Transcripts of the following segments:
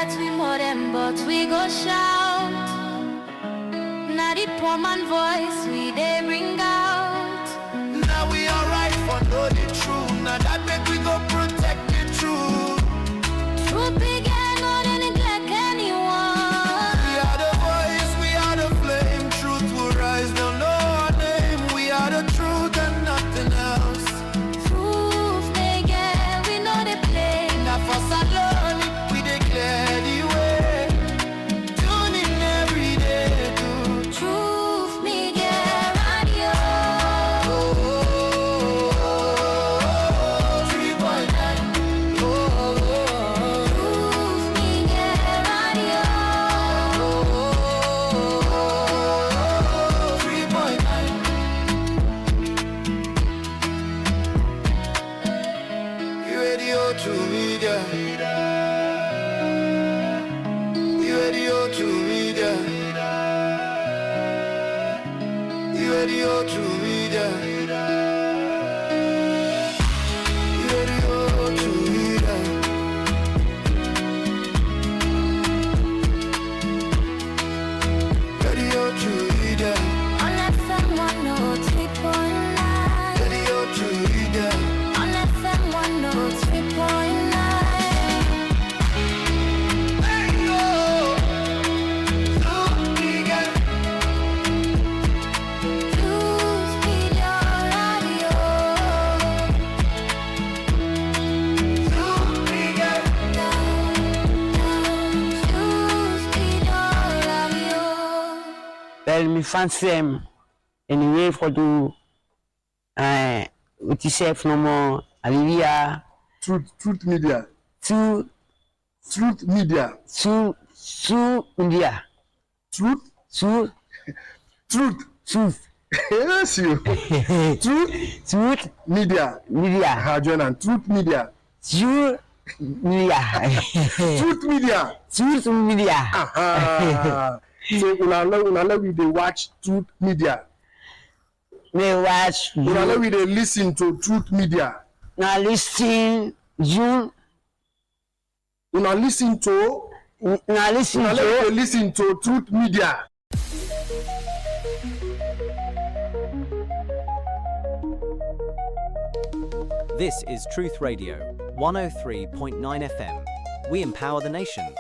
get we more them, but we go shout. Now the poor man voice we they bring out. Now we alright for know the truth. Now that make we go protect the truth. Truth began, no they neglect anyone. We are the voice, we are the flame. Truth will rise, they'll know our name. We are the truth and nothing else. Truth they get, we know they play. Now for Salon, we declare the way. Tune in every day, dude. Truth me get radio. 3.9. Truth me get radio. 3.9. You radio to media. You radio to media. You radio to media. You radio to media. Radio to media. On FM 103.9. Radio to media. On FM 103.9. Hey yo, to media. Truth be your radio. To media. Truth be your radio. Well, me fancy anyway for do with yourself no more. Olivia Truth Media. to Truth Media. India. Truth. Yes, you. Truth Media. Media. Join and Truth Media. Media. Truth Media. Media. So una we dey watch Truth Media. Me watch Una you. we dey listen to Truth Media. Now listen you. Una listen to. Now listen Una we to. dey listen to Truth Media. This is Truth Radio, 103.9 FM. We empower the nation.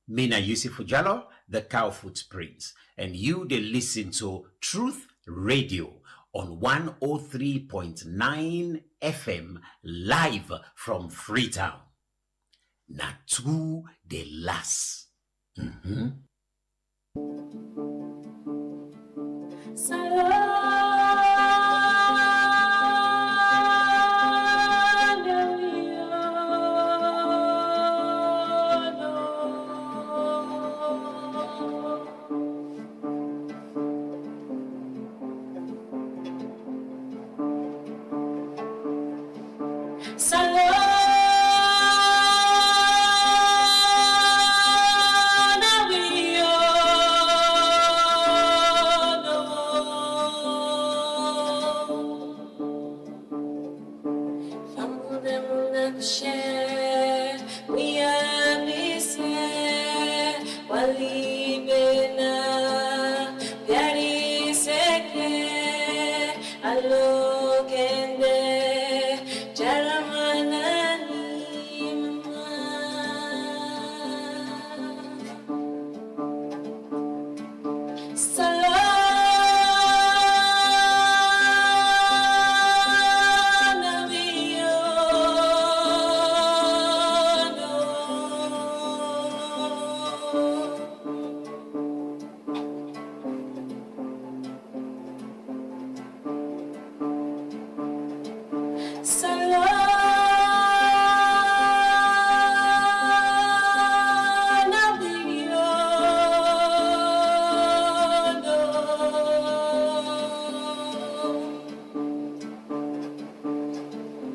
Mina Yusuf Jallo, the Cow Footprints, and you they listen to Truth Radio on 103.9 FM live from Freetown. Natu de las. Salona we alibena pyari seke alokende jaramanani mama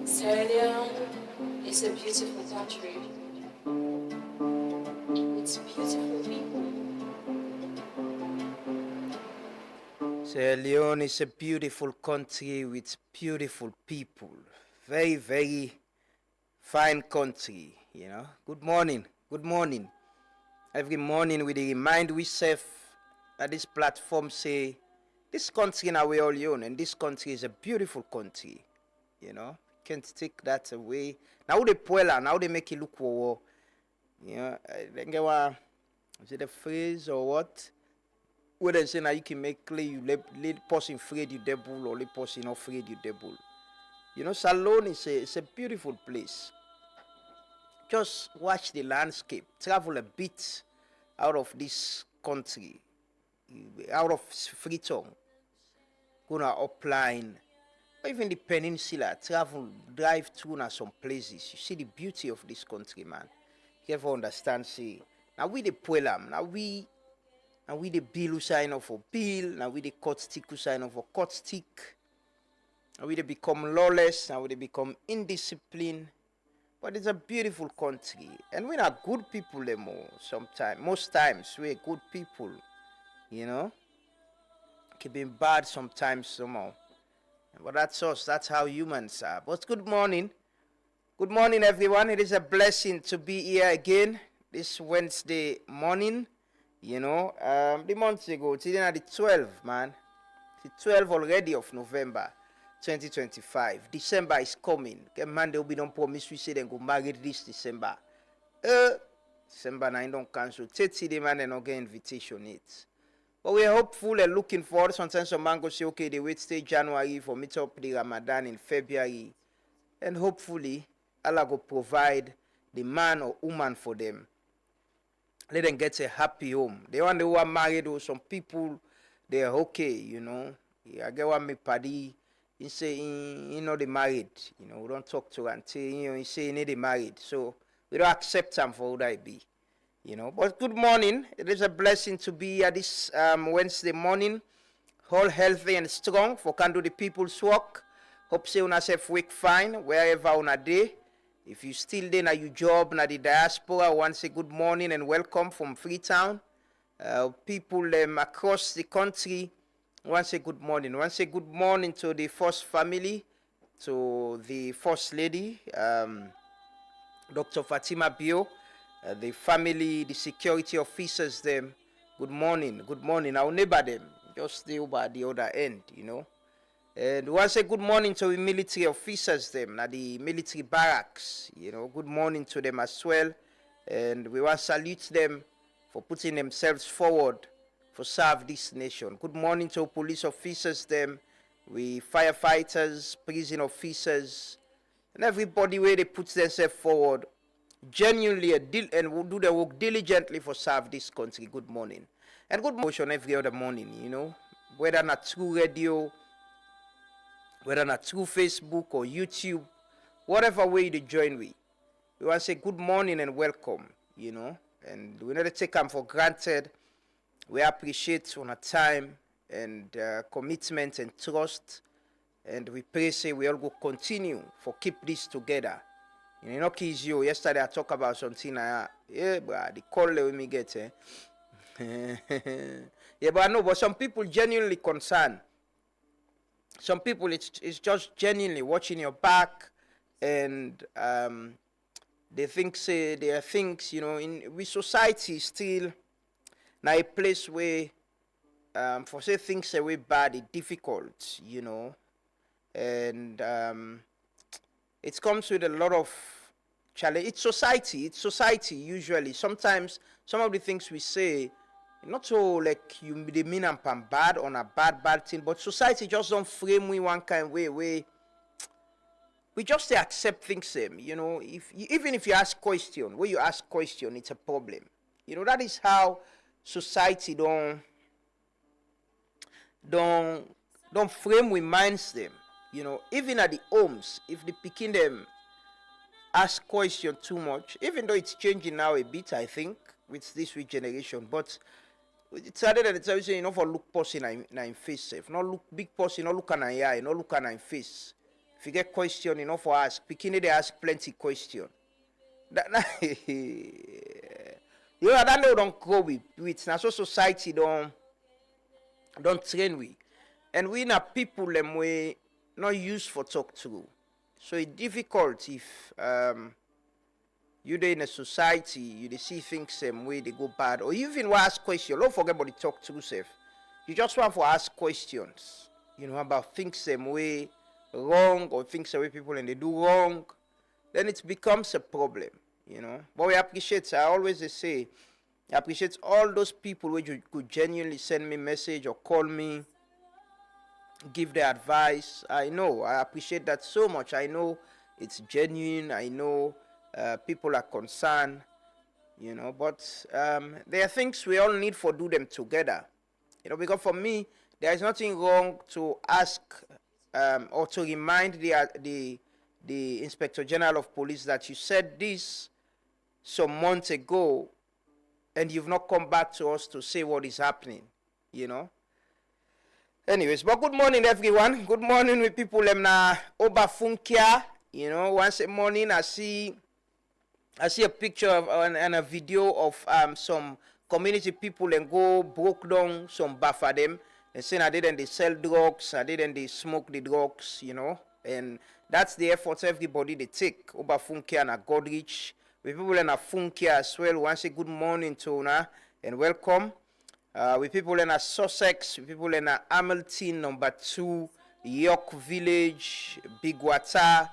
Sierra Leone is a beautiful country. It's beautiful people. Sierra Leone is a beautiful country with beautiful people. Very, very fine country, you know. Good morning. Good morning. Every morning we remind ourselves that this platform say, this country now we all own, and this country is a beautiful country, you know. Can't take that away. Now they puella, now they make it look war. You know, is it a phrase or what? Where they say now you can make clear you let person afraid you devil or let person not afraid you devil. You know, Salone is a beautiful place. Just watch the landscape. Travel a bit out of this country, out of Freetown, go to upline, or even the peninsula. Travel, drive through now some places. You see the beauty of this country, man. You ever understand? See, now we the poelam, now we the bill sign of a bill, now we the cut stick sign of a cut stick. Now we they become lawless, now we they become indisciplined. But it's a beautiful country. And we are good people sometimes. Most times we're good people. You know? Keeping bad sometimes somehow. But that's us. That's how humans are. But good morning. Good morning, everyone. It is a blessing to be here again this Wednesday morning. You know, the months ago, today the 12th, man. The 12th already of November 2025. December is coming. Man, they'll be don't promise we say they go marry this December. December 9 don't cancel. 30 the man and not get invitation it. But we're hopeful and looking forward. Sometimes some man go say, okay, they wait till January for meet up the Ramadan in February. And hopefully, Allah will provide the man or woman for them. Let them get a happy home. The one who are married or some people, they are okay, you know. I get one me paddy. He say, you know, they married. You know, we don't talk to her until, you know, he say, they married. So, we don't accept them for who they be. You know, but good morning. It is a blessing to be here this Wednesday morning. All healthy and strong for can do the people's work. Hope say una self wake fine wherever una day. If you still there na your job na the diaspora, I want to say good morning and welcome from Freetown. People across the country, I want to say good morning. I want to say good morning to the first family, to the first lady, Dr. Fatima Bio. The family, the security officers, them, good morning, good morning. Our neighbor them, just stay over at the other end, you know. And we want to say good morning to the military officers, them, at the military barracks, you know, good morning to them as well. And we want to salute them for putting themselves forward for serve this nation. Good morning to police officers, them, we firefighters, prison officers, and everybody where they put themselves forward genuinely and will do their work diligently for serve this country. Good morning. And good motion every other morning, you know, whether not through radio, whether not through Facebook or YouTube, whatever way you join we want to say good morning and welcome, you know, and we never take them for granted. We appreciate on our time and commitment and trust, and we pray say we all go continue for keep this together. You know, kids, you yesterday I talked about something. Yeah, but the call let me get. Yeah, but I know, but some people genuinely concerned. Some people, it's just genuinely watching your back, and they think say there are things, you know, in we society still now a place where for say things are way bad, it's difficult, and it comes with a lot of challenge. It's society usually. Sometimes some of the things we say, not so like they mean I'm bad on a bad thing, but society just don't frame we one kind of way where we just say accept things same. Even if you ask question, when you ask question, it's a problem. That is how society don't frame we minds them. Even at the homes, if the picking them ask question too much, even though it's changing now a bit, I think, with this regeneration, but it's other than it's always for look person in face safe, not look big person, not look an eye, not look an face. If you get question, for ask, picking they ask plenty question. That that don't go with now, so society don't train we, and we na people them we not used for talk to. So it's difficult if you there in a society, you see things same way they go bad, or you even want ask questions. Don't forget about the talk to self. You just want to ask questions, about things same way wrong, or things the way people and they do wrong. Then it becomes a problem, But we appreciate. I always say, I appreciate all those people who could genuinely send me message or call me, give their advice. I appreciate that so much. I know it's genuine. I know people are concerned, but there are things we all need for do them together, because for me there is nothing wrong to ask or to remind the Inspector General of Police that you said this some months ago and you've not come back to us to say what is happening, Anyways, but good morning, everyone. Good morning, with people na Obafunkia. Once a morning I see a picture of and a video of some community people and go broke down some bar for them and saying I didn't they sell drugs, I didn't they smoke the drugs, and that's the effort everybody they take. Obafunkia and a Godrich. With people in a Funkia as well. Once a good morning to una and welcome. With people in a Sussex, with people in a Hamilton, number 2, York Village, Big Wata,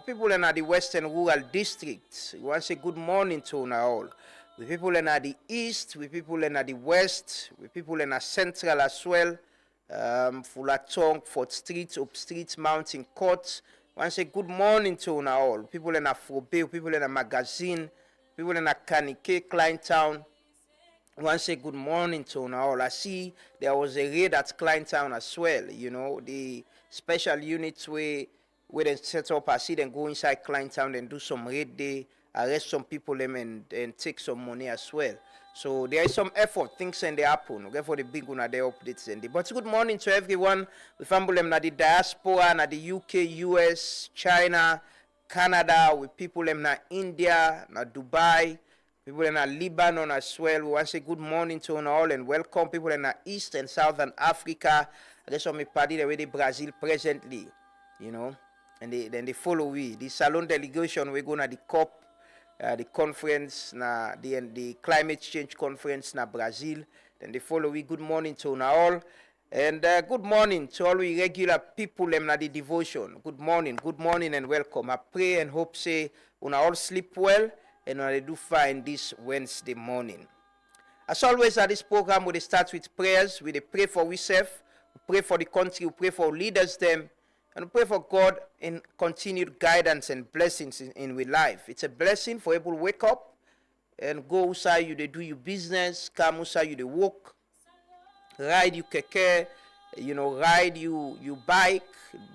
people in the Western Rural District. We want to say good morning to all. With people in the East, with people in the West, with people in the Central as well, Fulatong, Fort Street, Up Street, Mountain Court. We want to say good morning to all. People in Afrobe, people in a Magazine, people in a Kanike, Kleintown. I want to say good morning to all. I see there was a raid at Kleintown as well. The special units where they set up, I see them go inside Kleintown and do some raid. They arrest some people and take some money as well. So there is some effort, things and they happen. Okay, for the big one, they updates and but good morning to everyone. We found them na the diaspora, na the UK, US, China, Canada. With people in India, na Dubai. People in Lebanon as well. We want to say good morning to all and welcome people in East and Southern Africa. I guess on my party the way the Brazil presently, and then they follow we. The Salon delegation we go to the COP, the conference, the climate change conference na Brazil. Then they follow we. Good morning to all. And good morning to all we regular people in the devotion. Good morning and welcome. I pray and hope say una all sleep well. And I do find this Wednesday morning. As always at this program, we start with prayers. We pray for ourselves, we pray for the country, we pray for leaders them, and we pray for God in continued guidance and blessings in our life. It's a blessing for able to wake up and go outside you they do your business, come outside you they walk, ride you keke, ride you bike,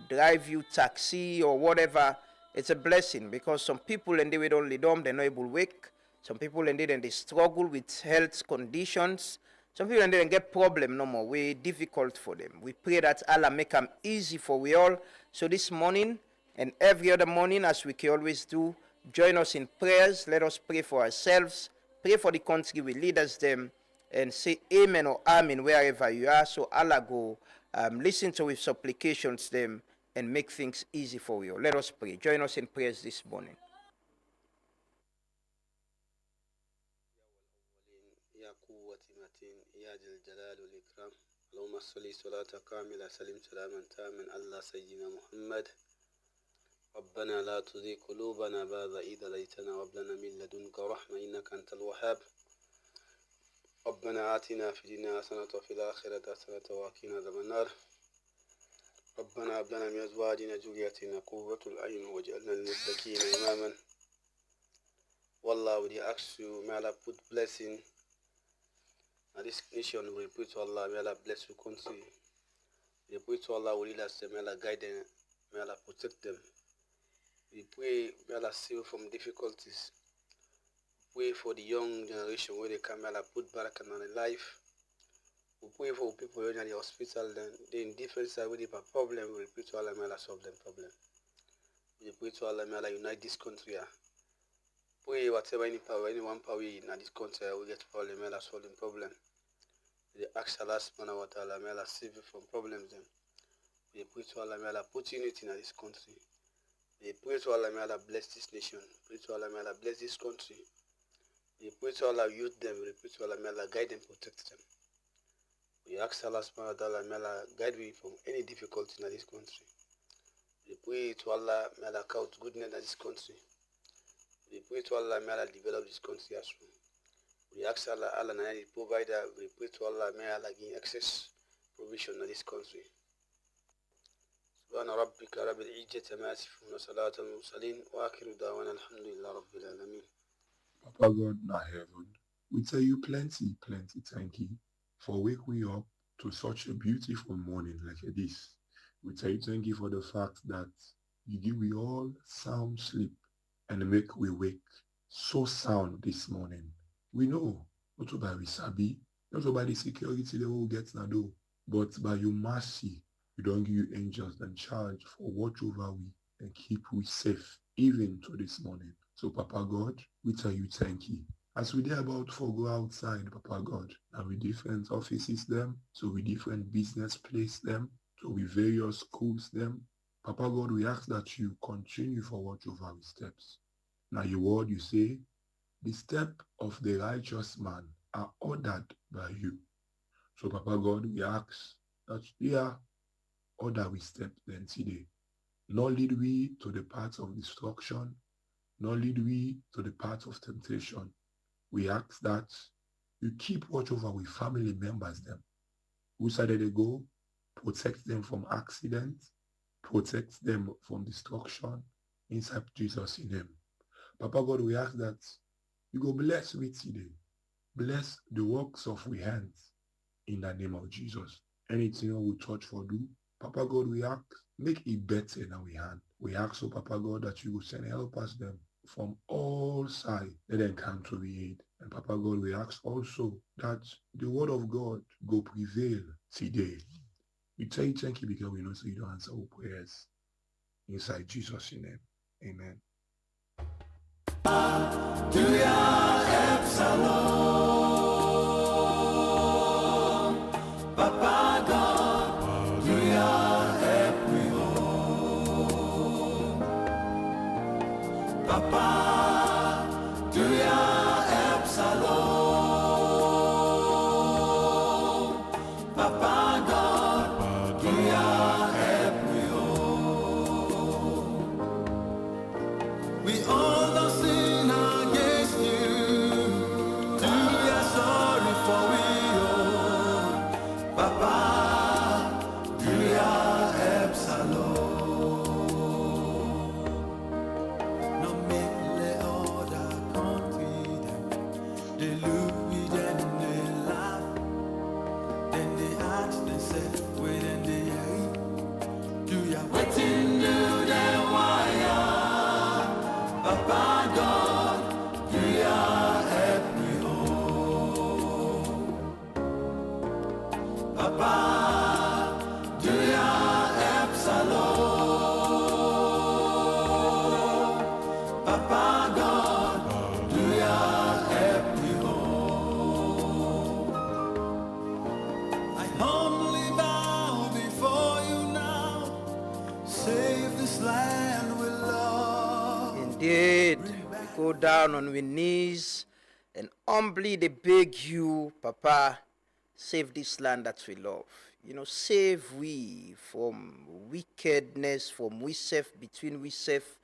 drive you taxi or whatever. It's a blessing because some people and they will only dumb, they're not able to wake. Some people and they struggle with health conditions. Some people and they get problem no more. Way difficult for them. We pray that Allah make them easy for we all. So this morning and every other morning, as we can always do, join us in prayers. Let us pray for ourselves. Pray for the country we leaders them and say amen or amen wherever you are. So Allah go listen to with supplications them and make things easy for you. Let us pray. Join us in prayers this morning. يا قوة المتين يا ذا الجلال والإكرام اللهم صل صلاة كاملة سلم سلاما تاما على سيدنا محمد ربنا لا تزغ قلوبنا بعد إذ هديتنا وهب لنا من لدنك رحمة إنك أنت الوهاب ربنا آتنا في الدنيا حسنة وفي الآخرة حسنة وقنا عذاب النار ربنا هب لنا من أزواجنا ذريتنا قرة الأعين واجعلنا للمتقين إماما. Wallah, we ask you, may Allah put blessing on this nation. We pray to Allah, may Allah bless your country. We pray to Allah, we lead us, may Allah guide them, may Allah protect them. We pray, may Allah save from difficulties. We pray for the young generation where they come, may Allah put barakah on their life. We pray for people in the hospital, then they in different side where they have a problem. We pray to Allah, may Allah solve them problem. We pray to Allah, may Allah unite this country. Pray whatever anyone power in this country we get problem, may Allah solve them problem. We ask Allah subhanahu wa ta'ala, may Allah save you from problems then. We pray to Allah, may Allah put unity in this country. We pray to Allah, may Allah bless this nation. Pray to Allah, may Allah bless this country. We pray to Allah, youth them. We pray to Allah, may Allah guide them, protect them. We ask Allah subhanahu wa ta'ala, may Allah guide me from any difficulty in this country. We pray to Allah, may Allah count goodness in this country. We pray to Allah, may Allah develop this country as well. We ask Allah, Allah is the provider. We pray to Allah, may Allah give access, provision in this country. سبحان ربك رب العزة عما يصفون وصلاة المرسلين وآخر دعوانا الحمد لله رب العالمين. Papa God in heaven, we tell you plenty thank you for waking me up to such a beautiful morning like this. We tell you thank you for the fact that you give me all sound sleep and make we wake so sound this morning. We know, not by we sabi, not by the security they will get na do, but by your mercy, you don't give your angels in charge for watch over we and keep we safe even to this morning. So Papa God, we tell you thank you. As we dare about to go outside, Papa God, and we different offices them, so we different business place them, so we various schools them. Papa God, we ask that you continue for watch over our steps. Now your word you say, the step of the righteous man are ordered by you. So Papa God, we ask that here order we step then today. Nor lead we to the path of destruction, nor lead we to the path of temptation. We ask that you keep watch over with family members them. Who side they go, protect them from accidents, protect them from destruction, inside Jesus in them. Papa God, we ask that you go bless we today. Bless the works of we hands in the name of Jesus. Anything we touch for do, Papa God, we ask, make it better than we had. We ask, so Papa God, that you will send help us them from all sides, let them come to the aid. And Papa God, we ask also that the word of God go prevail today. We tell you thank you because we know so you don't answer our prayers. Inside Jesus' name, amen. Papa God, do ya help me home? Papa, do ya help Salome? Papa God, do ya help me home? We all are sin against you. Do ya sorry for we all? Papa, do ya help Salome? No make the other country them. They look me then they laugh. Then they ask themselves where then they are. Do ya waiting do them wire? Papa God, do ya help me home? Papa, do ya help Salome? Papa God, do ya help me home? I humbly bow before you now. Save this land with love. Indeed, we go down on our knees and humbly they beg you, Papa, save this land that we love. You know, save we from wickedness, from we self, between we self.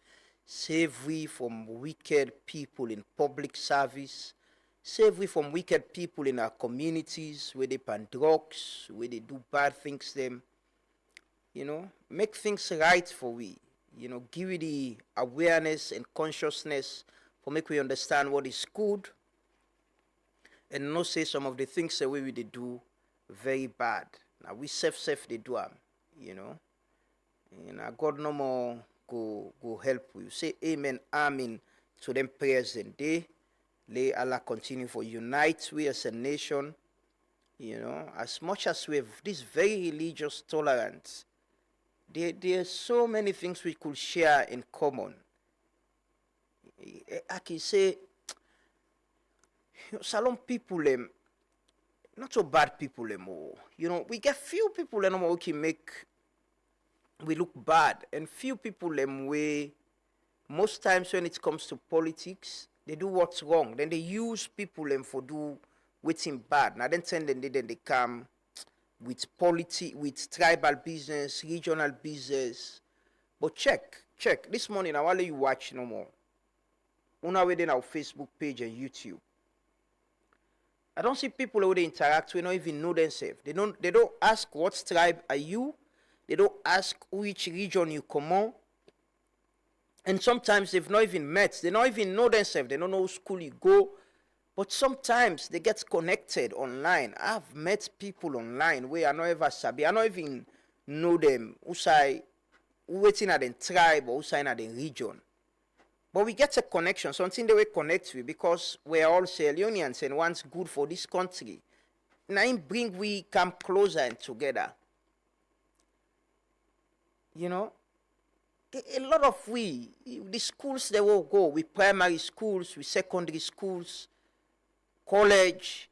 Save we from wicked people in public service. Save we from wicked people in our communities where they pan drugs, where they do bad things them. You know, make things right for we. You know, give you the awareness and consciousness for make we understand what is good and not say some of the things the way we they do very bad. Now we self they do them, you know. And God no more go help you. Say amen, amen to them prayers and day. Lay Allah continue for unite we as a nation. You know, as much as we have this very religious tolerance, there are so many things we could share in common. I can say, Salon people, not so bad people anymore. You know, we get few people anymore who can make we look bad, and few people way. Most times when it comes to politics, they do what's wrong. Then they use people for do what's bad. Now then they come with with tribal business, regional business. But check. This morning I want you watch no more. Una within our Facebook page and YouTube. I don't see people who they interact with, don't even know themselves. They don't ask what tribe are you. They don't ask which region you come on. And sometimes they've not even met. They don't even know themselves. They don't know what school you go. But sometimes they get connected online. I've met people online where I don't ever sabi. I don't even know them. Who waiting at the tribe or who sign at the region. But we get a connection, something they will connect with because we are all Sierra Leoneans and wants good for this country. Now bring we come closer and together. You know, a lot of the schools they will go, with primary schools, with secondary schools, college.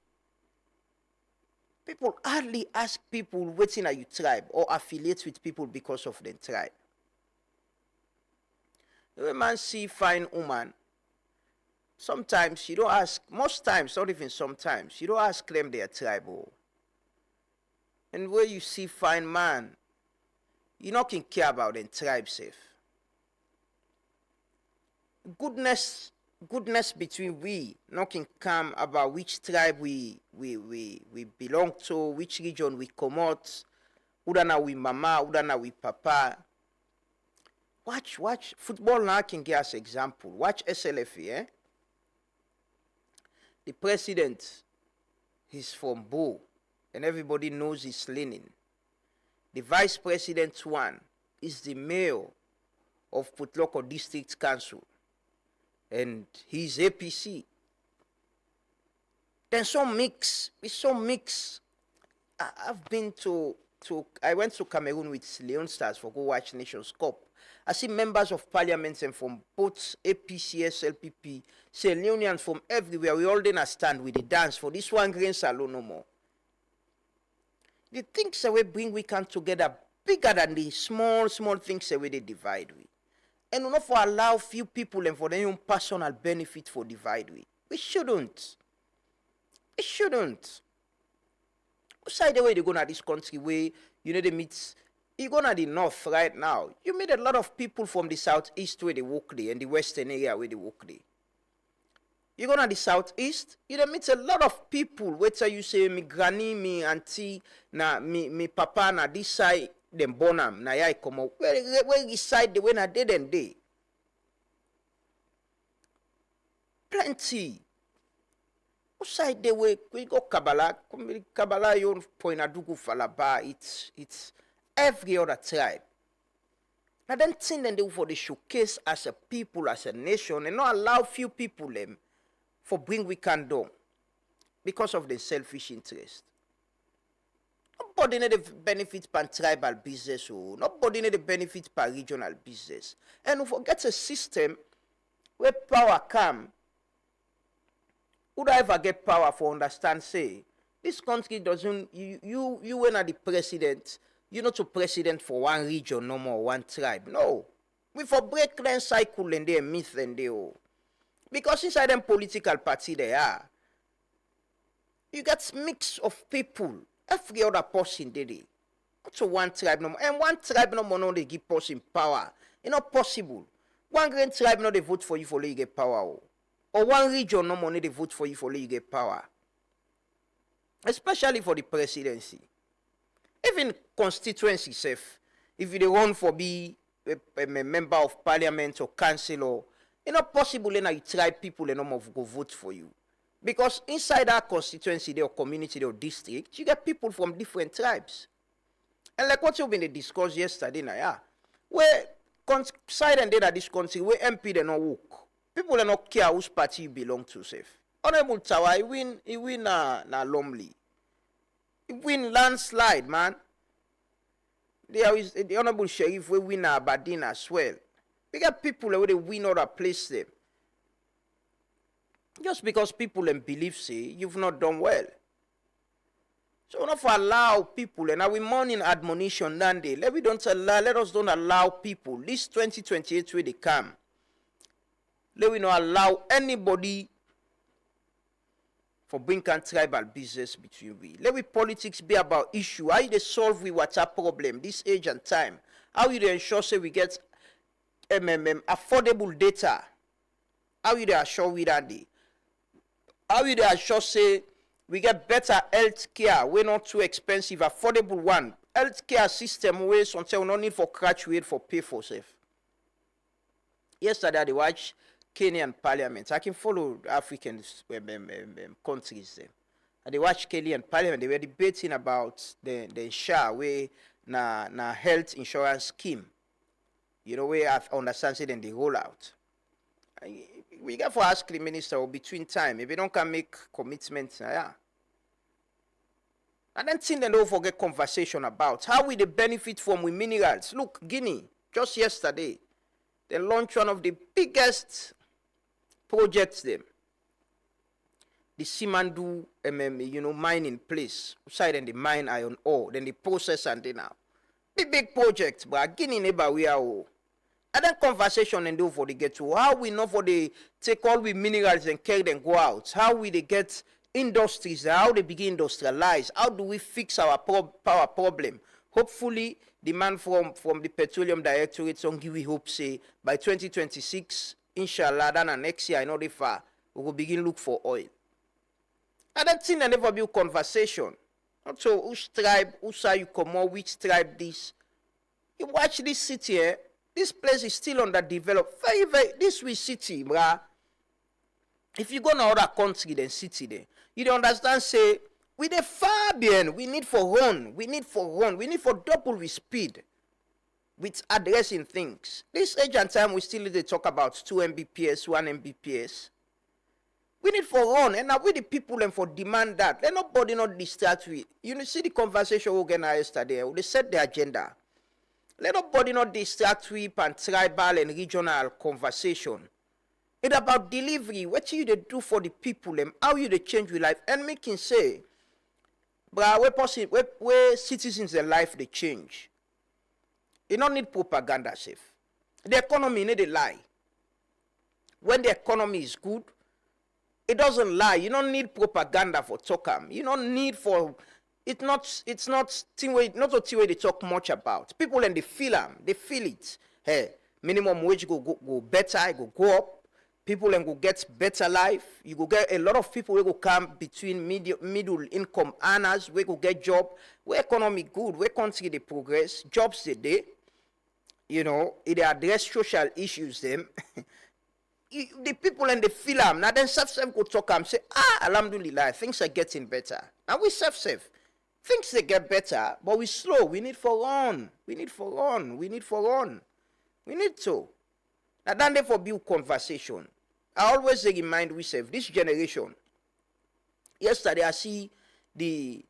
People hardly ask people waiting at your tribe or affiliate with people because of their tribe. The man see fine woman. Sometimes you don't ask, most times, not even sometimes, you don't ask them their tribe. And where you see fine man, you not can care about their tribe safe. Goodness between we not can come about which tribe we belong to, which region we come out, who we mama, who we papa. Watch football now can give us example. Watch SLF, eh? The president is from Bo, and everybody knows he's Lenin. The vice president one is the mayor of Putloko District Council, and he's APC. Then it's so mix. I've been I went to Cameroon with Leon Stars for go watch Nations Cup. I see members of parliament and from both APC, SLPP, Sierra Leoneans from everywhere. We all then stand with the dance for this one grain salon no more. The things that we bring we come together bigger than the small things that we they divide with. And not for allow few people and for their own personal benefit for divide with. We shouldn't. Outside the way they go to this country where they meet. You go to the north right now. You meet a lot of people from the southeast where they work there and the western area where they work there. You go to the southeast, you meet a lot of people. Whether you say me granny, me auntie, me papa, na this side them bonam, na ya come out. Where this side they when I did and day. Plenty. Outside the way we go Kabbalah yon point adugu falaba. It's every other tribe. Now then thing they do for the showcase as a people, as a nation, and not allow few people them for bring we can do because of the selfish interest. Nobody need the benefit per tribal business or nobody need the benefit per regional business. And we forget a system where power come. Would I ever get power for understand say this country doesn't you when are the president. You're not a president for one region, no more, one tribe. No. We for break the cycle and they myth and they all. Because inside them political party they are, You get mix of people. Every other person did it. Not to one tribe no more. And one tribe no more no they give person power. It's not possible. One grand tribe no they vote for you for you get power. Or one region no money they vote for you for you get power. Especially for the presidency. Even constituency self. If you run for be a member of parliament or council, it's not possible then you tribe people and no more go vote for you. Because inside that constituency, or community, or district, you get people from different tribes. And like what you've been discussed yesterday, now, where side and data this country, where MP they not work. People they not care whose party you belong to, safe. Honorable Tawa, he win na Lumley. He win landslide, man. There is the Honorable Sheriff we win Aberdeen as well. We got people where they win other place them. Just because people and believe say you've not done well. So not for allow people and we morning admonition that day. Let us don't allow people. This 2028 where they come. Let we not allow anybody for bring tribal business between we. Let we politics be about issue. How you they solve we what's a problem this age and time. How you they ensure say we get affordable data. How you they assure we that day. How you they assure say we get better health care. We're not too expensive, affordable one. Health care system where something we no need for crash wait for pay for safe. Yesterday I watched Kenyan Parliament. I can follow African countries there. They watch Kenyan Parliament. They were debating about the SHA way na health insurance scheme. You know where I understand it and they roll out. We got for ask the minister or between time if they don't can make commitments. Yeah. And then thing they don't forget conversation about how we the benefit from we minerals. Look, Guinea just yesterday they launched one of the biggest projects them. The Simandu mining place. Outside and the mine iron ore. Then the process and then now. Big project, but Guinea neighbor we are. And then conversation and do for the get to how we know for the take all we minerals and carry them go out. How we they get industries, how they begin industrialize. How do we fix our power problem? Hopefully, the man from the Petroleum Directorate don't give we hope say by 2026, inshallah, then next year, I know the far, we will begin look for oil. And that thing never be a conversation. Not so which tribe, who say you come out, which tribe this. You watch this city here, this place is still underdeveloped. This we city, bruh. If you go to other country than city there, you don't understand say, we the far behind. We need for run. We need for double with speed with addressing things. This age and time we still need to talk about 2 Mbps, 1 Mbps. We need for run. And now we the people and for demand that. Let nobody not distract with. You know, see the conversation we organized yesterday. They set the agenda. Let nobody not distract with and tribal and regional conversation. It's about delivery. What you they do for the people and how you they change with life. And making say, but where citizens in life they change. You don't need propaganda, safe. The economy need a lie. When the economy is good, it doesn't lie. You don't need propaganda for talk. You don't need for it's not thing way they talk much about. People and they feel them, they feel it. Hey, minimum wage go better, it go up. People and go get better life. You go get a lot of people will go come between middle income earners. We go get job. Where economy good. Where country they progress. Jobs they. You know, they address social issues them. The people and the feel them. Now then self go talk and say, alhamdulillah, things are getting better. Now we self. Things they get better, but we slow. We need for run. We need to. Now then therefore build conversation. I always remind myself, this generation. Yesterday I see the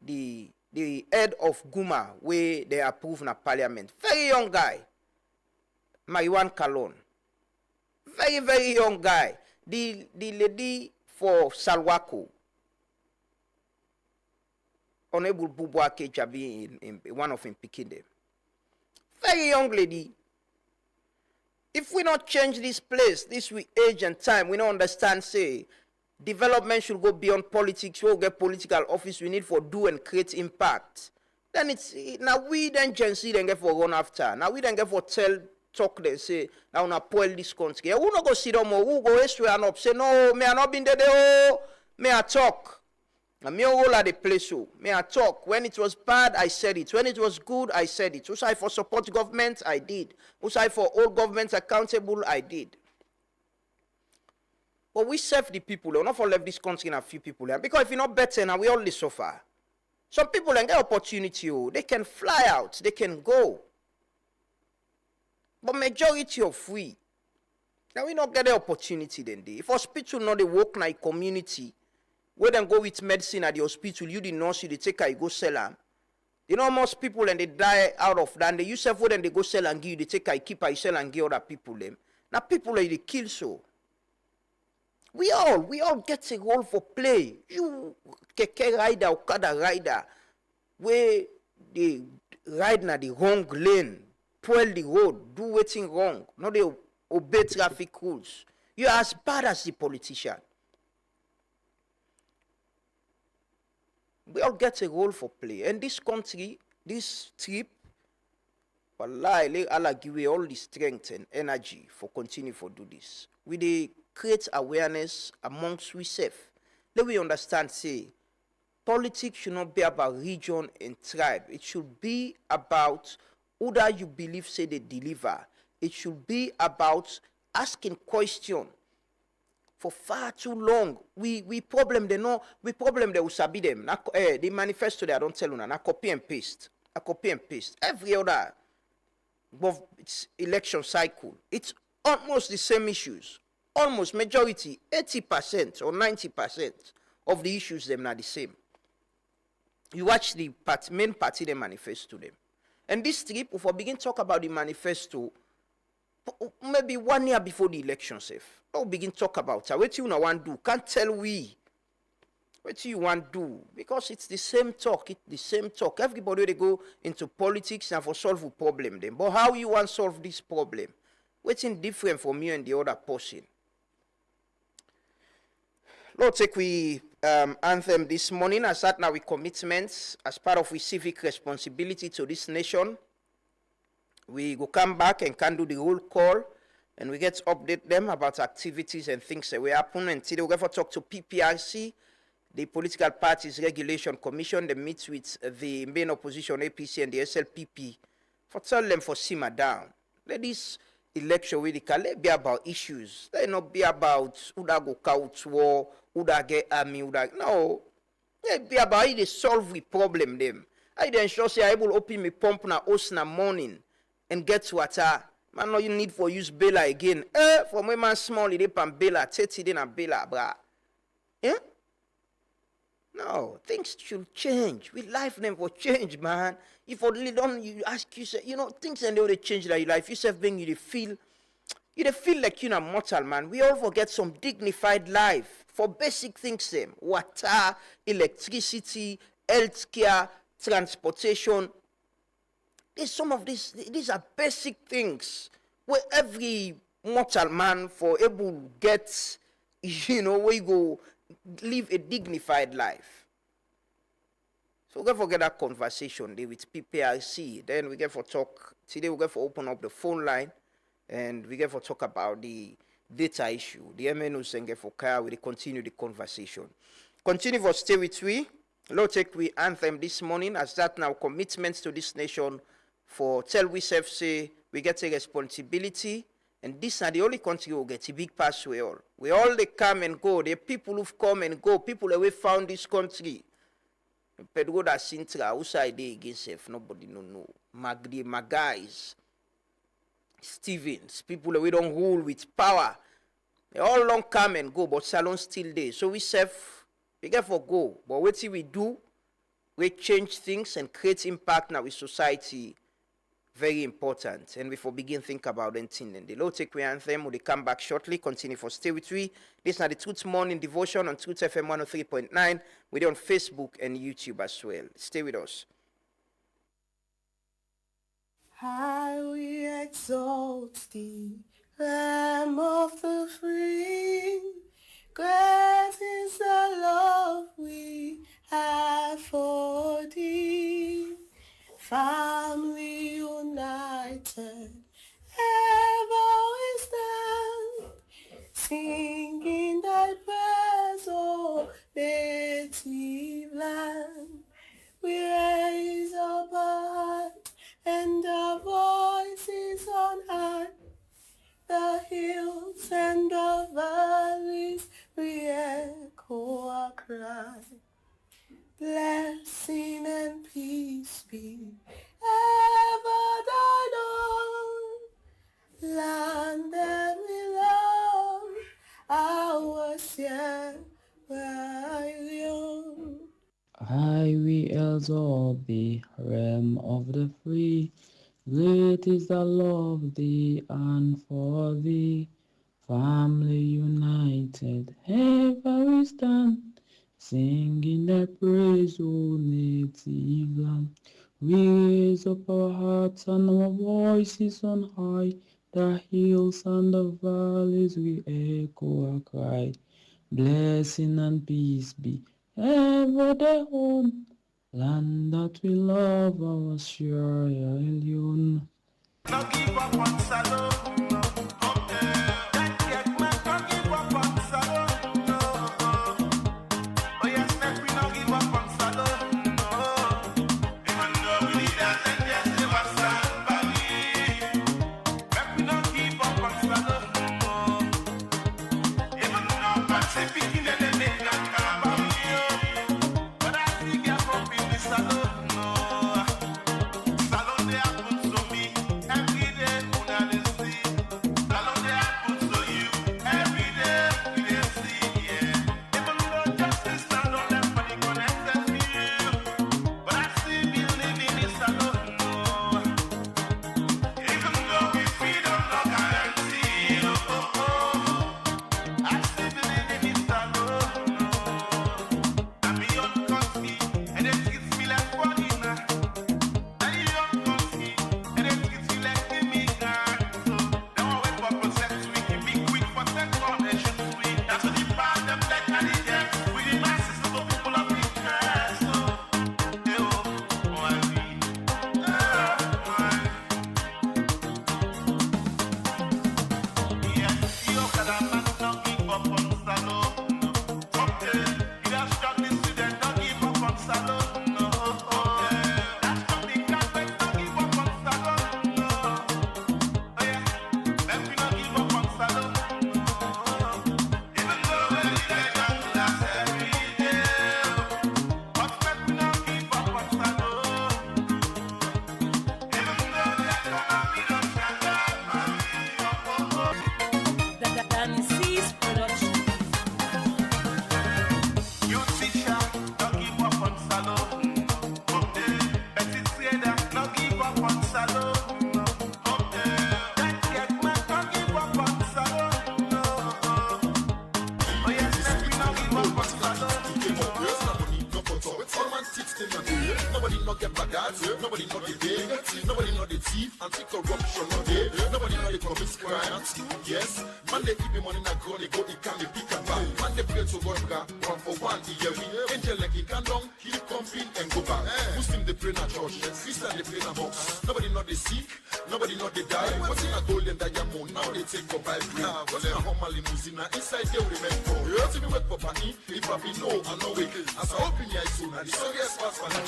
head of Guma where they approved in a parliament. Very young guy. Mariwan Kalon. Very, very young guy. The lady for Salwako. Honorable Bubuake Jabi in one of him picking them. Very young lady. If we not change this place, this we age and time, we don't understand, say, Development should go beyond politics. We'll get political office. We need for do and create impact. Then it's now we then Gen Z then get for run after. Now we then get for talk they say now na spoil this country. Who not go sit down more? Who go straight and up say no, me I not been there. Oh, me I talk. And me all at the place so. Me I talk. When it was bad, I said it. When it was good, I said it. Was I for support government? I did. Was I for all governments accountable? I did. But we serve the people. We're not for left this country in a few people. Because if you're not better now, we all suffer. Some people get opportunity. They can fly out. They can go. But majority of we. Now we not get the opportunity then. If hospital not they work in a community, where then go with medicine at the hospital, you the nurse, you the take you go sell them. You know most people and they die out of that. They use food and they go sell and give you, they take you keep you sell and give other people them. Now people like they kill so. We all get a role for play. You keke rider, okada rider, where they ride na the wrong lane, spoil the road, do waiting wrong, not they obey traffic rules. You are as bad as the politician. We all get a role for play. And this country, this trip, wallahi, let Allah give you all the strength and energy for continue for do this. We they create awareness amongst we self. Let we understand, say, politics should not be about region and tribe. It should be about who that you believe say they deliver. It should be about asking question. For far too long, we problem they know, we problem they will sabi them. The manifesto they don't tell you na copy and paste. A copy and paste. Every other it's election cycle. It's almost the same issues. Almost majority, 80% or 90% of the issues them are the same. You watch the main party they manifesto them. And this trip, if we begin talk about the manifesto, maybe 1 year before the election safe. We'll begin talk about it. What you want to do? Can't tell we. What you want to do? Because it's the same talk. It's the same talk. Everybody they go into politics and for solve a problem them. But how you want to solve this problem? What's different from you and the other person? Lord, take we anthem this morning as that now with commitments as part of we civic responsibility to this nation. We go come back and can do the roll call and we get to update them about activities and things that will happen. And today we're going to talk to PPRC, the Political Parties Regulation Commission. They meet with the main opposition, APC, and the SLPP for tell them for simmer down. Let this election really let be about issues. Let not be about who that go couch war, who that get army, who that no. Let be about how they solve the problem them. I then ensure say I able open me pump na host na morning and get water. Man, no you need for use Bela again. For me man small, it pan Bela, 30 day na Bela, bra. No, things should change. We life them for change, man. If only don't you ask yourself, things and they change like your life. Yourself being you feel like you're mortal, man. We all forget some dignified life for basic things, them water, electricity, healthcare, transportation. There's some of these are basic things where every mortal man for able get, where you go live a dignified life. So we're going to forget that conversation there with PPRC. Then we get for talk, today we're going to open up the phone line and we get for talk about the data issue. The MNOs and get for car, we continue the conversation. Continue for stay with we. Lord take we anthem this morning as that now commitments to this nation for tell we self say we get a responsibility and this are the only country who get a big pass we all. We all they come and go. The people who've come and go, people that we found this country. Pedro da Sintra, outside they against self, nobody no. Magdi, my guys, Stevens, people that we don't rule with power. They all long come and go, but salon still there. So we self, we get for go. But what we do, we change things and create impact now with society. Very important. And before begin think about anything. And the Lord take we anthem. We'll come back shortly. Continue for stay with we. This is the Truth Morning Devotion on Truth FM 103.9. We're on Facebook and YouTube as well. Stay with us. I will exalt thee, Lamb of the free, Great is the love we have for thee. Family united, ever we stand, singing thy praise, O native land. We raise up our heart and our voices on high. The hills and the valleys re-echo our cry. Blessing and peace be ever thine own. Land that we love, our Sierra Leone. I will exalt the realm of the free. Great is the love thee and for thee. Family united, ever we stand, singing thy praise, O native land. We raise up our hearts and our voices on high. The hills and the valleys we echo our cry. Blessing and peace be ever their own. Land that we love, our Sierra Leone. Now give up on Salon. Nobody know get baggage, nobody know the day, nobody know the thief, anti-corruption no day, nobody know the promise crimes. Yes, man they keep the money in a gun, they go, it can be pick and back. Man they pray to God, one for one, the year we angel like he can down, he'll come in and go back. Muslim they pray na church, Christian they pray na box. Nobody know the sick, nobody know the die. What's in a golden diamond, now they take for by free. What's in a Hummer limousine, inside they remain for. You have to be wet for party, if I be no, I know it. As I open your eyes soon, and the serious fast for the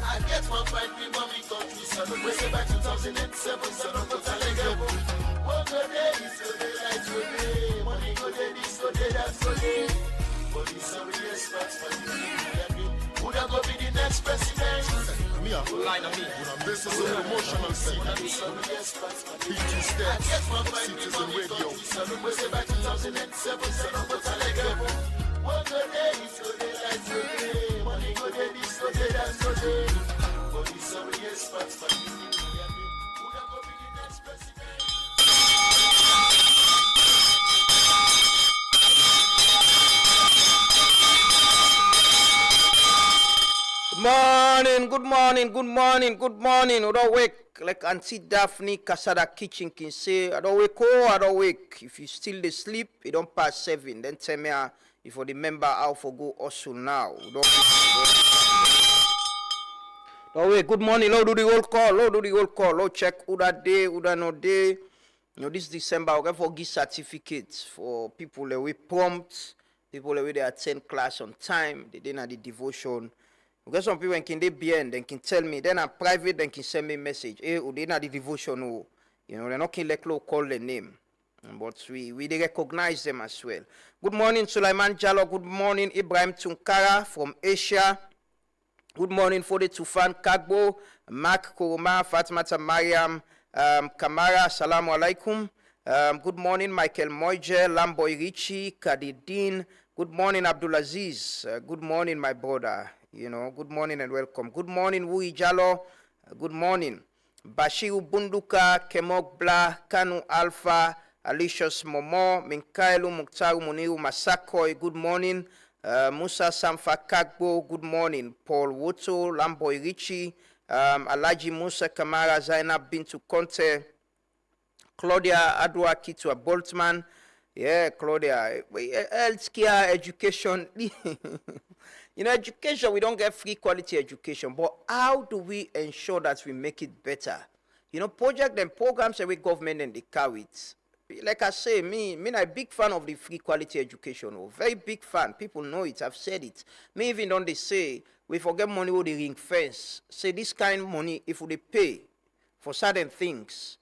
I get one fight with mommy country, so we say by 2007, so don't go to Lego. One good day, is good day, like good day. Money good day, this good day, that's good day. But it's a real spots for you. Would I go be the next president? Me a line of me. This is a promotional scene. It's a real spots for you. P2 steps, Citizen Radio. So we say by 2007, so don't go to Lego. One good day, is good day, like good day. Money good day, this good day, that's good day. But it's a real spots for you. Would I go be the next president? Good morning. I don't wake like Auntie Daphne Casada Kitchen can say. I don't wake. If you still dey sleep, you don't pass 7. Then tell me If you remember how for go hustle now. Don't wait. Good morning. Lord, do the roll call. Lord, do the roll call. Lord, check who that day, who that no day. You know, this December, we're going to give certificates for people that we prompt, people that we they attend class on time, they didn't have the devotion. We got some people can they BN, then can tell me, then I'm private, then can send me a message. Hey, who didn't have the devotion, oh. You know, they're not can let call the name. But we they recognize them as well. Good morning, Sulaiman Jallo. Good morning, Ibrahim Tunkara from Asia. Good morning, Fode Tufan Kagbo, Mark Kuruma, Fatmata Mariam, Kamara, Assalamu alaikum. Good morning, Michael Moije, Lamboy Richie, Kadidin. Good morning, Abdulaziz. Good morning, my brother. You know, good morning and welcome. Good morning, Wui Jallo. Good morning. Bashiru Bunduka, Kemok Bla, Kanu Alpha, Alicious Momo, Minkailu Muktaru Muniru Masakoy. Good morning. Musa Samfa Kagbo, good morning. Paul Woto, Lamboy Richie, Alaji Musa Kamara, Zainab Bintu Conte, Claudia Adwa Kitwa Boltman. Yeah, Claudia. Healthcare, education. You know, education, we don't get free quality education, but how do we ensure that we make it better? You know, project and programs every government and they carry it. Like I say, me I'm a big fan of the free quality education. Oh, very big fan. People know it. I've said it. Me even don't they say, we forget money with the ring fence. Say this kind of money, if they pay for certain things,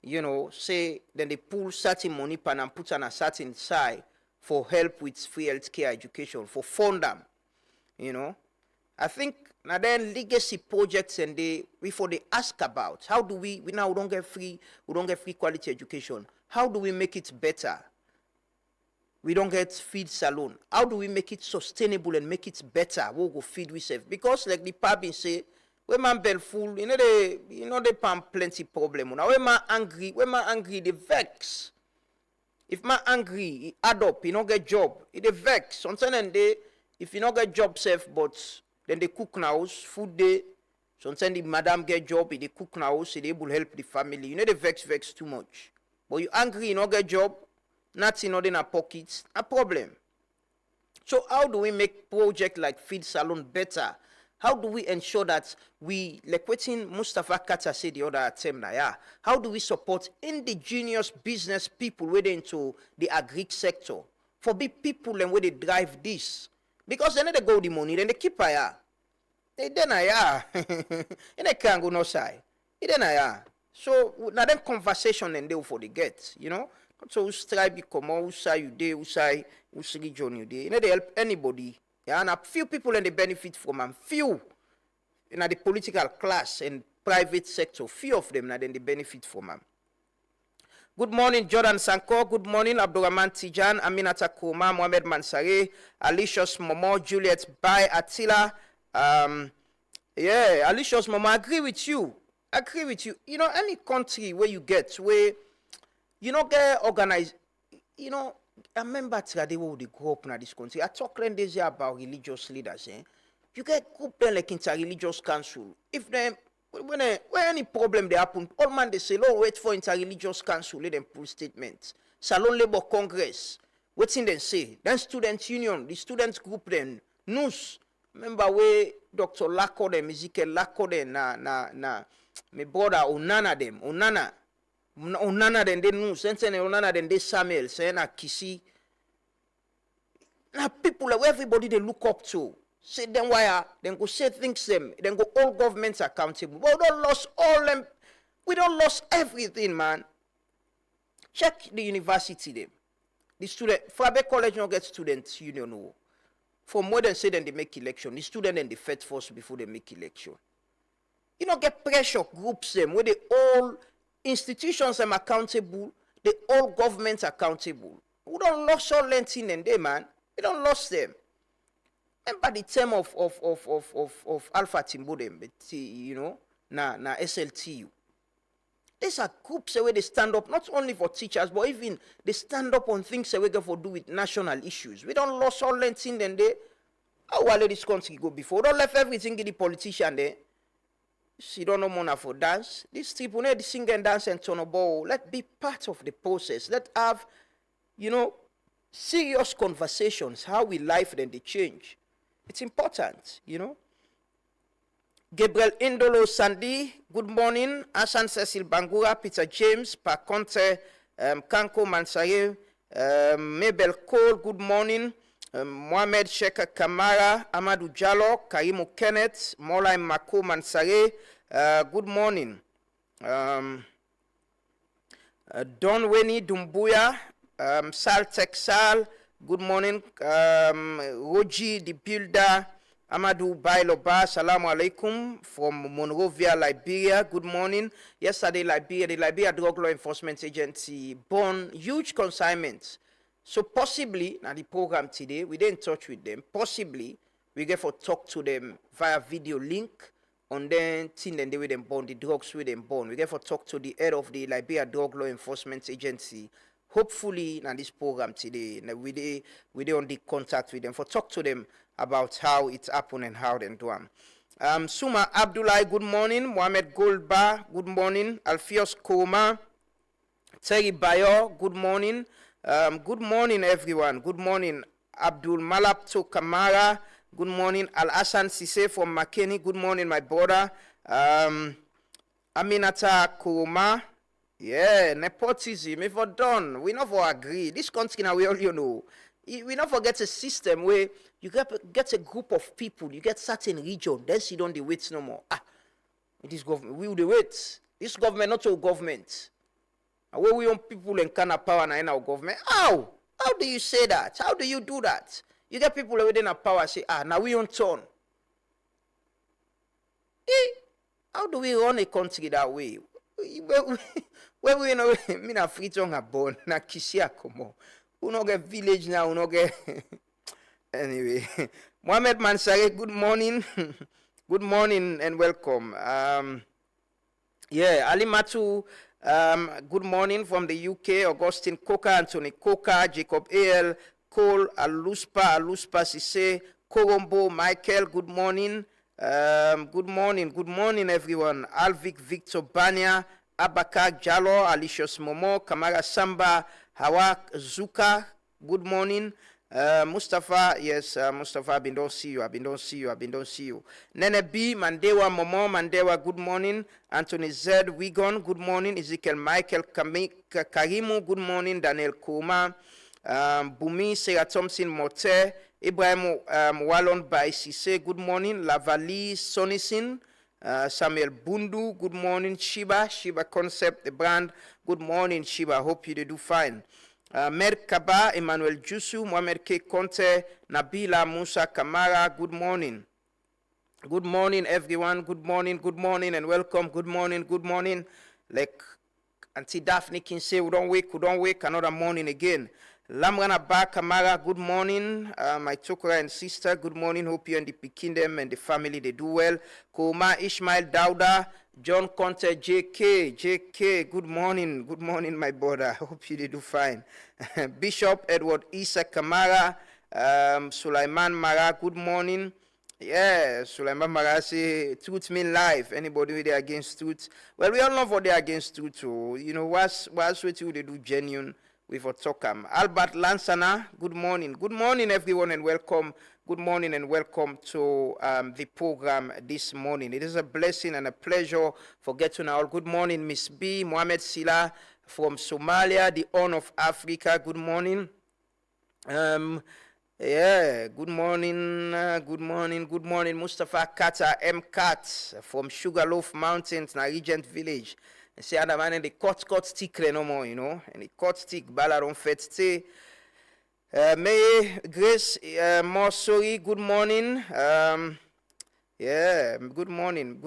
you know, say, then they pull certain money pan and put on a certain side for help with free healthcare education, for fund them, you know. I think now then legacy projects and before they ask about how do we now don't get free quality education. How do we make it better? We don't get feed salon. How do we make it sustainable and make it better? We'll go feed we save. Because like the pubs say, when man bell full, you know they pan plenty problem. Now when man angry, they vex. If man angry, he add up, he not get job, he they vex. Sometimes they, if you not get job safe, but then they cook now, food day. Sometimes the madam get job, they cook now, so they able help the family. You know they vex too much. But you angry, you not get job, nothing not in our pockets, a problem. So how do we make project like Feed Salon better? How do we ensure that we, like what Mustafa Kata said the other attempt, how do we support indigenous business people within into the agri sector? For big people and where they drive this. Because then they go the money, then they keep aya. They then aya. And they can't go no side. They then aya. So now then conversation and they for the get, you know. So who strive become who say you day, who say region you day. You know they help anybody. Yeah, and a few people and they benefit from them. Few in the political class and private sector, few of them now then they benefit from them. Good morning, Jordan Sanko. Good morning, Abdurrahman Tijan, Aminata Kouma, Mohamed Mansare, Alicious Momo, Juliet Bai, Attila. Yeah, Alicious Momo, I agree with you. You know, any country where you get, where you know get organized, you know, I remember today when they grow up in this country. I talk days about religious leaders. You get group them like inter-religious council. If them when any problem they happen, all man they say, "Lord, wait for inter-religious council, let them pull statements." Salon Labor Congress, waiting them say. Then student union, the students group then news. Remember where Dr. Lako them, Ezekiel Lako them, na my brother Onana them, Onana then they news, and Onana then they Samuel, saying na Kisi. Now people where everybody they look up to. Say them why then go say things them, then go all governments accountable. But we don't lost all them, we don't lost everything, man. Check the university them. The student Fabe College no get student union no. For more than say then they make election. The student and the Fed first before they make election. You know get pressure groups them where they all institutions them accountable, they all governments accountable. We don't lost all lentin and they man. We don't lost them. Remember the term of Alpha Timbo them, you know, na SLTU. These are groups where they stand up not only for teachers, but even they stand up on things that we got for do with national issues. We don't lose all lentin then they. How will this country go before? We don't left everything to the politician there. She don't know money for dance. These people need to sing and dance and turn a ball. Let be part of the process. Let have, you know, serious conversations, how we life then they change. It's important, you know. Gabriel Indolo Sandy, good morning. Asan Cecil Bangura, Peter James, Paconte, Kanko Mansaye, Mabel Cole, good morning. Mohamed Sheikh Kamara, Amadou Jallo, Karimu Kenneth, Molai Mako Mansare, good morning. Don Weni Dumbuya, Sal Texal, good morning. Roji the Builder, Amadou Bailoba, Salamu Alaikum from Monrovia, Liberia, good morning. Yesterday, the Liberia Drug Law Enforcement Agency born huge consignments. So possibly, now the program today, we didn't touch with them. Possibly, we get for talk to them via video link, and then thing then they with them born, the drugs with them born. We get for talk to the head of the Liberia Drug Law Enforcement Agency. Hopefully, now this program today, we dey on the contact with them for talk to them about how it's happened and how they do them. Suma Abdullah, good morning. Mohamed Goldbar, good morning. Alfios Koma, Terry Bayo, good morning. Good morning, everyone. Good morning, Abdul Malapto Kamara. Good morning, Al Hassan Sise from Makeni. Good morning, my brother. Aminata Kuruma. Yeah, nepotism. If we're done, we never agree. This country now, we all you know. We not forget a system where you get a group of people, you get certain region, then you don't wait no more. This government, we will wait. This government, not your government. And where we own people in kind of power and in our government. How? How do you say that? How do you do that? You get people within a power say, now we on turn. How do we run a country that way? Where we know, me na free tongue a born, na kisia komo. We no get village now, we no get. Anyway, Mohamed Mansare, good morning. Good morning and welcome. Yeah, Ali Matu, good morning from the UK. Augustine Coca, Anthony Coca, Jacob A.L., Cole, Aluspa Sise, Korombo, Michael, good morning. Good morning, everyone. Alvic Victor Banya, Abaka Jallo, Alicious Momo, Kamara Samba, Hawak Zuka, good morning. Mustafa, yes, Mustafa, I've been don't see you. Nene B, Mandewa Momo, Mandewa, good morning. Anthony Z, Wigon, good morning. Ezekiel Michael Karimu, good morning. Daniel Kuma, Bumi, Sarah Thompson Mote, Ibrahim Wallon Baisise, good morning. Lavali Sonisin, Samuel Bundu, good morning. Shiba Concept, the brand, good morning, Shiba. Hope you do fine. Merkaba, Emmanuel Jusu, Mohamed K. Conte, Nabila Musa Kamara, good morning. Good morning, everyone. Good morning, and welcome. Good morning. Like Auntie Daphne can say, we don't wake, another morning again. Lamrana Ba Kamara, good morning. My Chokora and sister, good morning. Hope you and the Kingdom and the family, they do well. Koma Ishmael Dauda, John Conte, JK, good morning, my brother. Hope you do fine. Bishop Edward Isa Kamara, Sulaiman Mara, good morning. Yeah, Sulaiman Mara say, truth mean life. Anybody with they against truth? Well, we all know what they against truth. So, you know, what's what you they do genuine with a talkam. Albert Lansana, good morning. Good morning, everyone, and welcome. Good morning and welcome to the program this morning. It is a blessing and a pleasure for getting all. Good morning, Miss B, Mohamed Sila from Somalia, the Horn of Africa. Good morning. Yeah, good morning, Mustafa Kata M. Kat from Sugarloaf Mountains, Regent Village. And say, other man, and the cut stick no more, you know, and the cut stick, Balaron Fete. May Grace Morsori, good morning. Yeah, good morning.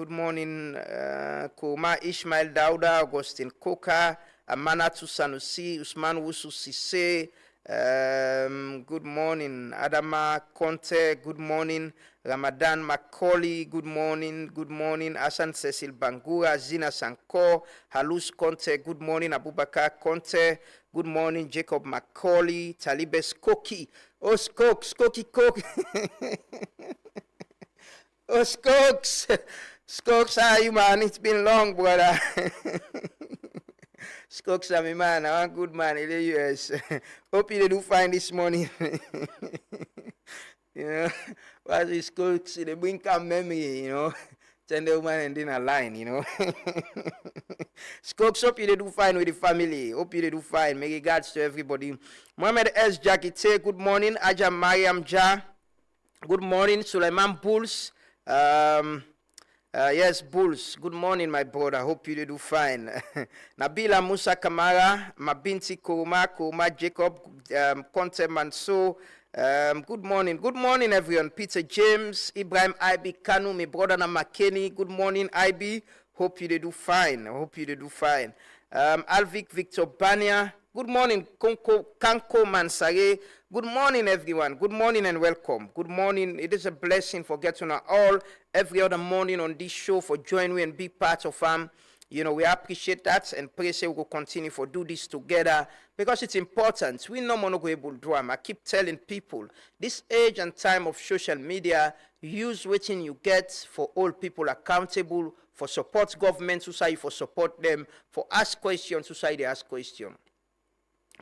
Kuma Ishmael Dauda, Augustine Koka, Amanatu Sanusi, Usman Wusu Sise. Good morning, Adama Conte, good morning, Ramadan Macaulay, good morning, Asan Cecil Bangura, Zina Sanko, Halus Conte, good morning, Abubakar Conte, good morning, Jacob Macaulay, Talibes Koki, Skoki Koki, Skokes, how are you, man? It's been long, brother. Skokes are my man. I'm a good man in the US. Hope you do find this morning. You know, what's the Skokes? They bring come memory, you know. Send the woman and then a line, you know. Skokes, hope you do fine with the family. Hope you do fine. May regards to everybody. Mohamed S. Jakite, good morning. Aja Mariam Ja, good morning. Suleiman Bulls. Yes, Bulls. Good morning, my brother. Hope you do fine. Nabila Musa Kamara, Mabinti Kuruma Jacob, Conte Manso. Good morning. Good morning, everyone. Peter James, Ibrahim IB Kanu, my brother na McKinney. Good morning, IB. Hope you do fine. Hope you do fine. Alvik Victor Bania. Good morning, Kanko Mansare. Good morning, everyone. Good morning and welcome. Good morning. It is a blessing for getting us all every other morning on this show for joining me and be part of You know, we appreciate that and pray say we will continue for do this together because it's important. We no more go able to do. I keep telling people this age and time of social media, use what you get for all people accountable, for support government society, for support them, for ask questions society ask questions.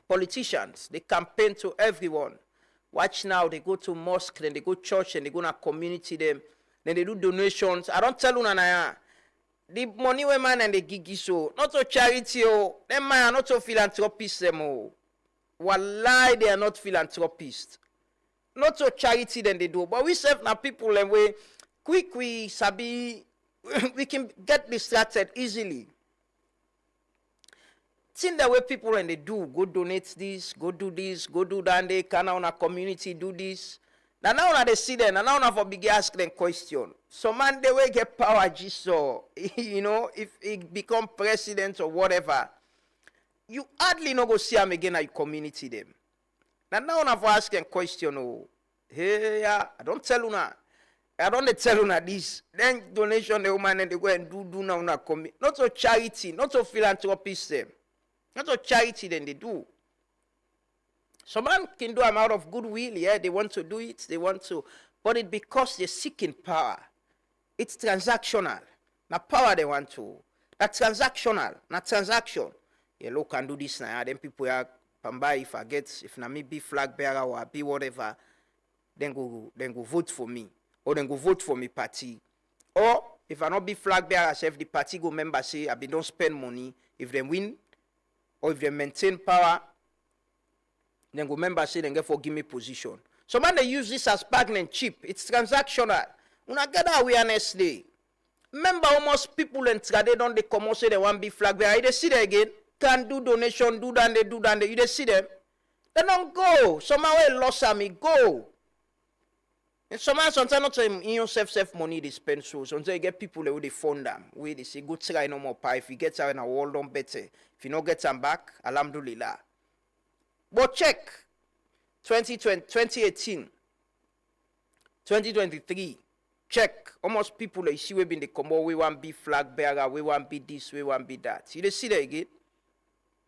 Politicians, they campaign to everyone. Watch now, they go to mosque, then they go church, and they go to community them, then they do donations. I don't tell you Nana. The money we man and the gigi so, not to charity, oh, them man are not to philanthropists, them, oh. Wallahi, they are not philanthropists. Not to charity than they do, but we serve now people and we sabi, we can get distracted easily. Think the way people and they do, go donate this, go do that, they can on a community do this. Now they see them, and now for big ask them question. So man, they will get power just so, you know, if he become president or whatever, you hardly no go see him again at your community them. Now for asking question, oh, hey, yeah, I don't tell you now. I don't tell you now this. Then donation the woman and they go and do now na community. Not to charity, not to philanthropist them. Not a charity then they do. Some man can do them out of goodwill, yeah, they want to do it, but it's because they're seeking power. It's transactional. Now power they want to. That's transactional, not transaction. Yeah, look can do this now, then people are pamba if na me be flag bearer or be whatever, then go vote for me. Or then go vote for me party. Or if I not be flag bearer, if the party go member say I be don't spend money, if they win, or if they maintain power, then go member say then get for give me position. So man they use this as bargain and cheap. It's transactional. Una get that awareness day. Remember almost people and they don't they come out say they want be flag bearer. They see them again. Can do donation, do that, you they see them. They don't go. Somehow they lost me go. And somehow sometimes not in yourself money they spend so. Sometimes you get people who they fund them. Where they say go try no more pie. If you get out in a world on better. If you not get them back, alhamdulillah. But check 2020, 2018, 2023. Check. Almost people they see we been the come we want be flag bearer, we want be this, we want be that. You they see that again?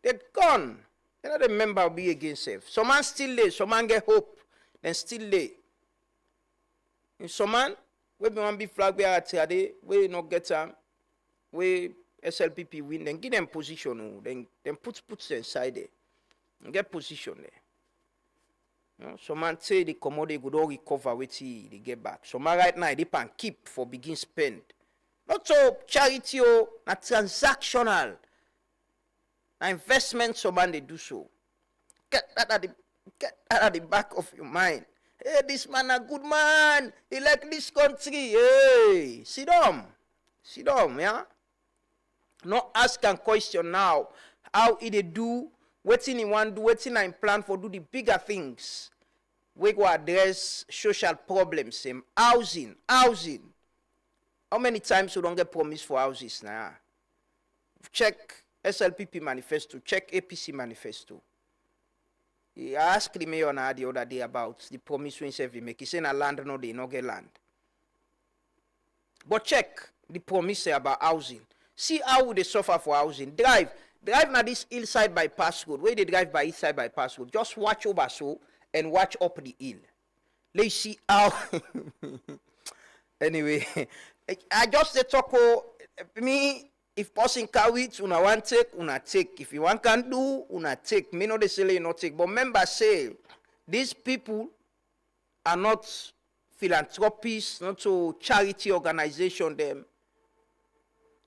They're gone. They not remember be against safe. Some man still late, some man get hope, then still late. And some man, we want be flag bearer today, we not get them, we SLPP win, then give them position, then put them inside there. And get position there. You know, some man say the commodity could all recover with they get back. Some man right now they can keep for begin spend. Not so charity or not transactional. Now investment some man they do so. Get that at the back of your mind. Hey, this man a good man. He like this country. Hey, sit down, yeah. Not ask and question now how he they do, what he want do, what he plan for do the bigger things. We go address social problems, housing. How many times we don't get promise for houses now? Check SLPP manifesto, check APC manifesto. He asked the mayor now the other day about the promise we make. He said na land no they no get land. But check the promise about housing. See how they suffer for housing. Drive now this hillside bypass road. Where they drive by east side bypass road. Just watch over so and watch up the hill. Let's see how. Anyway, I just talk me If person carry it, una want take, una take. If you want can do, una take. Me no they say you not take. But remember say, these people are not philanthropists, not so charity organization them.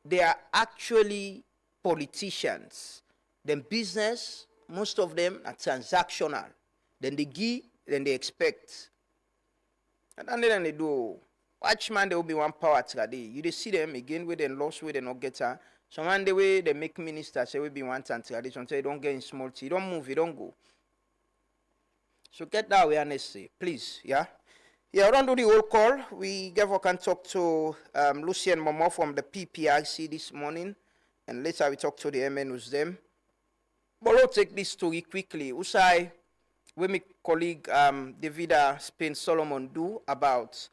They are actually politicians. Them business, most of them are transactional. Then they give, then they expect. And then they do. Watchman, there will be one power today. You they see them again with them lost, with they not get her. So one the way they make ministers, say will be one time tradition. Say don't get in small tea, don't move, you don't go. So get that awareness, please, yeah. Yeah, I don't do the whole call. We can talk to Lucien Momo from the PPRC this morning, and later we talk to the MN who's them. But we'll take this story quickly. Usai, when my colleague Davida Spain Solomon do about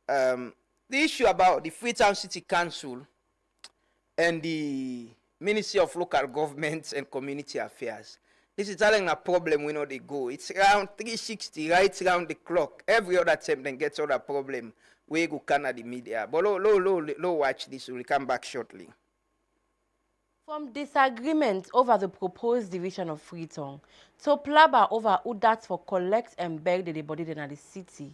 the issue about the Freetown City Council and the Ministry of Local Government and Community Affairs. This is telling a problem we know they go. It's around 360, right around the clock. Every other time then gets other problem. We go Canada media. But low watch this. We'll come back shortly. From disagreement over the proposed division of Freetown to plabber over who that for collect and beg the body in the city,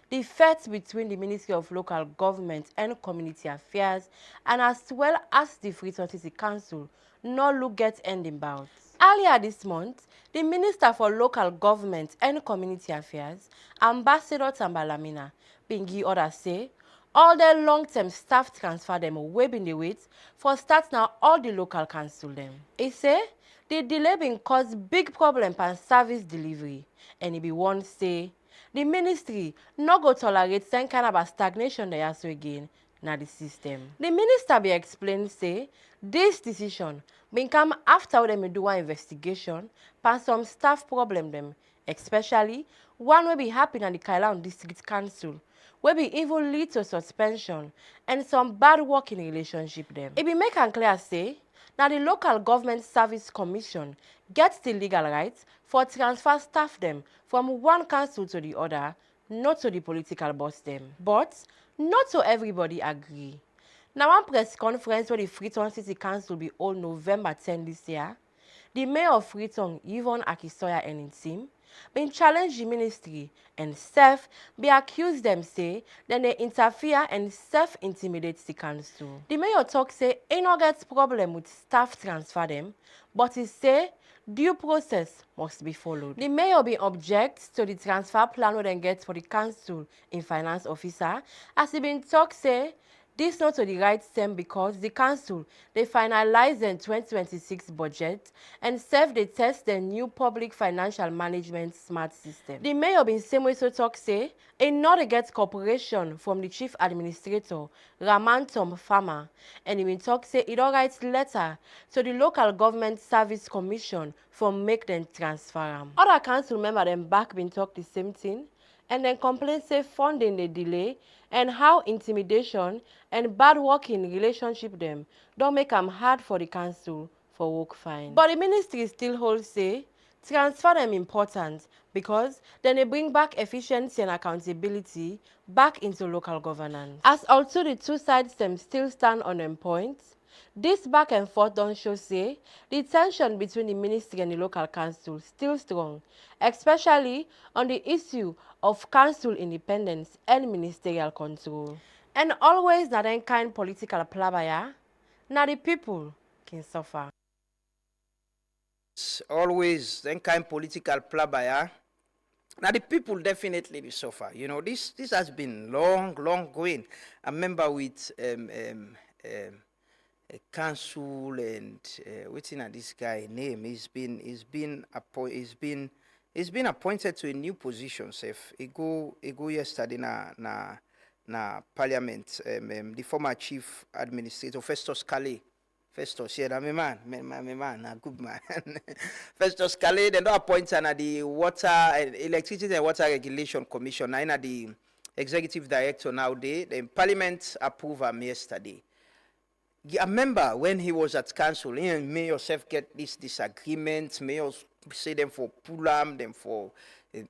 the fight between the Ministry of Local Government and Community Affairs and as well as the Freetown City Council no look get ending bouts. Earlier this month, the Minister for Local Government and Community Affairs, Ambassador Tambalamina, Bingi Oda say, all the long-term staff transfer them away in the wait for start now all the local council them. He say, the delay been cause big problem and service delivery. And he be one say, the ministry no go tolerate some kind of a stagnation they also again na the system. The minister be explain say, this decision been come after them do one investigation pan some staff problem them, especially one will be happening at the Kailan District Council, will be even lead to suspension and some bad working relationship them. It be make and clear say, now the Local Government Service Commission gets the legal rights for transfer staff them from one council to the other, not to the political boss them. But not so everybody agree. Now one press conference where the Freetown City Council be hold November 10 this year, the mayor of Freetown, Yvonne Akisoya and his team, been challenge the ministry and self be accused them say then they interfere and self-intimidate the council. The mayor talk say ain't no get problem with staff transfer them, but he say due process must be followed. The mayor be object to the transfer plan we then get for the council in finance officer as he been talk say this not to the right term because the council they finalize the 2026 budget and serve they test the new public financial management smart system. The mayor been same way so talk say a not get cooperation from the chief administrator Raman Tom Farmer and he been talk say it all writes letter to the Local Government Service Commission for make them transfer them. Other council member them back been talk the same thing and then complain say funding the delay and how intimidation and bad working relationship them don't make them hard for the council for work fine. But the ministry still holds say transfer them important because then they bring back efficiency and accountability back into local governance. As also the two sides them still stand on them points, this back and forth don't show say the tension between the ministry and the local council still strong, especially on the issue of council independence and ministerial control. And always na then kind political plabaya, na the people can suffer. Always then kind political plabaya. Now the people definitely will suffer. You know, this has been long going. I remember with a council and what's in this guy name? He's been appointed to a new position. Sef, he go yesterday na parliament. The former chief administrator Festus Calais. Festus, yeah, my man, a good man. Festus Calais, then appointed na the Electricity and Water Regulation Commission. Now the executive director nowadays. The parliament approved him yesterday. I remember when he was at council, he and me yourself get this disagreement, may say them for Pulam, them for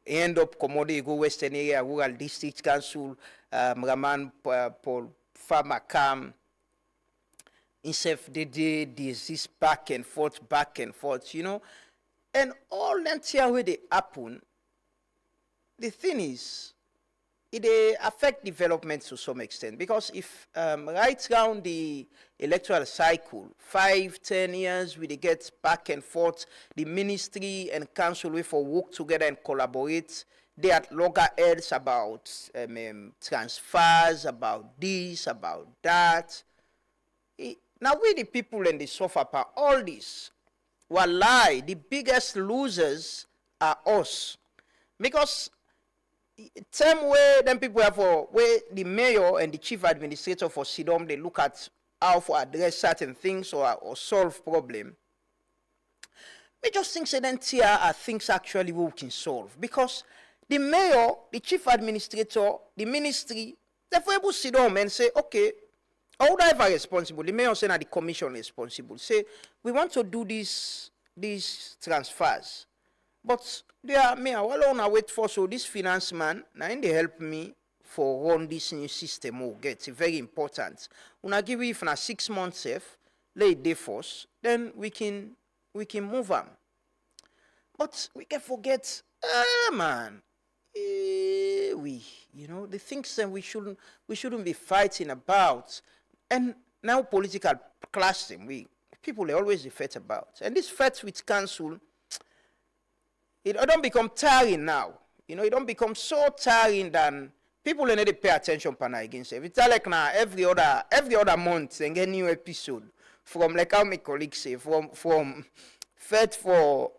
end up commodity go Western area, rural district council, Raman Paul Farmer Kam, instead there's this back and forth, you know. And all that here where they happen, the thing is, it affect development to some extent, because if right around the electoral cycle, 5-10 years, we get back and forth, the ministry and council way for work together and collaborate. They at loggerheads about transfers, about this, about that. Now we the people and the suffer part all this. Wallahi, the biggest losers are us, because same way them people have for where the mayor and the chief administrator for SIDOM, they look at how to address certain things or solve problem. We just think that here are things actually we can solve, because the mayor, the chief administrator, the ministry, they're able to sit down and say, okay, how would I ever responsible? The mayor saying that the commission responsible. Say, we want to do these transfers. But they are me, I want to wait for, so this finance man, now they help me for run this new system. Oh, it's very important. When I give you for 6 months, lay day force, then we can move on. But we can forget, man, you know, the things that we shouldn't be fighting about. And now political class them, people are always fight about. And this fight with council, it don't become tiring now. You know, it don't become so tiring than people need to pay attention pana against it. It's like now every other month they get new episode from, like how my colleagues say, from fight for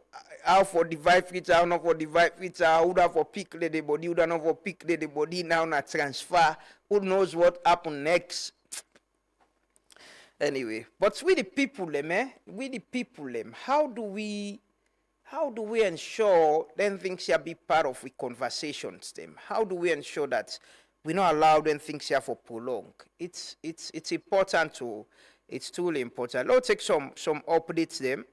how for divide feature, how not for divide feature, who da for pick the body, who da not for pick the body, now na transfer, who knows what happen next. Anyway, but we the people them, how do we ensure them things here be part of we conversations them? How do we ensure that we not allow them things here for prolong? It's important to, it's truly important. Let's take some updates them.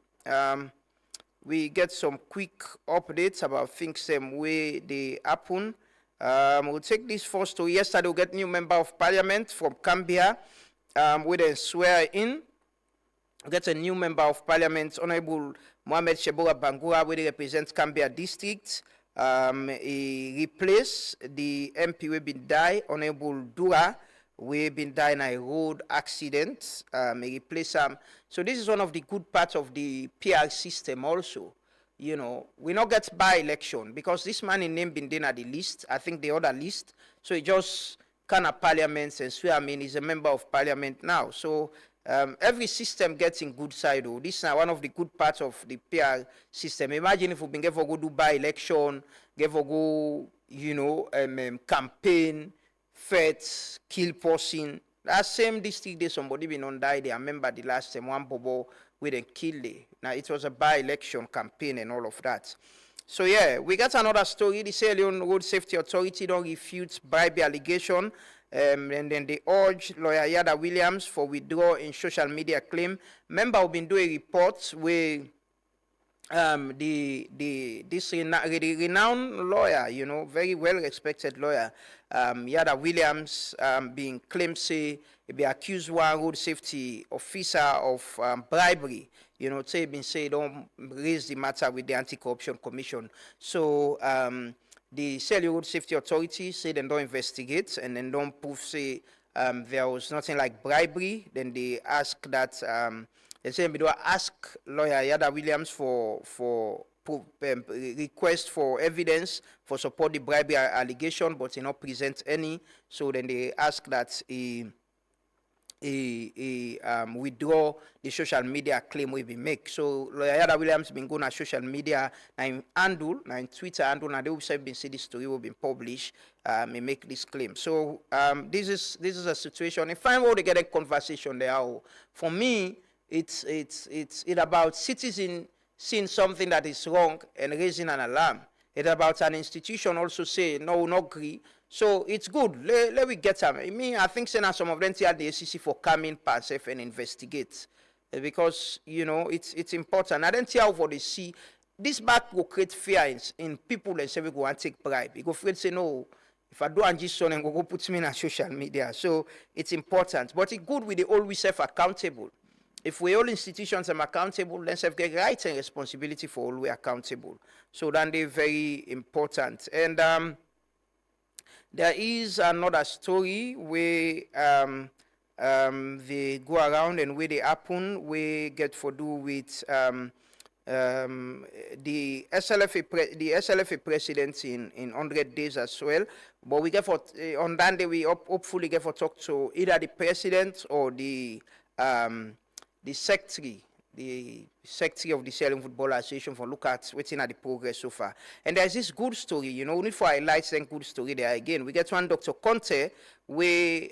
We get some quick updates about things them way they happen. We'll take this first to yesterday. We get new member of parliament from Gambia. We then swear in. We get a new member of parliament, Honorable Mohamed Shebura Bangura, where they represent Gambia district. He replaced the MP we been die, Honorable Dura, we been die in a road accident. He replaced him. So this is one of the good parts of the PR system also. You know, we not get by election because this man in name been there at the list. I think the other list. So he just kind of parliament and swear, I mean, he's a member of parliament now. So every system gets in good side. Oh, this is one of the good parts of the PR system. Imagine if we been ever go do by election, ever go, you know, campaign, fight, kill person. That same district day somebody been on die. They remember the last time one bobo with a kill day. Now it was a by-election campaign and all of that. So yeah, we got another story. The Sierra Leone Road Safety Authority don't refute bribery allegation. And then they urge lawyer Yada Williams for withdraw in social media claim. Member have been doing reports where this renowned lawyer, you know, very well respected lawyer, Yada Williams, being claimed say he be accused one road safety officer of bribery. You know, say been say don't raise the matter with the Anti-Corruption Commission. So the Sierra Leone Road Safety Authority say they don't investigate and then don't prove say there was nothing like bribery. Then they ask that they say they ask lawyer Yada Williams for request for evidence for support the bribery allegation, but he not present any. So then they ask that he withdraw the social media claim we be make. So lawyer Yada Williams been going on social media, now handle, now in Twitter handle, now they also been see this story will be published, he make this claim. So this is a situation. If I want to get a conversation there, for me, it's about citizen seeing something that is wrong and raising an alarm. It's about an institution also say no, not agree. So it's good. Let we get them. I think some of them at the SEC for coming past and investigate because you know it's important. I don't tell for the see this back will create fear in people and say we go and take bribe. You go afraid say no. If I do Angie and go put me in social media. So it's important. But it's good we they always self accountable. if we all institutions are accountable, then self get rights and responsibility for all we accountable. So then they're very important. And there is another story where they go around and where they happen, we get for do with the SLFA president in 100 days as well. But we get for on that day we hopefully get for talk to either the president or the secretary of the Sierra Leone Football Association for look at waiting at the progress so far. And there's this good story, you know, we need for highlights and good story there again. We get one Dr. Conte where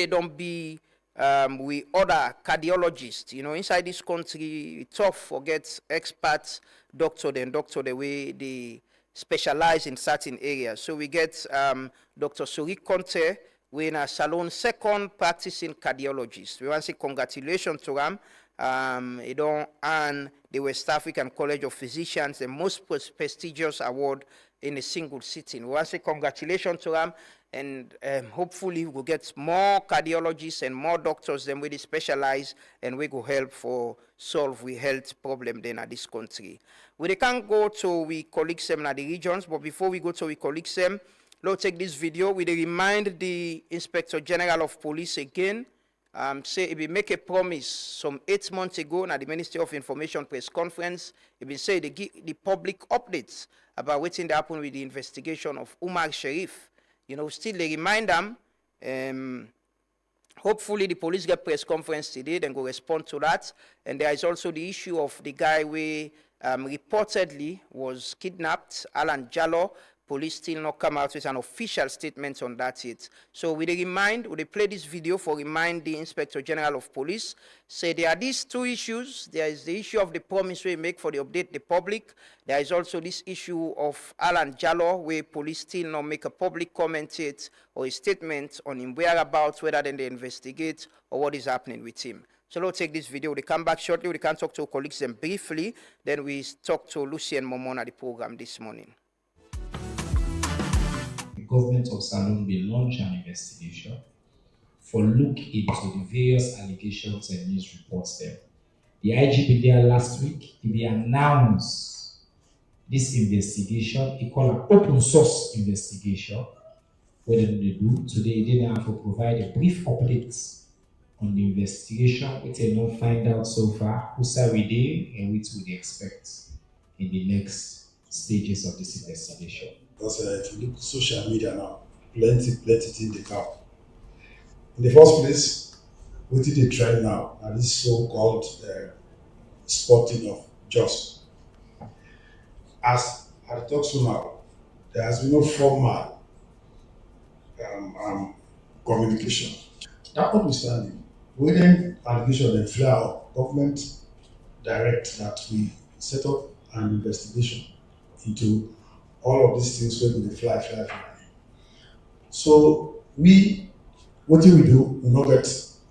don't be we other cardiologists, you know, inside this country, it's tough forget experts, doctor the way they specialize in certain areas. So we get Dr. Suri Conte, we're in a salon second practicing cardiologist. We want to say congratulations to them. He don't earn the West African College of Physicians, the most prestigious award in a single sitting. We want to say congratulations to them, and hopefully we'll get more cardiologists and more doctors than we specialize, and we go help for solve we health problem then at this country. We can't go to we colleagues them at the regions, but before we go to we colleagues them, let's take this video. We remind the Inspector General of Police again. Say if we make a promise some 8 months ago at the Ministry of Information press conference, if we say they give the public updates about what's in the happen with the investigation of Umar Sharif. You know, still they remind them. Hopefully the police get press conference today, then go respond to that. And there is also the issue of the guy who reportedly was kidnapped, Alan Jallo. Police still not come out with an official statement on that yet. So we play this video for remind the Inspector General of Police, say there are these two issues. There is the issue of the promise we make for the update the public. There is also this issue of Alan Jallo, where police still not make a public comment yet or a statement on him whereabouts, whether then they investigate or what is happening with him. So let's take this video. They come back shortly. We can talk to our colleagues then briefly. Then we talk to Lucien Momon at the program this morning. Government of Salone will launch an investigation for look into the various allegations and news reports there. The IGP there last week, he announced this investigation, he called an open source investigation. What did they do? Today, they didn't have to provide a brief update on the investigation, which they don't find out so far, who are we there and which would expect in the next stages of this investigation. Because if you look at social media now, plenty in the camp. In the first place, what did they trend now? And this so-called sporting of Jos. As I talk so now, there has been no formal communication. That notwithstanding, within allegation and fly out, government direct that we set up an investigation into all of these things where they fly. So what do we do? We not get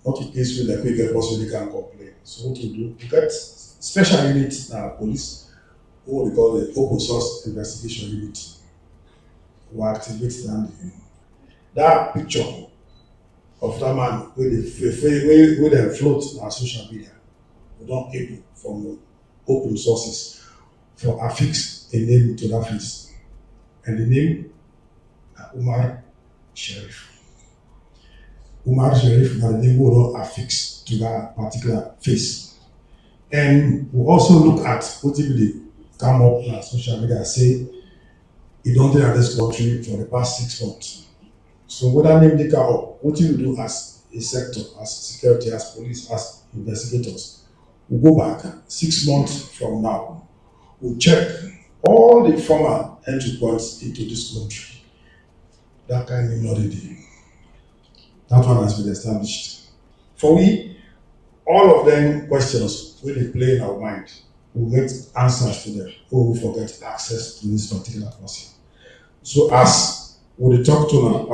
not in case we like we get possibly can complain. So what we do? We get special units now, police, what we call the open source investigation unit. We activate them. That picture of that man where they float on social media, we don't able from open sources for affix a name to that face. And the name Umar Sharif. Umar Sharif, the name will not affix to that particular face. And we also look at what they come up on social media and say, he don't enter this country for the past 6 months. So what that name they come up, what you do as a sector, as security, as police, as investigators, we'll go back 6 months from now. We'll check all the former entry points into this country. That kind of not a deal. That one has been established. For me, all of them questions will they play in our mind. We'll get answers to them, or we'll forget access to this particular person. So as we talk to now,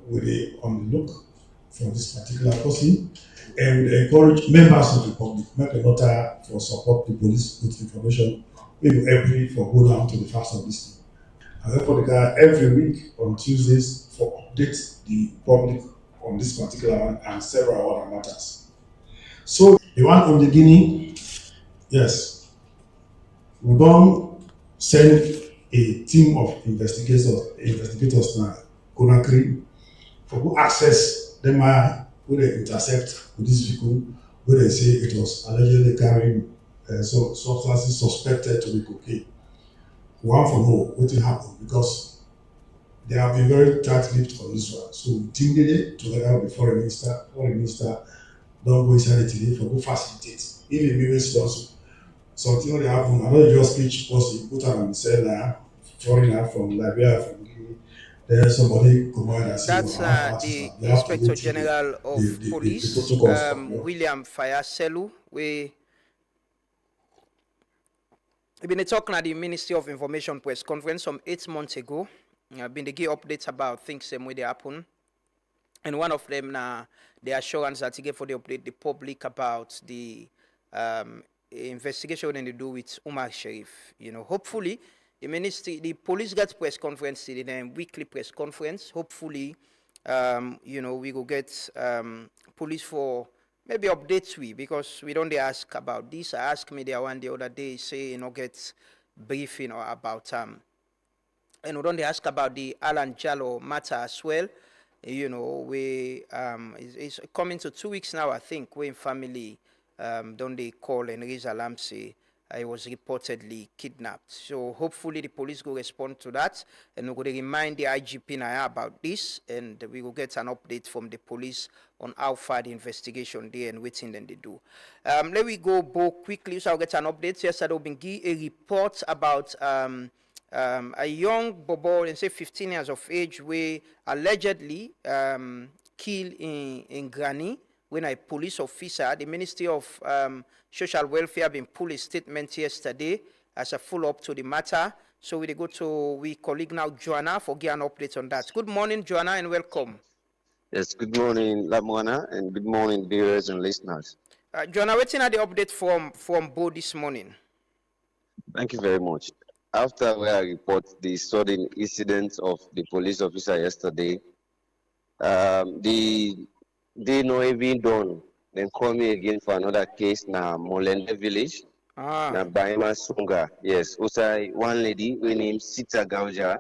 we're on the look for this particular person, and we encourage members of the public make a note for support the police with information. We will every for go down to the facts of this thing. And therefore the guy every week on Tuesdays for update the public on this particular one and several other matters. So the one on the Guinea, yes, we don't send a team of investigators now, Conakry, for go access them where they intercept with this vehicle, where they say it was allegedly carrying substances suspected to be cocaine. We want to know what will happen because they have been very tight-lipped on this one. So we think it together with the foreign minister don't go inside it today for go facilitate. If the minister does something will happen, I don't just speech post put on and say now foreigner from Liberia, from Guinea, then somebody come out and say That's the Inspector General of Police, William Fayaselu, we been talking at the Ministry of Information press conference some 8 months ago. Been the give updates about things the way they happen. And one of them the assurance that he gave for the update the public about the investigation they do with Umar Sharif. You know, hopefully the ministry, the police gets press conference today, then weekly press conference. Hopefully, you know, we go get police for maybe updates because we don't ask about this. I asked media one the other day, say you know get briefing or about and we don't ask about the Alan Jallo matter as well. You know, we it's coming to 2 weeks now, I think, when family don't they call and raise alarm say I was reportedly kidnapped. So hopefully the police will respond to that and we're going to remind the IGP now about this and we will get an update from the police on how far the investigation there and what thing then they do. Let me go back quickly so I'll get an update. Yesterday we've been given a report about a young bobo, and say 15 years of age, we allegedly killed in Granny when a police officer, the Ministry of Social Welfare, been pulled a statement yesterday as a follow-up to the matter. So we go to we colleague now Joanna for get an update on that. Good morning, Joanna, and welcome. Yes, good morning, Lamwana, and good morning, viewers and listeners. Joanna, what's in the update from Bo this morning? Thank you very much. After where I report the sudden incident of the police officer yesterday, they know even done. Then call me again for another case now, Molende village. Na Baima Sunga. Yes, also one lady named Sita Gauja.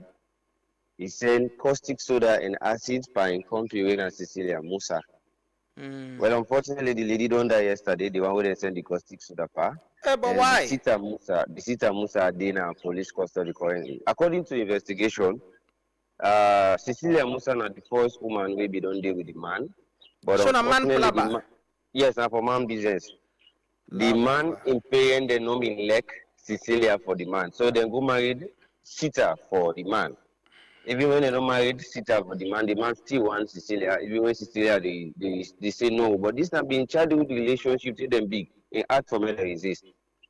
He sent caustic soda and acid by Compuena Cecilia Musa. Well, unfortunately, the lady don't die yesterday. The one who sent the caustic soda pa. But why? The Sita Musa Dina police custody currently. According to investigation, Cecilia Musa not the first woman we be don't deal with the man. But so man yes, now for man business. The man in paying the name in Lek Cecilia for the man. So then go married Sita for the man. Even when they don't married Sita for the man still wants Cecilia. Even when Cecilia they say no. But this not being childhood relationship to them big. In art for me there exist.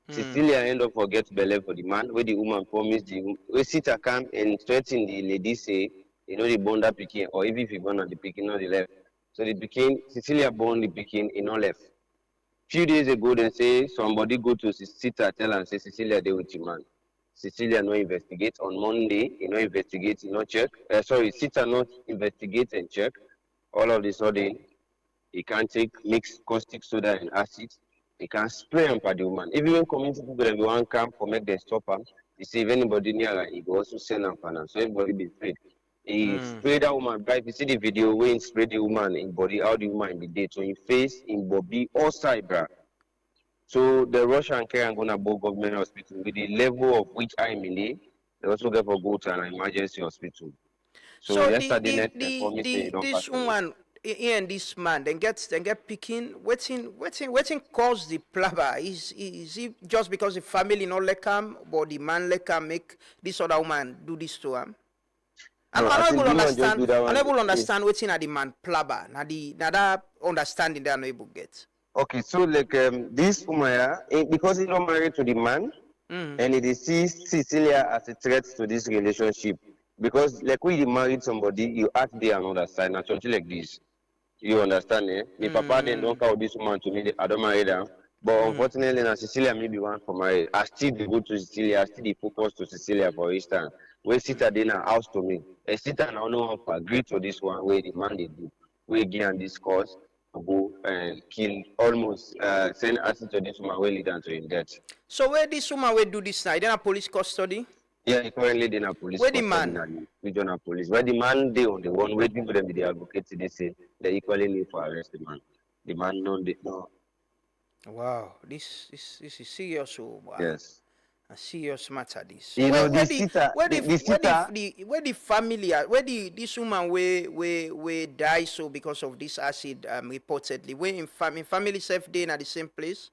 Cecilia end up forget belle for the man where the woman promised the where Sita come and threaten the lady say, you know, the bond that picking or even if you born on the picking not the left. So the picking Cecilia born the picking in no left. Few days ago they say somebody go to Sita tell and say Cecilia they with your man. Cecilia no investigate on Monday, you know investigate, you know check. Sita not investigate and check. All of this sudden he can't take mix caustic soda and acid. They can spray on the woman. Even when community people that want camp for make them stop them, they say if anybody near he go also send them for so everybody be afraid. He sprayed that woman, right? You see the video where he sprayed the woman in body, how the woman in the day, so in face, in body, all side, bra. So the Russian care and gonna go government hospital with the level of which I'm in there, they also get for go to an emergency hospital. So yesterday this woman and this man then get picking waiting cause the plaba is it just because the family not let him but the man let him make this other woman do this to him? I'm unable to understand waiting at the man plaba now that understanding they are not able to get. Okay, so like this woman because he not married to the man and he sees Cecilia as a threat to this relationship because like when you married somebody you act there another side now something like this. You understand, eh? My papa then don't call this woman to me, I don't marry them. But unfortunately, now Cecilia may be one for marriage. I still go to Cecilia, I still focus to Cecilia for instance. Where Sita then house to me. And Sita now no one agree to this one where the man they do. we give this cause go and kill almost send acid to this woman, we lead to in death. So where this woman will do this now? Then a police custody? Yeah, he currently in a police Where the custody man? now, regional police. Where the man they on the one waiting for them, the advocate they say they equally need for arrest the man. The man no. Wow, this is serious, oh wow. Yes. A serious matter this. You know, where the family this woman where die so because of this acid reportedly. Where in family safe day at the same place?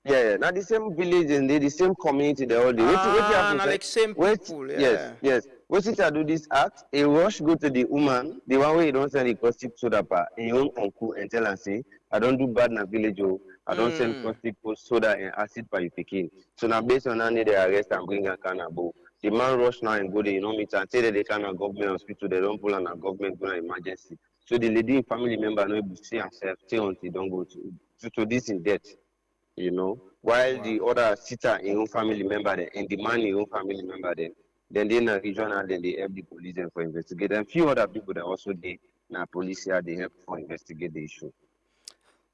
Yeah, not the same village and the same community they all do. Like same people, yeah. Yes. When sister do this act, a rush go to the woman, the one way you don't send the caustic soda pa, and your own uncle and tell her say, I don't do bad in a village, oh, I don't send caustic soda and acid by your picking. So now based on that, they arrest and bring a cannabis. The man rush now and go there, meet and say that they can government hospital, they don't pull on a government go emergency. So the lady family member no able to see herself, stay until don't go to this in death. While the other sitter in own family member then, and the man in own family member then they na regional, then they help the police then for investigate. And few other people that also they na police here they help for investigate the issue.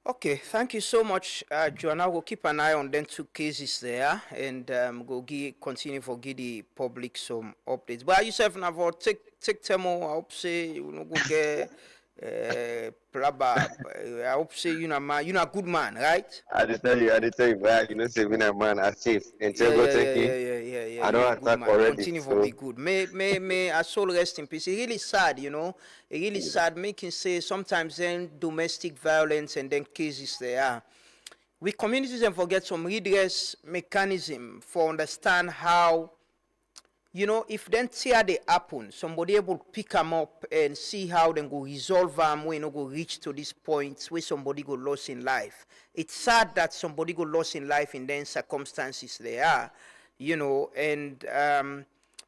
Okay, thank you so much, Joanna. We'll keep an eye on them 2 cases there, and go continue for give the public some updates. But yourself now for take time. I hope say you know go get. I hope say you know a good man, right? I tell you, but you know, say when a man are safe and tell go take it. I don't attack already. Continue for be good. May our soul rest in peace. It's really sad, you know. It's really sad making say sometimes then domestic violence and then cases there are. We communities and forget some redress mechanism for understand how. You know, if then tear they happen, somebody able to pick them up and see how they go resolve them, when go reach to this point where somebody go lost in life. It's sad that somebody go lost in life in then circumstances they are, you know, and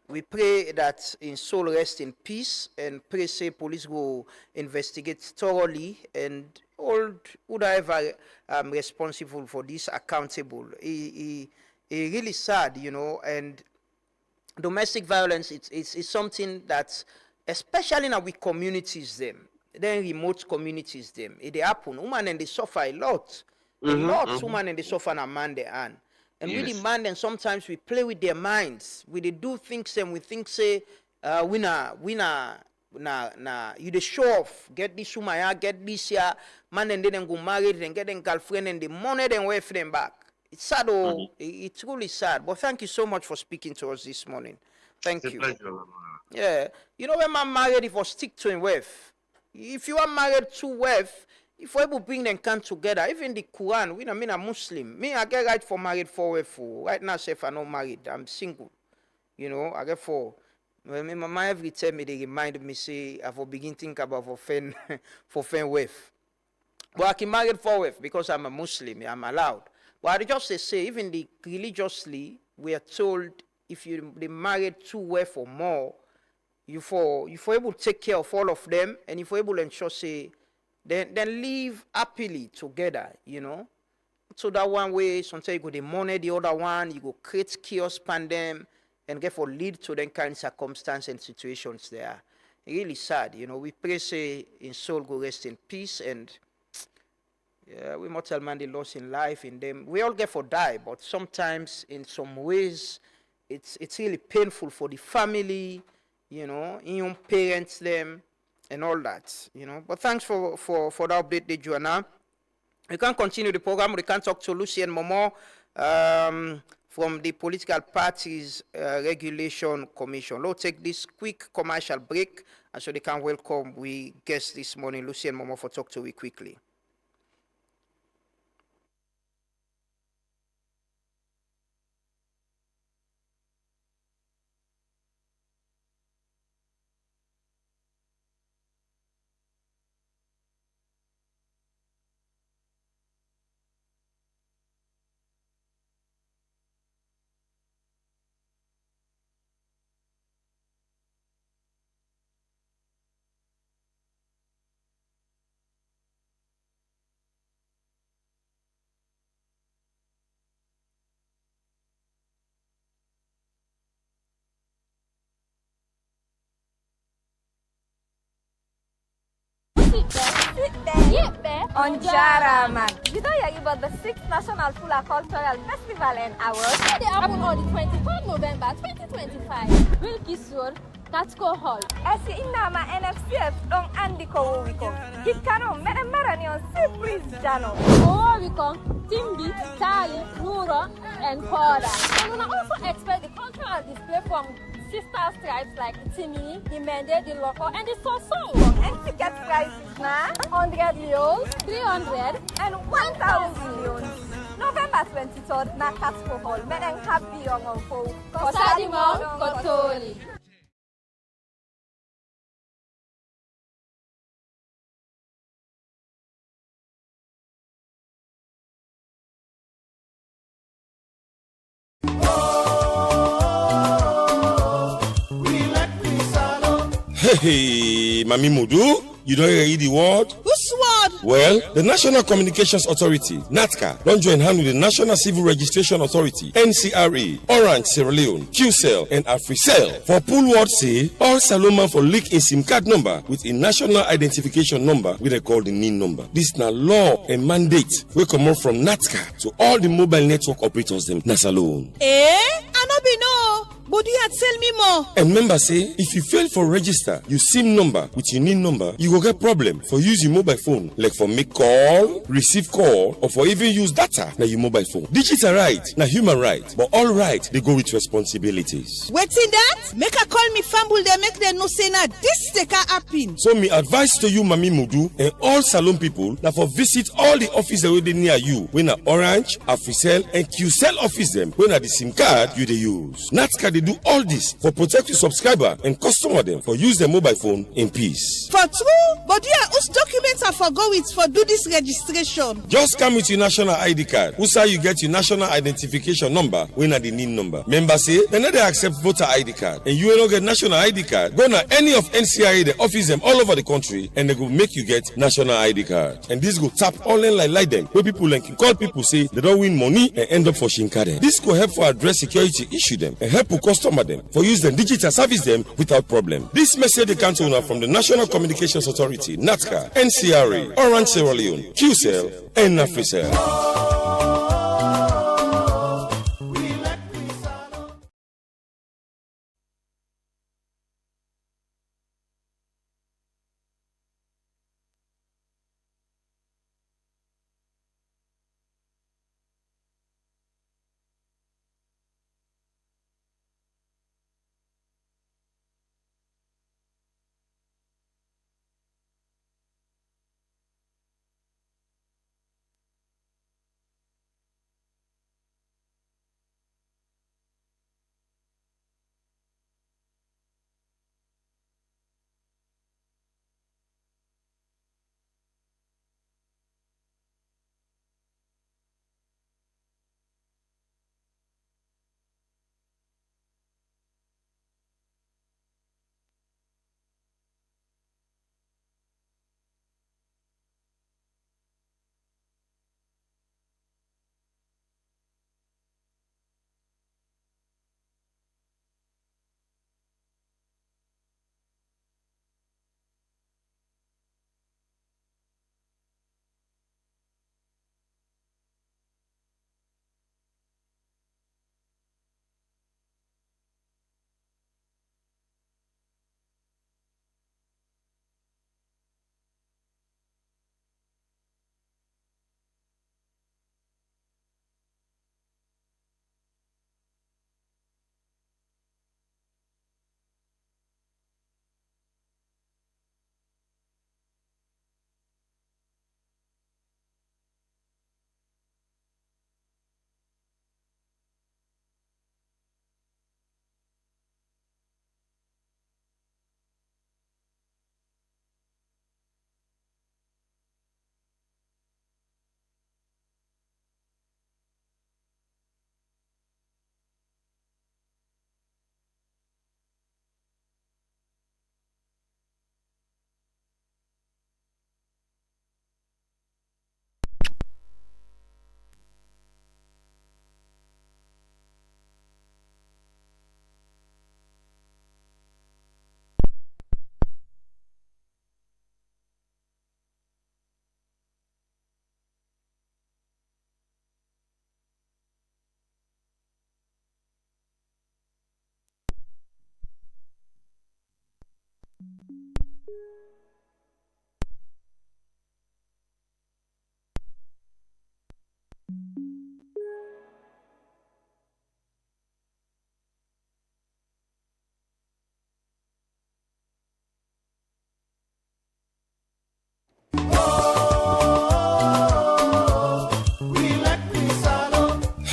we pray that in soul rest in peace, and pray say police go investigate thoroughly and all whoever responsible for this accountable. It really sad, you know, and domestic violence it's something that, especially in our communities them, then remote communities them, it happen. Women and they suffer a lot. Women and they suffer and a man they earn. And we demand, and sometimes we play with their minds. We they do things and we think say we na you the show off, get this woman, get this here, man, and then go married and get them girlfriend and the money then wait for them back. It's sad, it's really sad. But thank you so much for speaking to us this morning. Thank you. Yeah. You know, when man married, if I stick to him wife. If you are married to wife, if we able bring them come together, even the Quran, we mean a Muslim. Me, I get right for married for wife. Right now, say if I'm not married, I'm single. You know, I get for. When my mama every time they remind me, say, I will begin think about for fan wife. But I can marry for wife because I'm a Muslim, I'm allowed. But I just say, even the religiously, we are told if you married 2 wives or more, you for able to take care of all of them, and if you're able to ensure say, then live happily together, you know. So that one way, sometimes you go the money, the other one, you go create chaos pan them, and therefore lead to them kind of circumstances and situations there. Really sad, you know. We pray say in soul go rest in peace, and yeah, we mortal man they lost in life in them. We all get for die, but sometimes in some ways it's really painful for the family, you know, in your parents them and all that, you know. But thanks for that update, Joanna. We can continue the program. We can talk to Lucien Momo from the Political Parties Regulation Commission. Let's take this quick commercial break, and so they can welcome we guest this morning, Lucien Momo, for talk to we quickly. On Jara, man. You know you're about the 6th National Fula Cultural Festival and Awards. They happen on the 23rd November 2025. Wilkie Sur, Katsko Hall. Esi inama NFCF dong andi ko wiko. Hikano mene marani on surprise jano. Oh, we come Timbi, Tali, Nuro, and Koda. And we also expect the cultural display from sister stripes like Timmy, the Mende, the Loco, and the Soso. And ticket prices na 100 euros, 300, and 1,000 euros. November 23rd na Katsko Hall. Menen happy on fo. Kosadimon Kotori. Hey, Mami Mudu, you don't read the word? Whose word? Well, the National Communications Authority, NATCA, don't join hand with the National Civil Registration Authority, NCRA, Orange, Sierra Leone, QCell, and AfriCell for pull word say, all Saloma for leak in SIM card number with a national identification number, we they call the NIN number. This na law and mandate will come out from NATCA to all the mobile network operators them, Nasalone. I no be no. But you had tell me more. And remember say, if you fail for register your SIM number with your NIN number, you will get problem for using mobile phone, like for make call, receive call, or for even use data na your mobile phone. Digital right, na human right, but all right, they go with responsibilities. Waiting that? Make a call me fumble, they make them no say na this take a happen. So me advice to you, Mami Mudu, and all Salon people, na for visit all the offices wey dey near you, when na Orange, AfriCell, and QCell office them, when na the SIM card you dey use. NATCA they do all this for protect your subscriber and customer them for use their mobile phone in peace. For true, but yeah, whose documents I forgot with for do this registration? Just come with your national ID card. Who say you get your national identification number when at the NIN number. Member say they never accept voter ID card, and you will not get national ID card. Go na any of NCIA the office them all over the country, and they go make you get national ID card. And this go tap online like them where people like call people say they don't win money and end up for shinkade. This go help for address security issue them and help customer them for use them digital service them without problem. This message they come to from the National Communications Authority, NATCA, NCRA, Orange Sierra Leone, QCell, and AfriCell.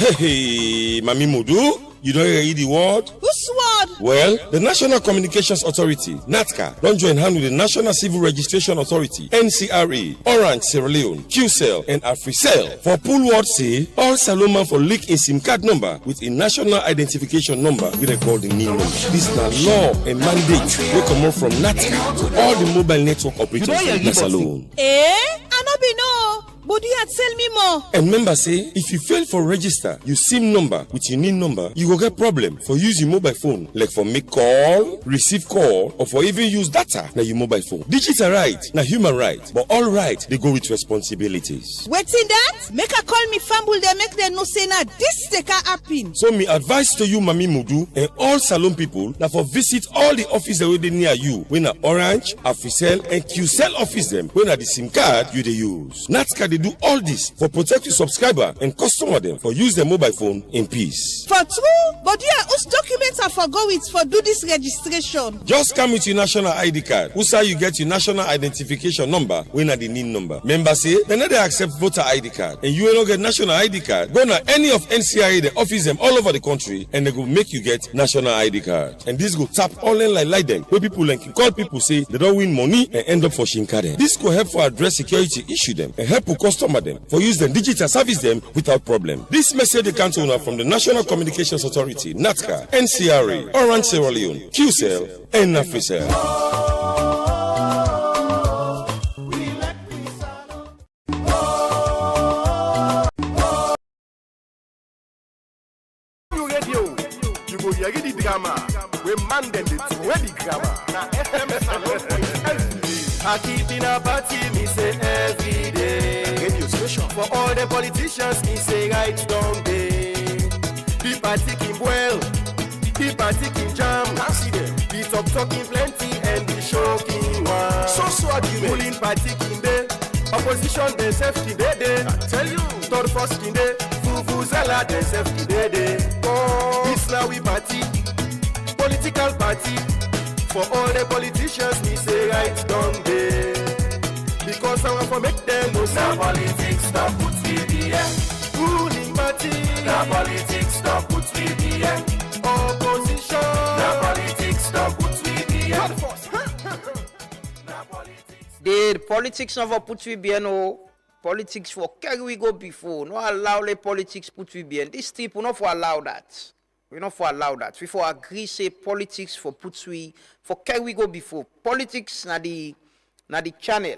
Hey, Mami Mudu. You don't read the word? Whose word? Well, the National Communications Authority, NATCA, don't join hand with the National Civil Registration Authority, NCRA, Orange, Sierra Leone, QCell, and AfriCell. For pull word say, all Saloma for leak a SIM card number with a national identification number we call the NIN number. This is the law and mandate will come out from NATCA to all the mobile network operators in Salone. I no be no. But you had tell me more. And remember say, if you fail for register your SIM number with your NIN number, you will get problem for using mobile phone, like for make call, receive call, or for even use data na your mobile phone. Digital right, na human right, but all right, they go with responsibilities. Waiting that? Make a call me fumble they make them no say na this they can happen. So me advice to you, Mami Mudu, and all Salon people, na for visit all the offices wey dey near you, when na Orange, AfriCell, and QCell office them, when na the SIM card you dey use. NATCA they do all this for protect your subscriber and customer them for use their mobile phone in peace. For true, but yeah, whose documents I forgot with for do this registration? Just come with your national ID card. Who say you get your national identification number when at the NIN number. Member say they never accept voter ID card, and you will not get national ID card. Go to any of NCIA, the office them all over the country, and they go make you get national ID card. And this go tap online like them, where people like call people say they don't win money and end up for shinka them. This go help for address security issue them and help for customer them for use them digital service them without problem. This message they come to from the National Communications Authority, NATCA, NCRA, Orange, Sierra Leone, QCell, and AfriCell. I keep in a party, me say every day. Radio station. For all the politicians, me say right down day. People taking well, people taking jam. The talking plenty and the shocking one. So argument. Ruling party king day, opposition they safety day. I tell you, third first king day, Vuvuzela they safety day. Oh, this now we party, political party. For all the politicians, me say right down there. Because I want to make them know now politics stop put me there. Ruling party, now politics stop put me there. Opposition, now politics stop put me there. The politics never put we bien no. Politics for carry we go before. No allow the politics put we bien. This people not for allow that. We not for allow that. We for agree say politics for put we for carry we go before. Politics na the channel.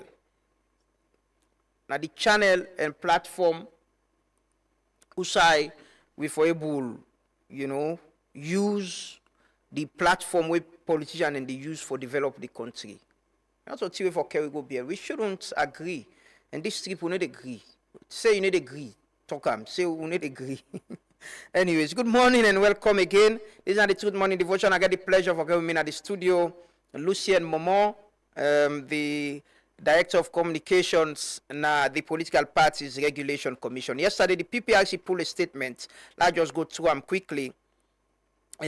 Na the channel and platform usai we for able, use the platform where politicians and they use for develop the country. That's what we for carry go bien. We shouldn't agree. And this people need agree. Say you need agree. Talk say you need agree. Anyways, good morning and welcome again. This is the Truth Morning Devotion. I get the pleasure of having me at the studio. Lucien Momon, the Director of Communications na the Political Parties Regulation Commission. Yesterday, the PPRC pulled a statement. Let's just go through them quickly.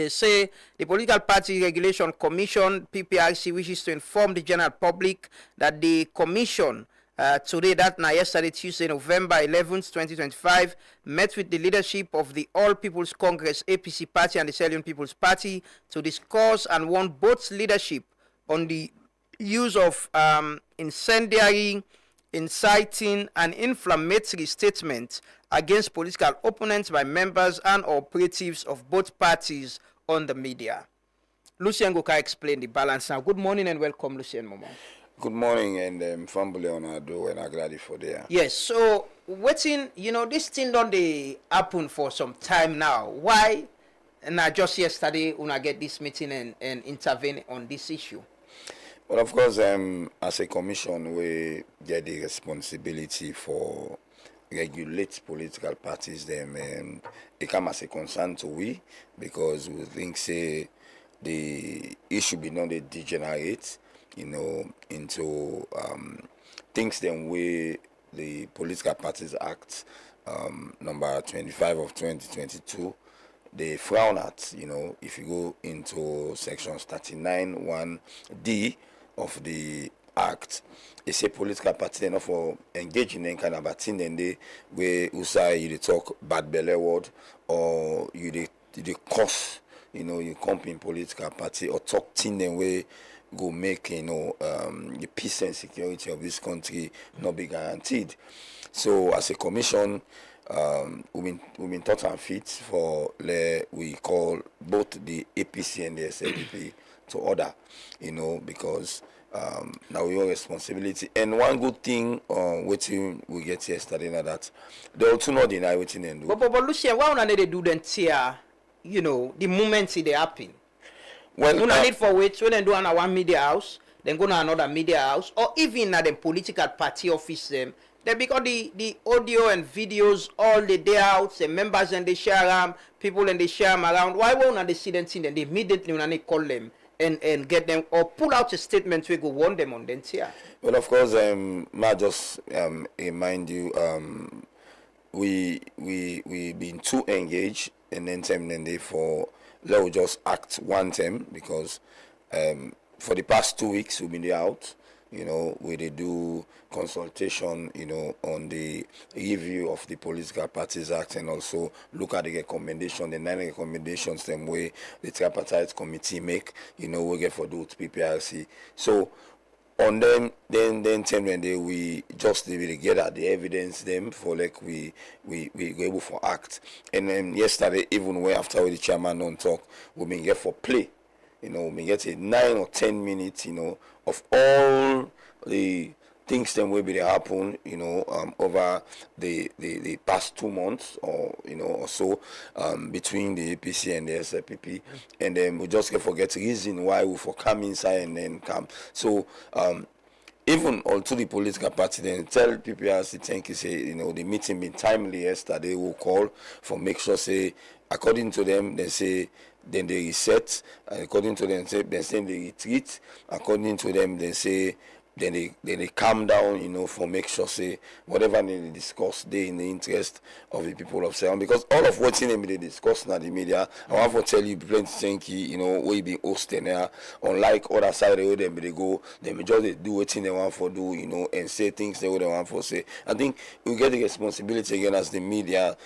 Say the Political Party Regulation Commission, PPRC, wishes to inform the general public that the commission today, yesterday, Tuesday, November 11th, 2025, met with the leadership of the All People's Congress, APC Party, and the Sierra Leone People's Party to discuss and want both leadership on the use of incendiary, inciting, and inflammatory statements against political opponents by members and operatives of both parties on the media. Lucien Goka explain the balance now. Good morning and welcome, Lucien Momo. Good morning and family on Ado and I'm glad for there. Yes, so waiting, this thing don't they happen for some time now. Why? And just yesterday when I get this meeting and intervene on this issue. Well, of course, as a commission, we get the responsibility for regulate political parties. Them it come as a concern to we because we think say the issue be not degenerate. Into things then way the Political Parties Act number 25 of 2022, they frown at, if you go into sections 39(1)(d) of the act. It's a political party enough for engaging in kind of a thing and they where you talk bad belly word or you they cause, you come in political party or talk thing and way go make the peace and security of this country not be guaranteed. So as a commission, we've been taught and fit for we call both the APC and the SLPP to order, because now we have responsibility. And one good thing waiting we get yesterday now that they also not deny waiting and do. But Lucien, why don't they do then tear, the moments they happen? Well, you need for which when they do on one media house, then go to another media house, or even at the political party office them. Then because the audio and videos all the day out, the members and they share them, people and they share them around. Why won't they see them thing? Then they immediately when they call them and get them or pull out a statement we go warn them on them here. Well, of course, may I just remind you, we been too engaged and then time then they for let we just act one time because for the past 2 weeks we've been out. We they do consultation, on the review of the Political Parties Act and also look at the recommendation, the 9 recommendations, them way the tripartite committee make, we get for those PPRC. So on them, then when we just together the evidence them for like we able for act. And then yesterday, even way after the chairman don't talk, we been get for play. We get a 9 or 10 minutes, of all the things that will be happen, over the past 2 months or or so between the APC and the SLPP, and then we just forget reason why we for come inside and then come. So even onto the political party, then tell PPRC thank you say the meeting been timely yesterday. Will call for make sure say according to them they say. Then they reset, according to them, they say they retreat. According to them, they say then they calm down, for make sure say whatever they discuss, they in the interest of the people of Ceylon. Because all of what's in they discuss now the media, I want to tell you plenty thank you, we be hosting there. Unlike other side where they go, they just do what they want for do, and say things they want for say. I think we get the responsibility again as the media,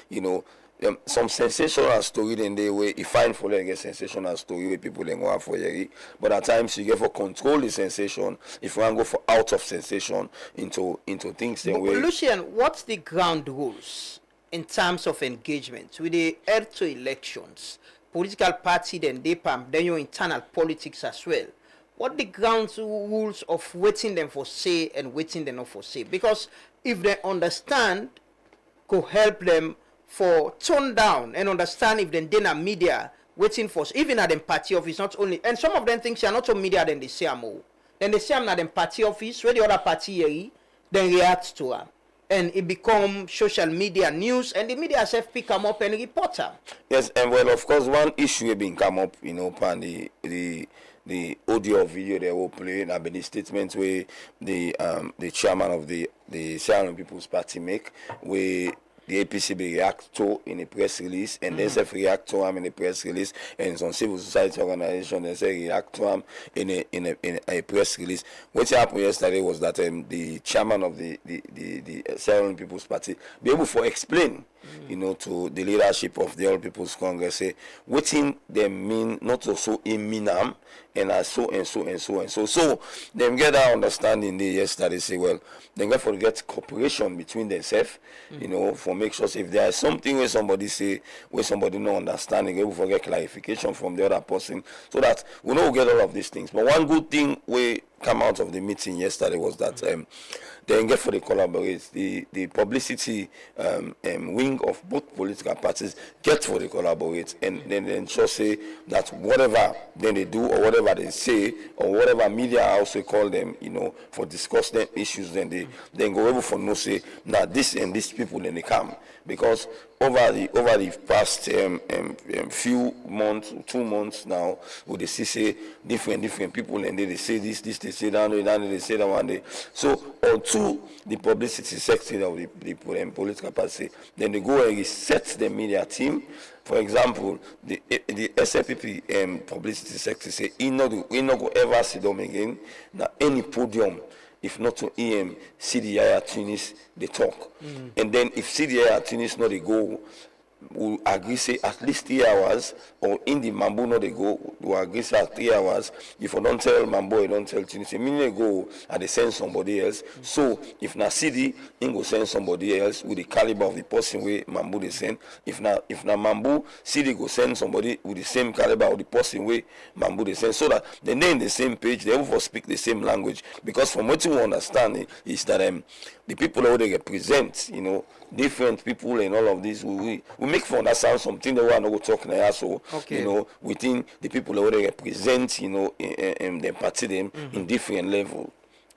some sensational story in the way you find for like a sensational story where people then go for you. But at times you get for control the sensation if you want to go for out of sensation into things then way. Lucien, what's the ground rules in terms of engagement with the head to elections, political party then DPAM, then your internal politics as well? What the ground rules of waiting them for say and waiting them not for say? Because if they understand, could help them for tone down and understand if then a media waiting for even at them party office not only and some of them things are not on media then they say more. Then they say I'm at them party office where the other party here then react to them. And it become social media news and the media self pick them up and report them. Yes, and well of course one issue being come up, upon the audio or video they will play and the statements where the chairman of the Ceylon People's Party make where the APC react to in a press release and then self react to him in a press release and some civil society organization they say react to him in a press release. What happened yesterday was that the chairman of the Ceylon People's Party be able to explain to the leadership of the All People's Congress say what thing they mean not also in Minam and so and so and so and so. So them get that understanding there yesterday say well they get for get cooperation between themselves, for make sure if there is something where somebody say where somebody no understanding, able to get clarification from the other person so that we know we get all of these things. But one good thing we come out of the meeting yesterday was that they get for the collaborate the publicity wing of both political parties get for the collaborate and then ensure say that whatever then they do or whatever they say or whatever media house we call them for discuss them issues then they then go able for no say now this and these people then they come because over the past few months 2 months now we they see say different people and they say this they say that they say that one day so onto the publicity section of the political party then they go and reset the media team. For example, the SLPP publicity sector say he not go ever sit down again na any podium if not to EM, CDI Tunis, they talk. And then if CDI Tunis no they go, we agree say at least 3 hours, or in the Mambo no they go, we agree say at 3 hours. If I don't tell Mambo, I don't tell Tunis. A minute go and they send somebody else. So if na CD, he go send somebody else with the caliber of the person where Mambo they send. If na Mambo, CD go send somebody with the same caliber of the person where Mambo they send. So that they name the same page, they will speak the same language. Because from what you understand is that the people who they represent, different people and all of this, we make for understand something that we are not talking about. So, within the people who they represent, and they party them in different level.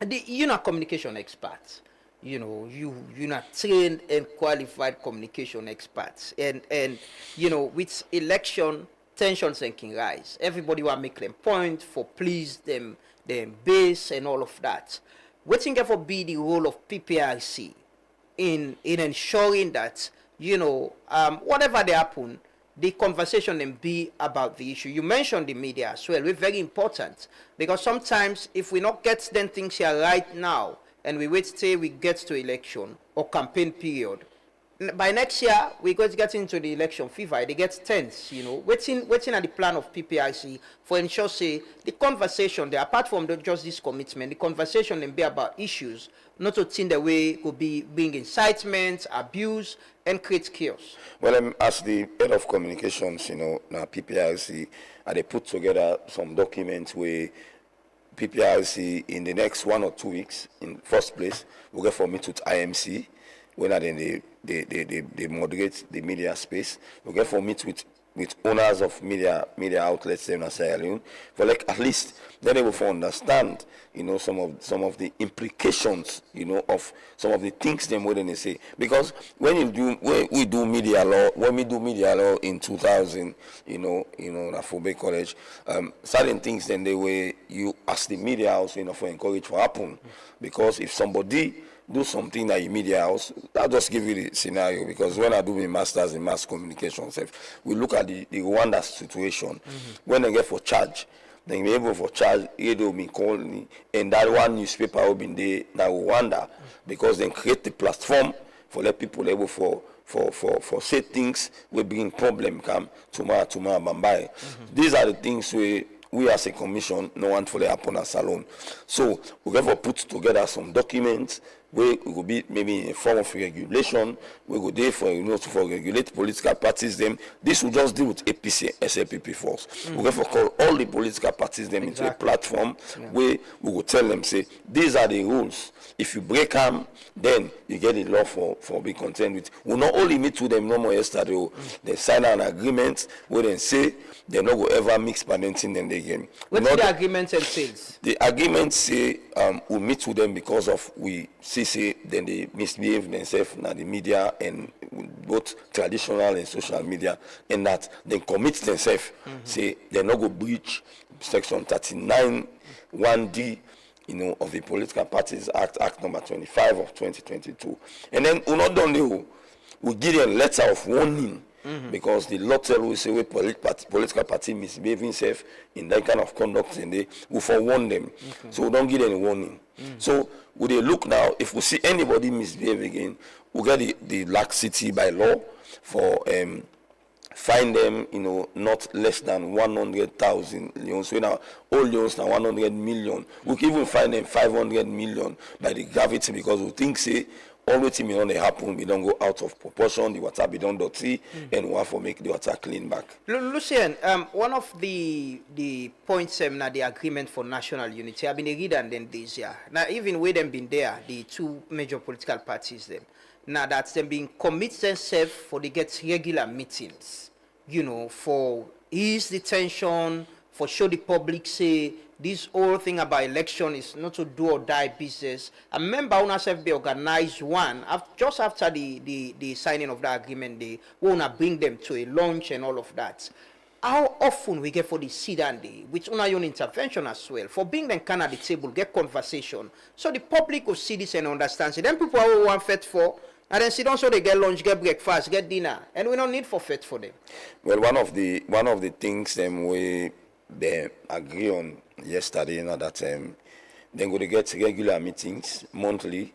You're not communication experts. You're not trained and qualified communication experts. And with election, tensions can rise. Everybody want to make them point for please them base and all of that. What think ever be the role of PPRC in ensuring that whatever they happen, the conversation can be about the issue? You mentioned the media as well. We're very important because sometimes if we not get them things here right now and we wait till we get to election or campaign period, by next year we're going to get into the election fever. They get tense, waiting at the plan of PPRC for ensure say the conversation there, apart from just this commitment, the conversation can be about issues, not to think the way could be bring incitement, abuse, and create chaos. Well, as the head of communications, now PPRC, they put together some documents where PPRC in the next 1 or 2 weeks, in first place, will get for meet with IMC. When they moderate the media space, we get for meet with owners of media outlets in Sierra Leone, for at least then they will understand, some of the implications, of some of the things them what they say. Because when we do media law in 2000, at Fobe College, certain things then they were you as the media house, for encourage to happen. Because if somebody do something at your media house, I'll just give you the scenario, because when I do my master's in mass communication, we look at the Rwanda situation. When they get for charge, they be able for charge, they will be calling, and that one newspaper will be there, that Rwanda, because they create the platform for let people able for say things will bring problem come tomorrow Bambai. These are the things we as a commission no want for the happen as alone. So we have put together some documents where we will be maybe in a form of regulation. We go there for for regulate political parties. Them this will just deal with APC, SLPP force. We have to call all the political parties them into a platform where we will tell them say these are the rules. If you break them, then you get the law for being content with. We not only meet with them no more yesterday. They sign an agreement where they say they not go ever mix parenting them again. What's the agreement entails? The agreement say we meet with them because of we see then they misbehave themselves in the media and both traditional and social media, and that they commit themselves. Say they not go breach section 39 1D of the Political Parties Act number 25 of 2022. And then we not done we give them a letter of warning. Because the law tell we say we political party misbehaving itself in that kind of conduct, and they will forewarn them. So we don't give any warning. So would they look now, if we see anybody misbehave again, we get the laxity by law for fine them, not less than 100,000 leons. So now all leons now 100 million. We can even fine them 500 million by the gravity, because we think say always may not happen, we don't go out of proportion, the water be done dirty, and we have to make the water clean back. Lucien, one of the points na the agreement for national unity, I've been a reader then this year. Now even with them been there, the two major political parties them. Now that's them being committed themselves for they get regular meetings, for ease the tension, for show the public say this whole thing about election is not to do or die business. I remember UNASFB organized one just after the signing of that agreement. They want to bring them to a lunch and all of that. How often we get for the sit down day with una own intervention as well, for being them kind of the table, get conversation, so the public will see this and understand. So then people are want fed for, and then sit down so they get lunch, get breakfast, get dinner, and we don't need for fed for them. Well, one of the things them we they agree on yesterday, that Then go to get regular meetings monthly,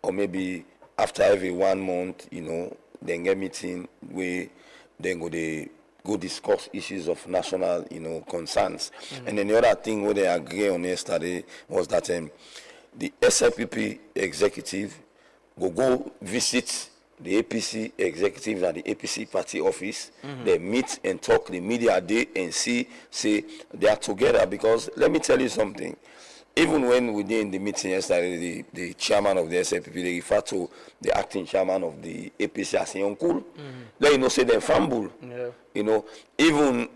or maybe after every 1 month, then get meeting where then go discuss issues of national, concerns. And then the other thing where they agree on yesterday was that the SLPP executive go visit the APC executive at the APC party office. They meet and talk the media day and say they are together. Because let me tell you something. Even when we did in the meeting yesterday, the chairman of the SLPP, they refer to the acting chairman of the APC as a uncle. Then say they fumble. Yeah. Even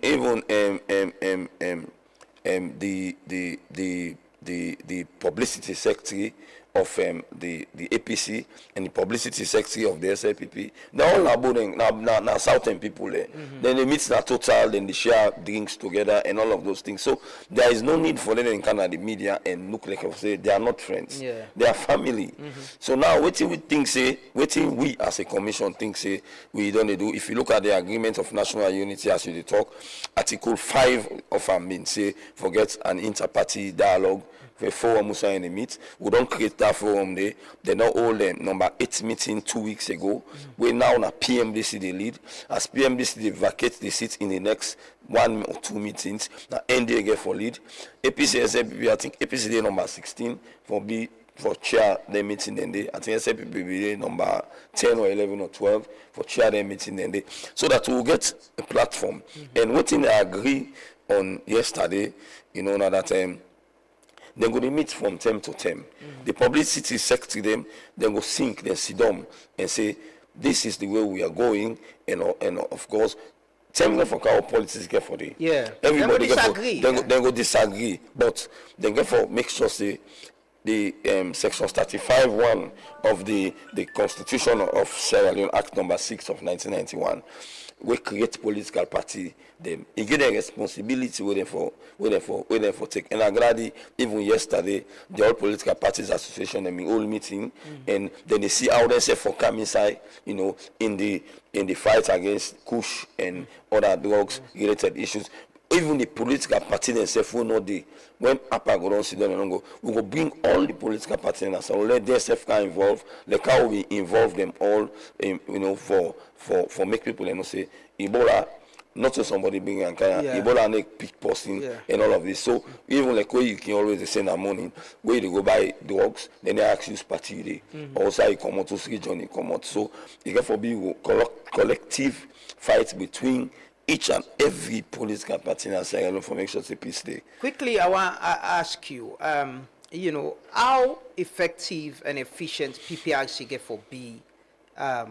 the publicity secretary of the APC and the publicity secretary of the SLPP, they're all about now southern people there. Then they meet na total, then they share drinks together and all of those things. So there is no need for them to encounter the media and look like I say they are not friends. Yeah. They are family. So now waiting we as a commission think say we don't do. If you look at the agreement of national unity as you talk, Article 5 of our mean say forget an inter-party dialogue. The forum Musa in the meet. We don't create that forum there. They now hold them number 8 meeting 2 weeks ago. We now na PMDC they lead. As PMDC they vacate the seat in the next 1 or 2 meetings. Now NDA get for lead. APC SLPP, I think APC day number 16 for chair their meeting then day. I think SLPP be number 10 or 11 or 12 for chair their meeting then day. So that we'll get a platform. And what thing I agree on yesterday, now that then go to meet from term to term. The publicity secretary them, then go think, then sit down and say, this is the way we are going, and of course, term for our politics get for the everybody disagree. Then go disagree, but then get for make sure say the section 35(1) of the Constitution of Sierra Leone Act number 6 of 1991. We create political party them. It give them responsibility with them for take. And I'm glad even yesterday the all political parties association them in all meeting and then they see how they say for come inside, in the fight against kush and other drugs related issues. Even the political party themselves will not the when APA go down sit down and go, we go bring all the political parties and so let themselves get involved, like how we involve them all for make people say Ebola not to somebody being Ankara, Ebola make pick posting and all of this. So even like where you can always send a morning where you go buy drugs, then they ask you party day. Also you come out to see Johnny come out. So you get for be collective fight between each and every political party in Sierra Leone for make sure it's a peace day. Quickly, I want to ask you, how effective and efficient PPRC get for be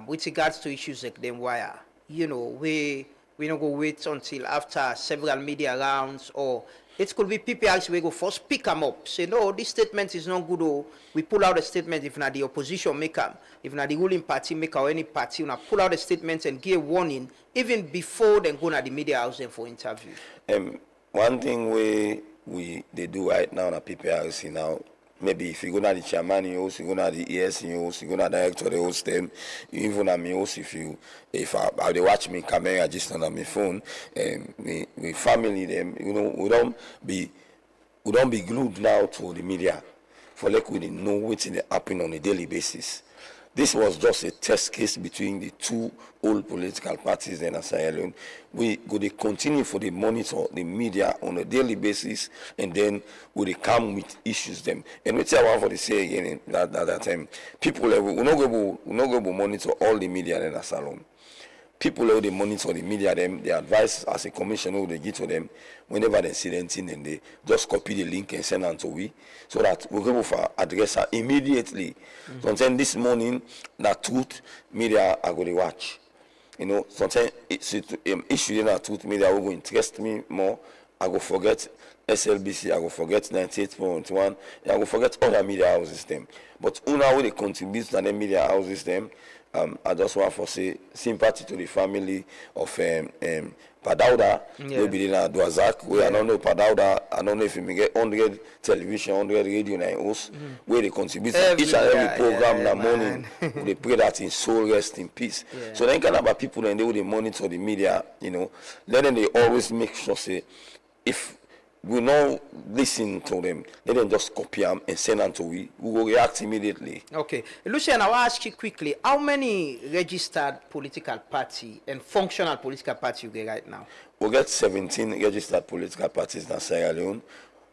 with regards to issues like them wire? We don't go wait until after several media rounds, or it could be PPRC we go first pick them up. Say, no, this statement is not good, or we pull out a statement if not the opposition make them, if not the ruling party make or any party, pull out a statement and give warning even before they go to the media house for interview. One thing they do right now at PPRC now, maybe if you go to the chairman, you also go to the ES, you also go to the director, they host them. Even at me also, if they watch me camera just on my phone, we family them, we don't be glued now to the media for like we didn't know what's happening on a daily basis. This was just a test case between the two old political parties in Sierra Leone. We go to continue for the monitor the media on a daily basis, and then we come with issues them. And we tell one for the say again that time, people we not go to monitor all the media in Sierra Leone. People who they monitor the media, them, they advise as a commissioner, they give to them whenever they see anything, and they just copy the link and send them to we, so that we're able to address her immediately. Sometimes this morning, that Truth media are going to watch. Sometimes issue in that Truth media will interest me more. I go forget SLBC, I go forget 98.1, I go forget other media houses them. But now when they contribute to the media houses them, I just want to say sympathy to the family of Padauda, who be in Duazak, where I don't know Padauda, I don't know if you may get 100 television, 100 radio in house, where they contribute to each and every program in the morning. They pray that his soul rest in peace. So then kind of people and they will monitor the media, let them they always make sure say if we not listen to them. They then just copy them and send them to we. We will react immediately. Okay. Lucian, I will ask you quickly, how many registered political party and functional political party you get right now? We get 17 registered political parties in Sierra Leone.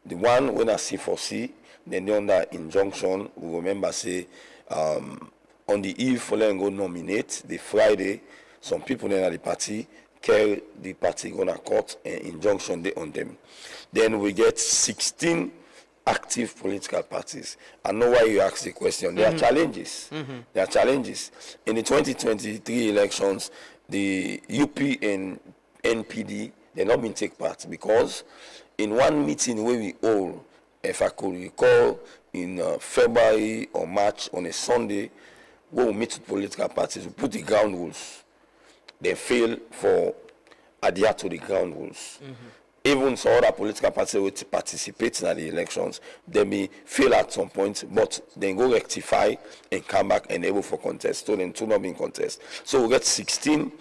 The one when I C4C, then they under injunction, we remember say, on the eve for them go nominate, the Friday, some people in the party carry the party gonna court and injunction they on them. Then we get 16 active political parties. I know why you ask the question. There are challenges. There are challenges. In the 2023 elections, the UP and NPD, they not been take part because in one meeting where we all, if I could recall, in February or March on a Sunday, when we meet with political parties, we put the ground rules. They fail for adhere to the ground rules. Even some other political parties will participate in the elections, they may fail at some point, but then go rectify and come back and able for contest. So then two not being contest. So we get 16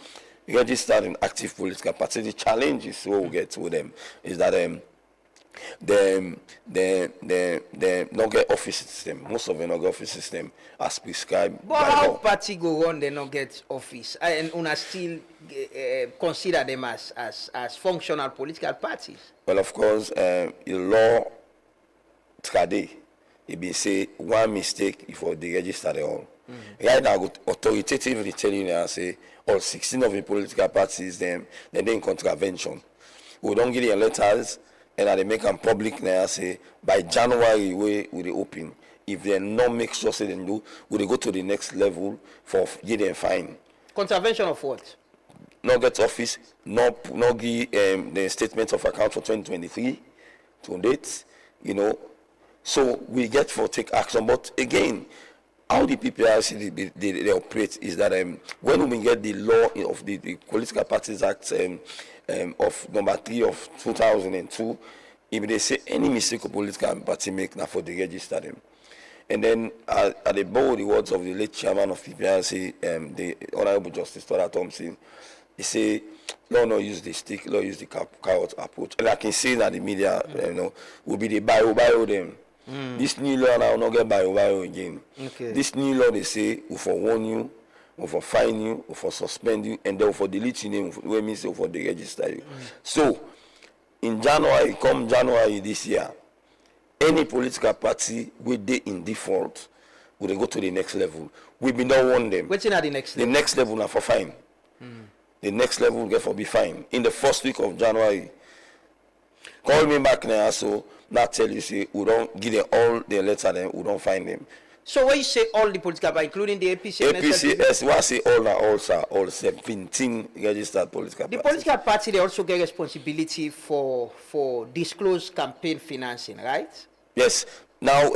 registered and active political parties. The challenge is what we get with them is that they not get office system. Most of them not get office system as prescribed. But how party go on, they not get office, and una still consider them as functional political parties? Well, of course, the law trade, it be say one mistake if they register they all. Right now, authoritatively telling you, say all 16 of the political parties then they in contravention. We don't give them letters. And they make them public now, say, by January, we will open. If they not make sure say they do, we will go to the next level for give them fine. Contravention of what? Not get office, not give the statement of account for 2023 to date, you know. So we get for take action. But again, how the PPRC they operate is that when we get the law of the Political Parties Act of number 3 of 2002, if they say any mistake a political party make, now for the register them. And then at the borrow the words of the late chairman of PPRC, the Honorable Justice Tola Thompson, he say, no use the stick, no use the carrot approach. And I can say that the media, will be the bio them. This new law now will not get bio again. Okay. This new law they say will for warn you, or for fine you, or for suspend you, and then for delete your name, we mean so for the register you. So, in January, come January this year, any political party will they in default, will they go to the next level. We be not warn them. What's in at the next level? The next level now for fine. The next level will get for be fine. In the first week of January, call me back now, so not tell you, say, we don't give them all their letter, then we don't find them. So when you say all the political parties, including the APC, APC, what I say all 17 registered political parties. The political party, they also get responsibility for disclosed campaign financing, right? Yes. Now,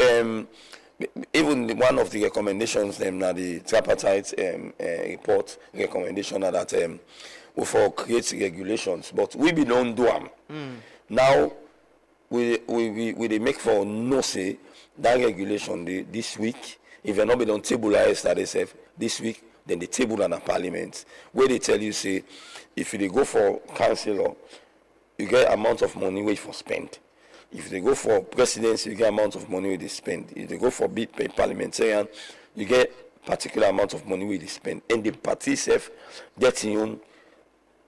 even one of the recommendations, now the tripartite report recommendation that we for create regulations, but we be don't do them. Now, we they make for no say that regulation this week. If you're not been on table this week, then the table and a parliament where they tell you say if you go for councillor, you get amount of money where for spend. If they go for presidency, you get amount of money where they spend. If they go for big parliamentarian, you get particular amount of money where they spend. And the party self gets in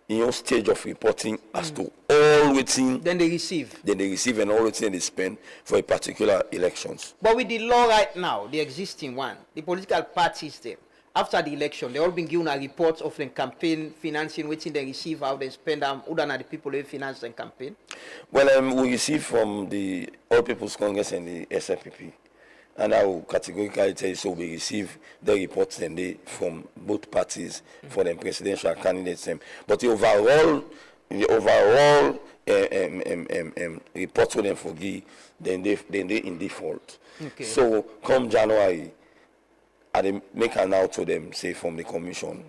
your stage of reporting as to all waiting. Then they receive and all waiting they spend for a particular elections. But with the law right now, the existing one, the political parties there, after the election, they all been given a report of the campaign financing, waiting they receive, how they spend them, who are the people who finance the campaign? Well, we receive from the All People's Congress and the SFPP. And I will categorically tell you, so we receive the reports and they from both parties for the presidential candidates. But the overall reports for them for give, then they in default. Okay. So come January, I make an out to them, say from the commission,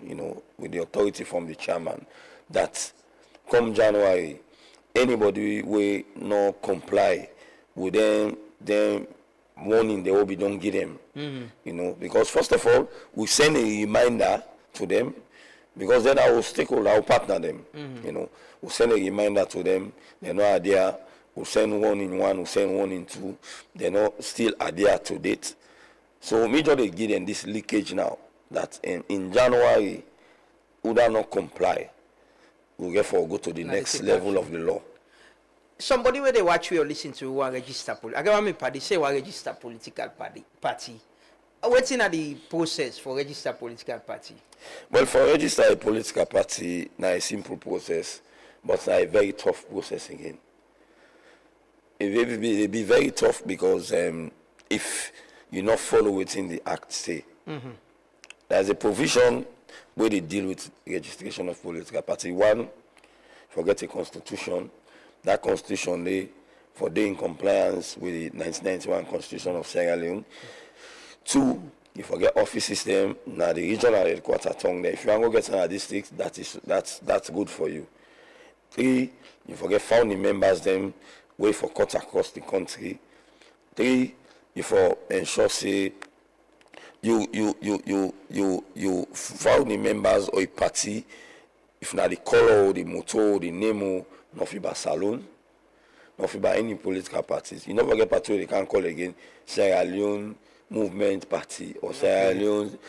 with the authority from the chairman, that come January, anybody will not comply with them warning they will be don't give them, because first of all we send a reminder to them, because then our stakeholder, our partner them, we'll send a reminder to them. They have no idea who send 1 in 1, who send 1 in 2, they not still adhere to date. So major they give them this leakage now that in January, would not comply, we'll get for go to the next level of the law. Somebody where they watch you or listen to one register I got me party say one register political party. What's in the process for register political party? Well, for register a political party, now a simple process, but now a very tough process again. It will be very tough because if you not follow within the act say, there's a provision where they deal with registration of political party. One, forget the constitution. That constitution they in compliance with the 1991 Constitution of Sierra Leone. 2, you forget office system. Now the regional headquarters tongue there. If you want to get another district, that's good for you. 3, you forget founding members them way for cut across the country. 3, you for ensure say you founding members or a party. If not the color, the motto, the name, not about salon, not about any political parties. You never get party they can't call again Sierra Leone Movement Party or Sierra Leone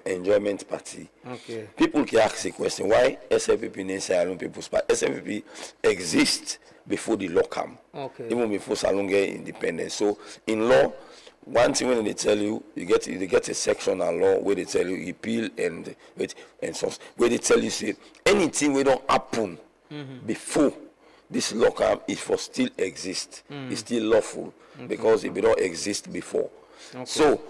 Enjoyment Party. Okay. People can ask the question why SFPP named Sierra Leone People's Party. SFPP exists before the law came. Okay. Even before Salon get independence. So in law, one thing when they tell you, they get a section of law where they tell you repeal and so where they tell you say anything we don't happen before this law come, it for still exist. It's still lawful because it don't exist before. Okay. So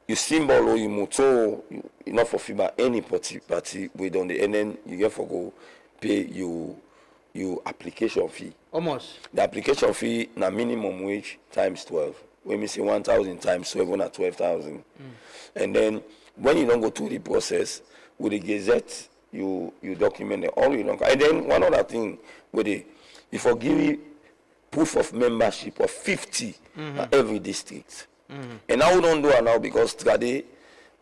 you symbol or you motto, you not for FIBA any party we don't, and then you get for go pay you application fee. Almost. The application fee na minimum wage times 12. When we say 1,000 times 12, on 12,000. And then when you don't go through the process with the Gazette, you document it all you don't. And then one other thing with the if you give you proof of membership of 50 at every district. And now we don't do it now because today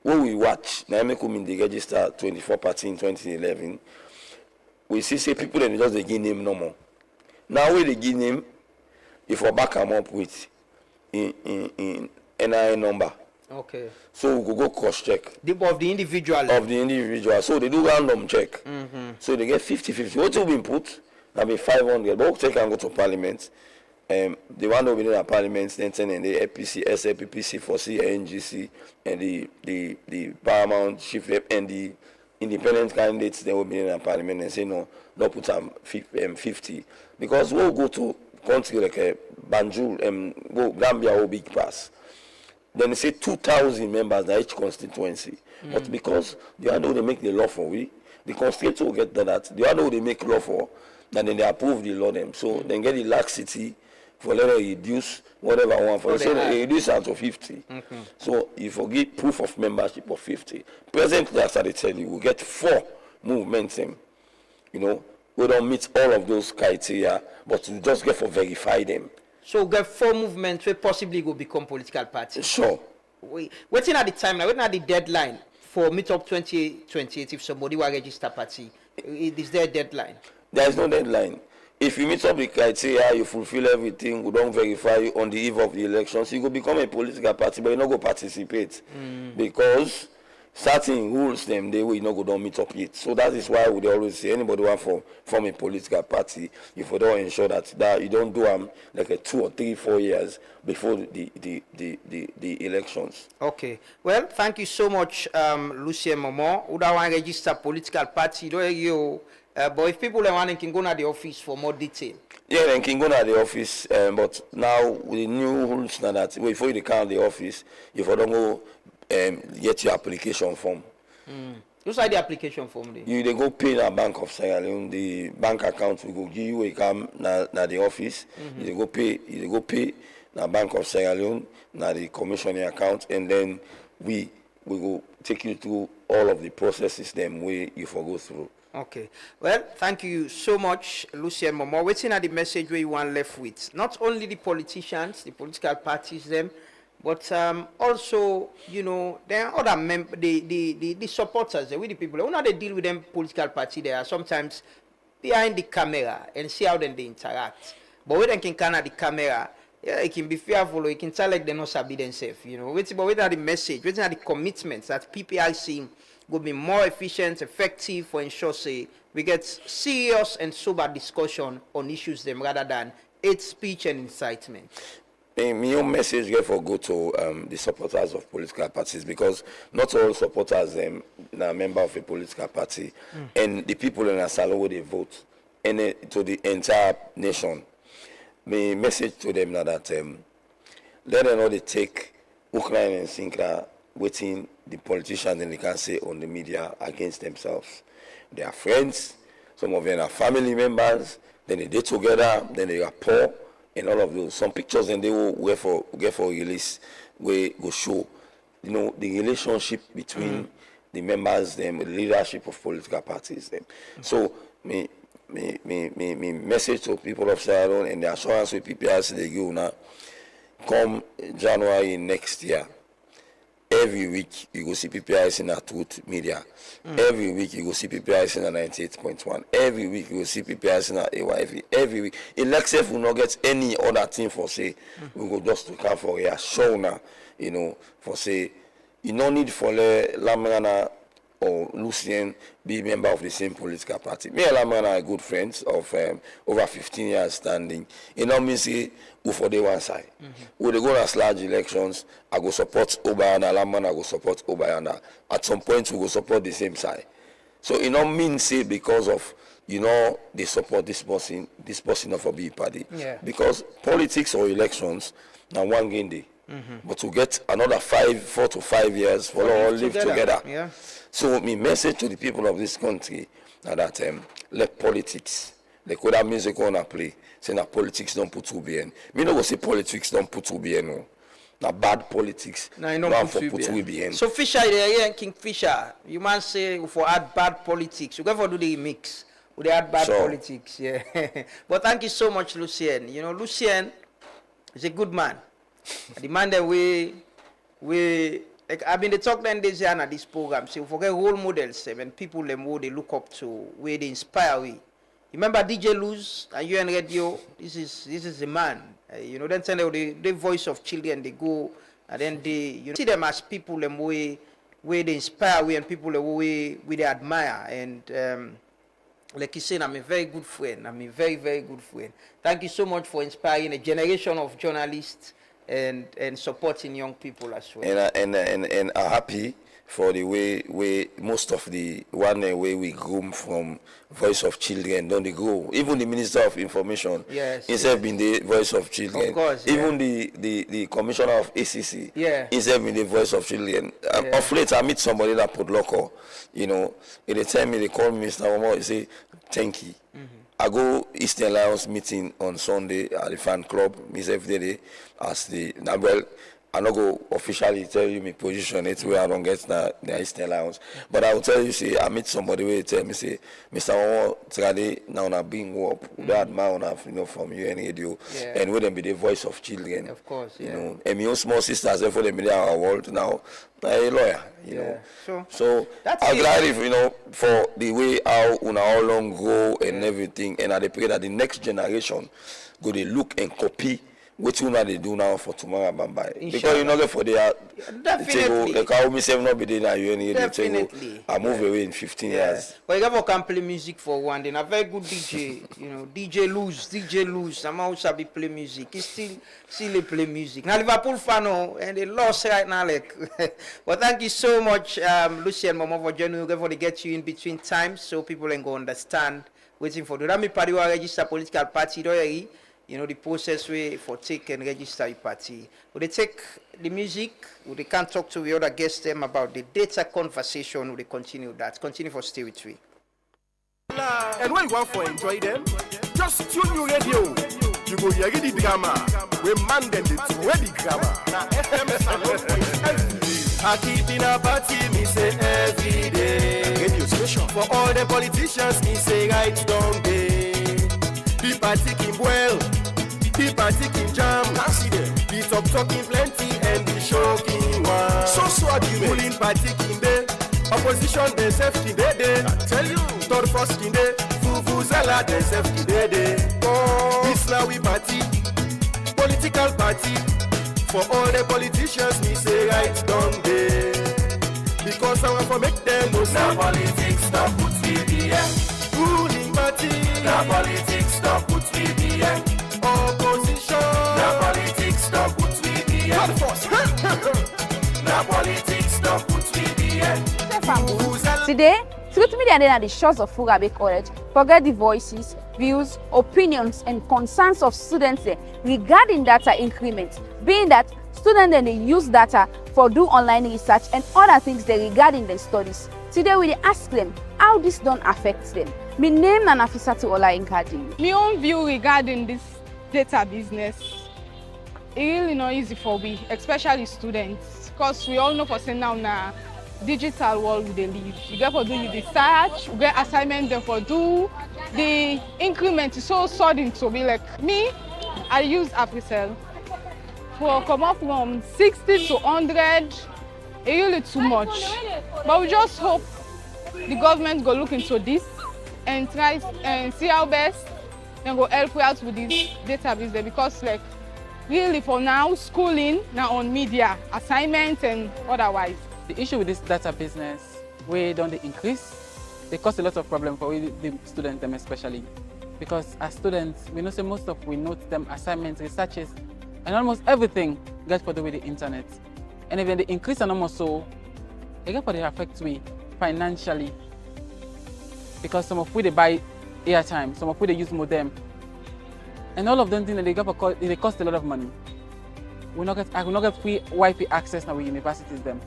when we watch now me come in the register 24 party in 2011, we see people that just they give name no more. Now when they give name, if we back them up with in NIN number. Okay. So we go cross check. Of the individual. Of the individual. So they do random check. So they get 50-50. What will be input? That be 500. But we can go to parliament. The one that will be in parliament, then and the APC, SAPP, C4C, NGC, and the Paramount Chief Rep and the independent candidates, they will be in parliament and say no, don't put them 50. Because we'll go to country like Banjul, go Gambia or big pass. Then they say 2,000 members in each constituency. But because the other they make the law for we, the constituency will get that. The other they make law for, and then they approve the law them. So then get the laxity for let them reduce whatever I want for. So they reduce out to 50. So you forget proof of membership of 50. Presently, as I tell you, we get 4 movements. You know, we don't meet all of those criteria, but we just get for verify them. So we get 4 movements where possibly will become political parties. Sure. Waiting at the time now, waiting at the deadline for meet up 2028 if somebody will register party. Is there a deadline? There is no deadline. If you meet up the criteria, you fulfill everything, we don't verify you on the eve of the elections, you go become a political party, but you not go participate. Because certain rules them they will not go don't meet up yet. So that is why we always say anybody want form a political party, if we don't ensure that you don't do them like a 2 or 3, 4 years before the elections. Okay. Well, thank you so much, Lucien Momo. Who don't want to register political party, don't you? But if people want, they can go to the office for more detail. Yeah, they can go to the office, but now with the new rules now that before you come to the office, if you don't go get your application form. What's the application form? They go pay in Bank of Sierra Leone. The bank account will go give you a come na the office. You go pay na Bank of Sierra Leone na the commissioning account, and then we go take you through all of the processes them way you for go through. Okay. Well, thank you so much, Lucien Momo. Waiting at the message where you want left with not only the politicians, the political parties, them, but also, you know, there are other the supporters, the people. When they deal with them political party, they are sometimes behind the camera and see how then they interact. But when they can carry the camera, yeah, it can be fearful, or it can tell like they not sabi themselves, you know. But without the message, without the commitments that PPIC will be more efficient, effective for ensure say we get serious and sober discussion on issues them rather than hate speech and incitement. My own message therefore go to the supporters of political parties, because not all supporters are member of a political party, and the people in Asalo they vote, and to the entire nation. My message to them now that let them know they take Ukraine and Sintra waiting the politicians and they can say on the media against themselves. They are friends, some of them are family members, then they did together, then they are poor, and all of those. Some pictures and they will get for release where go show, you know, the relationship between the members, the leadership of political parties. So me message to people of Sierra Leone and the assurance with PPIC they give now, come January next year, every week you go see PPIC in a Truth Media. Every week you go see PPIC in a 98.1. Every week you go see PPIC in a AYV. Every week. In Lexef will not get any other thing for say, we go just to come for a show now, you know, for say, you no need for Lamrana or Lucien be member of the same political party. Me and Lamrana are good friends of over 15 years standing. You know me say who for the one side. When they go to large elections, I go support Obayana, Lamrana go support Obayana. At some point we go support the same side. So you know mean say because of you know they support this person of a B party. Yeah. Because politics or elections now one game day. But to get another 4 to 5 years for all live together. Yeah. So my message to the people of this country now that let politics, like what that music on play, saying that politics don't put to be in. Me no go say politics don't put to be in. No. Now bad politics. No, you don't put to be in. So Fisher there, King Fisher, you must say for add bad politics. You go for do the mix. Would they add bad politics? Yeah. But thank you so much, Lucien. You know, Lucien is a good man. The man that we like I've been talking this year at this program, so forget role models and people who they look up to, where they inspire we. Remember DJ Luz and UN Radio, this is a man. You know, then send the voice of children they go and then they see them as people where they inspire we and people who they admire and like you said, I'm a very good friend. I'm a very, very good friend. Thank you so much for inspiring a generation of journalists and supporting young people as well. And I'm happy for the way most of the way we groom from Voice of Children, don't they grow? Even the Minister of Information, instead being the Voice of Children. Of course, even the Commissioner of ACC, yeah, instead being the Voice of Children. Of late, I meet somebody that put local, you know, they tell me, they call me Mr. Momo, they say, thank you. I go Eastern Lions meeting on Sunday at the fan club, Miss every day as the well. I not go officially tell you my position. It's where I don't get the Eastern Lions, but I will tell you. Say I meet somebody where tell me say, Mr. Omo, today now na being up. That man have from UN Radio, and with them be the voice of children. Of course, you know, and my own small sisters, therefore they be our world now. A lawyer, you know. Sure. So I'm glad if you know for the way how long grow and everything, and I pray that the next generation go they look and copy what you know they do now for tomorrow Bambai. Because you know for their definitely the car me say not be there now you definitely I move away in 15 years. But you can play music for one day. A very good DJ, you know, DJ Luz. I'm also be play music. He still play music. Now Liverpool fan and they lost right now like. But thank you so much, Lucien Momo for joining. We're going to get you in between times so people can go understand waiting for the Rami Pariwa register political party. You know, the process way for take and register a party. Would they take the music? Would they can talk to the other guests them about the data conversation? Would they continue that? Continue for stay with me. And when you want for enjoy them, just tune your radio. You go hear the drama. We man them the the grammar. Now FM Salon every day. I keep in a party, me say every day. Radio station. For all the politicians, me say right down day. The party keep well, the party keep jam. The talking plenty and the shocking one. So argument. Ruling party keep day, opposition they self keep day. I tell you, third first keep day. Vuvuzela themselves today. This now we party, political party. For all the politicians, me say right down there. Because I want to make them know now politics stop put VBN. Ruling party, now politics stop put VBN. Opposition, now politics stop put VBN. Now politics stop put VBN. Today, Truth Media at the shores of Fugabe College forget the voices, views, opinions, and concerns of students regarding data increment, being that students they use data for do online research and other things they regarding their studies. Today we ask them how this don't affect them. My name is Nafisatu Ola Nkadi. My own view regarding this data business, it really not easy for we, especially students, because we all know for saying now digital world they live. You get for do you research, you get assignment them for do. The increment is so sudden to be like me, I use AfriCell. For come up from 60 to 100, it's really too much. But we just hope the government go look into this and try and see how best and go help you out with this data business, because like really for now schooling now on media assignments and otherwise. The issue with this data business, we don't increase, they cause a lot of problem for the students, them especially. Because as students, we know say most of we note them assignments, researches, and almost everything gets for the with the internet. And even the increase and almost so, it get for the affect we financially. Because some of we they buy airtime, some of we they use modem. And all of them things that they cost a lot of money. I will not get free Wi-Fi access now with universities them.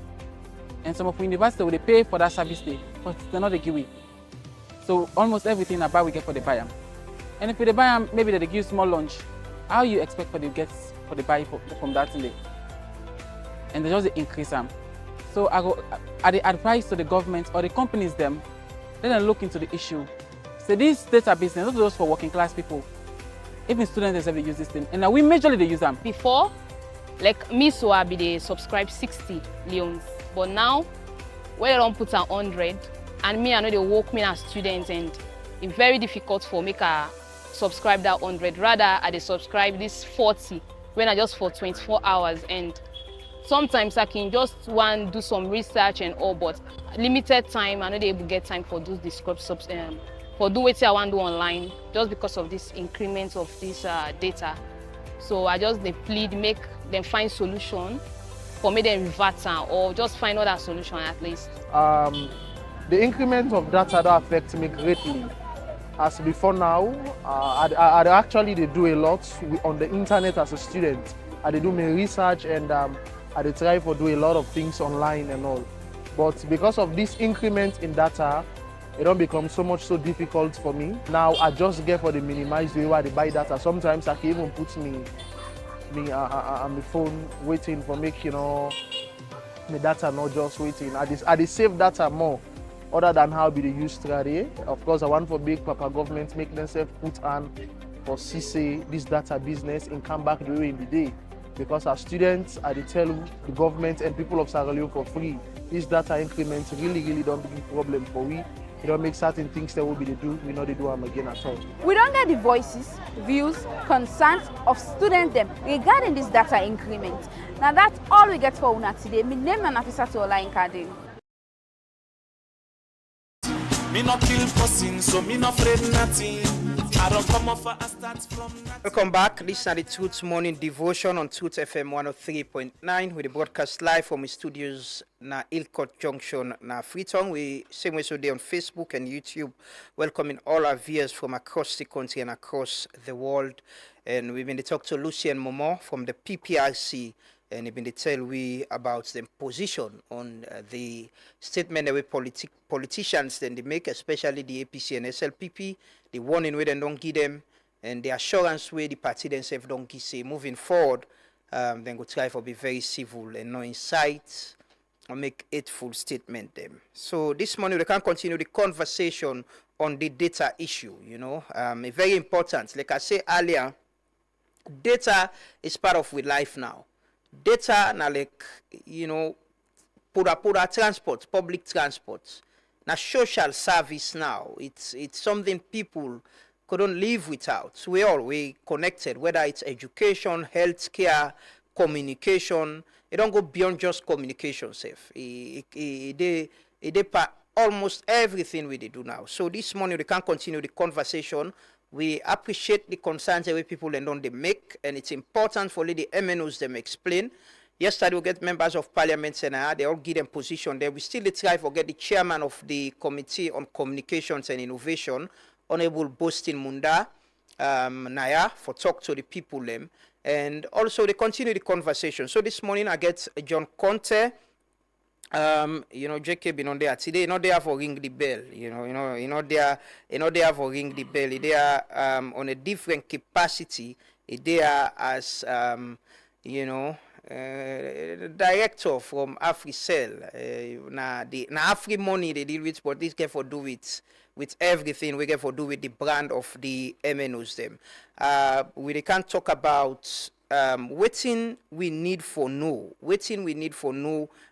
And some of universities will they pay for that service day, but they're not the give. So almost everything about we get for the buyer. And if we buy them, maybe they give you small lunch. How you expect for the get for the buy from that day? And they just increase them. So I the advice to the government or the companies them, let them look into the issue. So this data business, not just for working class people. Even students they use this thing, and now we majorly they use them. Before, like me, so I be they subscribe 60 leons. But now, when they don't put 100, and me, I know they work me as students, and it's very difficult for me to subscribe that 100. Rather, I they subscribe this 40 when I just for 24 hours. And sometimes I can just want do some research and all, but limited time, I know they able to get time for those for do what I want to do online, just because of this increment of this data. So I just they plead, make them find solution. For me, then revert or just find other solution at least. The increment of data that affects me greatly. As before now, I actually they do a lot on the internet as a student. I do my research and I try to do a lot of things online and all. But because of this increment in data, it don't become so difficult for me. Now I just get for the minimize the way I buy data. Sometimes I can even put me on the phone waiting for make my data not just waiting. I save data more other than how they use today. Of course I want for big papa government make themselves put on for CC this data business and come back the way in the day. Because as students I tell the government and people of Sierra Leone for free, this data increments really don't be a problem for we. It don't make certain things that will be do, we know they do them again at all. We don't get the voices, views, concerns of students them regarding this data increment. Now that's all we get for Una today. My name is Nafisatu Ola Nkadi. Me not kill person, so me not afraid nothing. I don't come off a start from nothing. Welcome back. This is the Truth Morning Devotion on Truth FM 103.9. We broadcast live from the studios na Ilcott Junction na Freetown. We same way today on Facebook and YouTube. Welcoming all our viewers from across the country and across the world. And we've been to talk to Lucien Momo from the PPRC. And we've been to tell we about the position on the statement that we politicians then they make, especially the APC and SLPP, the warning way they don't give them, and the assurance way the party themselves don't give say moving forward, then go try for be very civil and no incite or make hateful statement them. So this morning we can continue the conversation on the data issue, very important. Like I said earlier, data is part of our life now. Data na like pura transport, public transport. Now, social service now, it's something people couldn't live without. We connected, whether it's education, healthcare, communication. It don't go beyond just communication, safe. They almost everything we do now. So this morning we can continue the conversation. We appreciate the concerns that people and on they make, and it's important for the MNOs them explain. Yesterday we get members of parliament and they all give them position there. We still try to get the chairman of the Committee on Communications and Innovation, Honorable Boston Munda Naya, for talk to the people them. And also they continue the conversation. So this morning I get John Conte. JK been on there today. They have to ring the bell. They have to ring the bell. They are on a different capacity. They are as director from AfriCell. Now Afri money they deal with, but this get for do with everything. We get for do with the brand of the MNOs them. We can't talk about waiting we need for know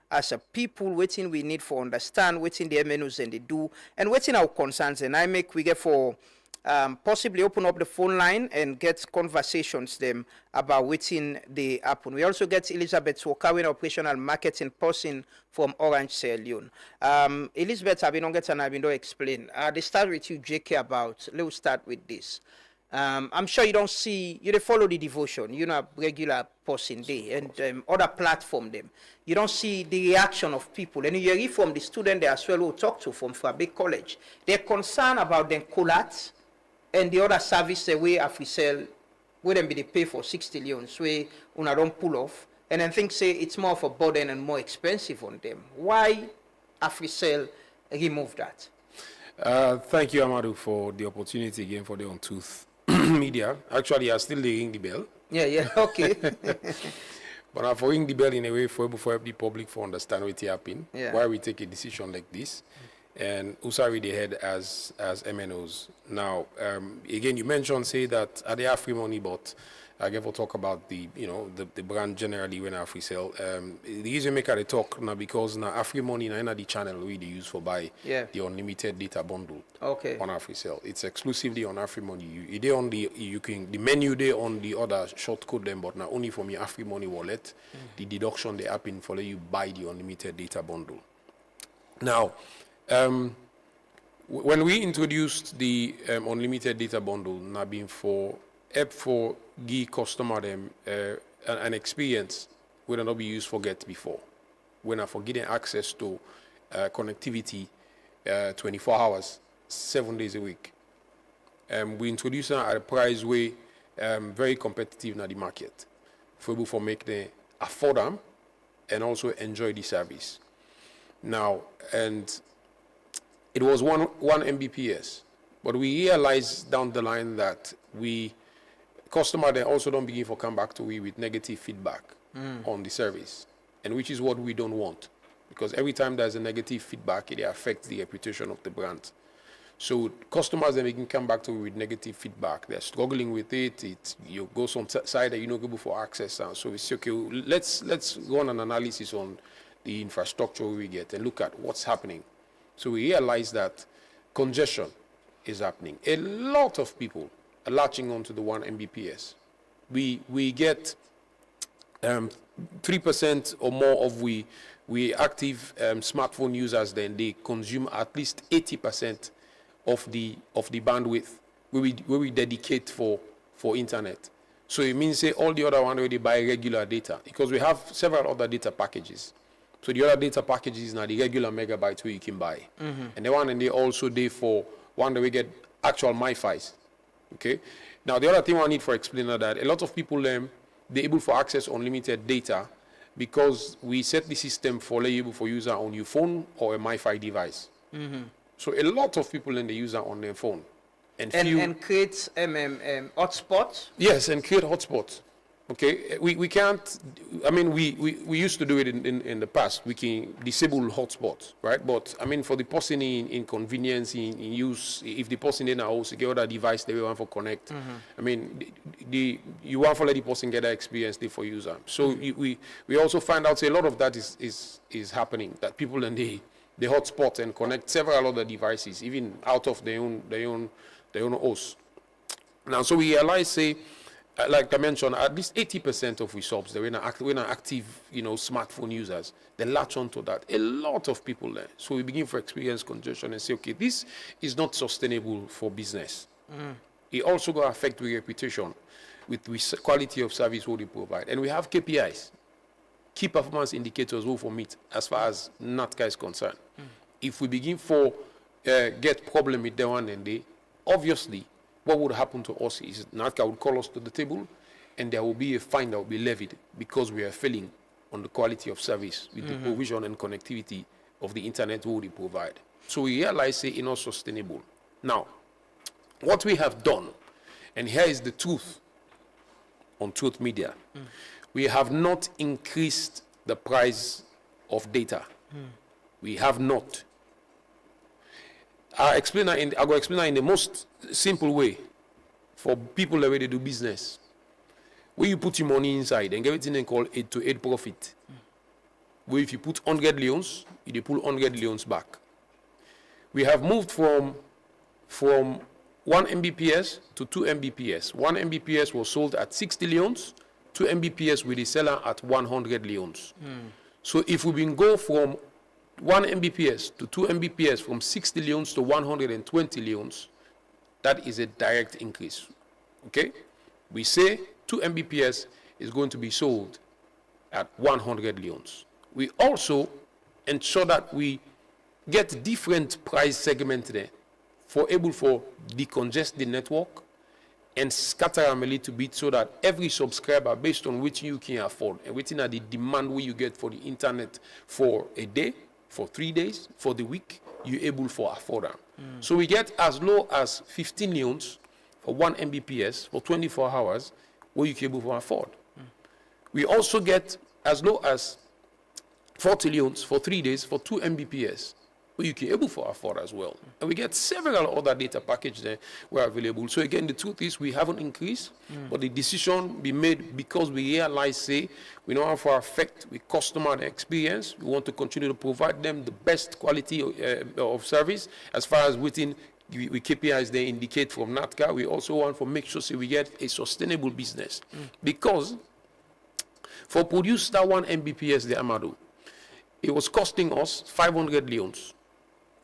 as a people, waiting we need for understand, waiting the MNOs and they do, and waiting our concerns. And we get for possibly open up the phone line and get conversations them about waiting they happen. We also get Elizabeth Wokawin, operational marketing person from Orange Sierra Leone. Elizabeth, I've been explain. They start with you, JK, about, let's start with this. I'm sure you don't see, you follow the devotion, a regular person there, and other platform them. You don't see the reaction of people. And you hear from the student they as well who talk to from Fabric College. They're concerned about them collats and the other service the way AfriCell, where them be they pay for 60 millions, where una don't pull off, and then think say it's more of a burden and more expensive on them. Why AfriCell remove that? Thank you, Amadou, for the opportunity again for the On-Tooth media. Actually, I still ring the bell. Yeah, okay. But I'm for ring the bell in a way for the public for understand what happened, why we take a decision like this, and Usari the head as MNOs. Now, again, you mentioned say that at the Afri money, but I get to talk about the brand generally when AfriCell. The reason make I talk now because now Afri money now the channel we use for buy the unlimited data bundle on AfriCell. It's exclusively on Afri money. They on the menu there on the other short code them, but now only from your Afri money wallet, the deduction they happen for you buy the unlimited data bundle. Now, when we introduced the unlimited data bundle, now being for give customer them an experience will not be used for get before. When I for getting access to connectivity 24 hours, 7 days a week. We introduce them at a price way very competitive in the market. For able to make them afford them and also enjoy the service. Now, and it was one Mbps, but we realized down the line that customer they also don't begin to come back to we with negative feedback on the service, and which is what we don't want, because every time there's a negative feedback, it affects the reputation of the brand. So customers they can come back to we with negative feedback. They're struggling with it. You go some side that you know go for access, so we say okay, let's run an analysis on the infrastructure we get and look at what's happening. So we realize that congestion is happening. A lot of people are latching onto the 1 Mbps. We get 3% or more of we active smartphone users. Then they consume at least 80% of the bandwidth where we dedicate for internet. So it means say all the other one where they buy regular data, because we have several other data packages. So the other data packages now the regular megabytes where you can buy, and the one and they also they for one that we get actual MiFis. Okay. Now the other thing I need for explaining that a lot of people they're able to access unlimited data because we set the system for able for user on your phone or a MiFi device. So a lot of people then they use that on their phone and create hotspots. Yes, and create hotspots. Okay, we can't. I mean, we used to do it in the past. We can disable hotspots, right? But I mean, for the person in convenience in use, if the person in a house get other device they want for connect. I mean, you want to let the person get that experience there for user. So we also find out say a lot of that is happening. That people and the hotspot and connect several other devices, even out of their own host. Now, so we realize, say, like I mentioned, at least 80% of we subs, they're not active, smartphone users. They latch onto that. A lot of people there. So we begin to experience congestion and say, okay, this is not sustainable for business. It also going to affect the reputation with quality of service what they provide. And we have KPIs, key performance indicators we for meet as far as NATCA is concerned. If we begin to get problem with them one and day, obviously, what would happen to us is NATCA would call us to the table and there will be a fine that will be levied because we are failing on the quality of service with the provision and connectivity of the internet we would provide. So we realize it's not sustainable. Now, what we have done, and here is the truth on Truth Media, we have not increased the price of data. We have not. I'll explain that in the most simple way for people that way they do business. Where you put your money inside and get it in and call 8 to 8 profit. Where if you put 100 leons, you pull 100 leons back. We have moved from 1 Mbps to 2 Mbps. 1 Mbps was sold at 60 leons, 2 Mbps with the seller at 100 leons. So if we can go from 1 Mbps to 2 Mbps, from 60 leons to 120 leons, that is a direct increase. Okay? We say 2 Mbps is going to be sold at 100 leons. We also ensure that we get different price segments there for decongest the network and scatter them a little bit so that every subscriber, based on which you can afford, and within the demand where you get for the internet for a day, for 3 days, for the week, you're able to afford them. So we get as low as 15 leons for 1 Mbps for 24 hours where you can able to afford. We also get as low as 40 leons for 3 days for 2 Mbps where you can able to afford as well. And we get several other data packages there were available. So again, the truth is we haven't increased, but the decision be made because we realize, say, we know how to affect with customer experience. We want to continue to provide them the best quality of service as far as within we KPIs they indicate from NATCA. We also want to make sure, say, we get a sustainable business. Because for produce that 1 Mbps, the Amado, it was costing us 500 leons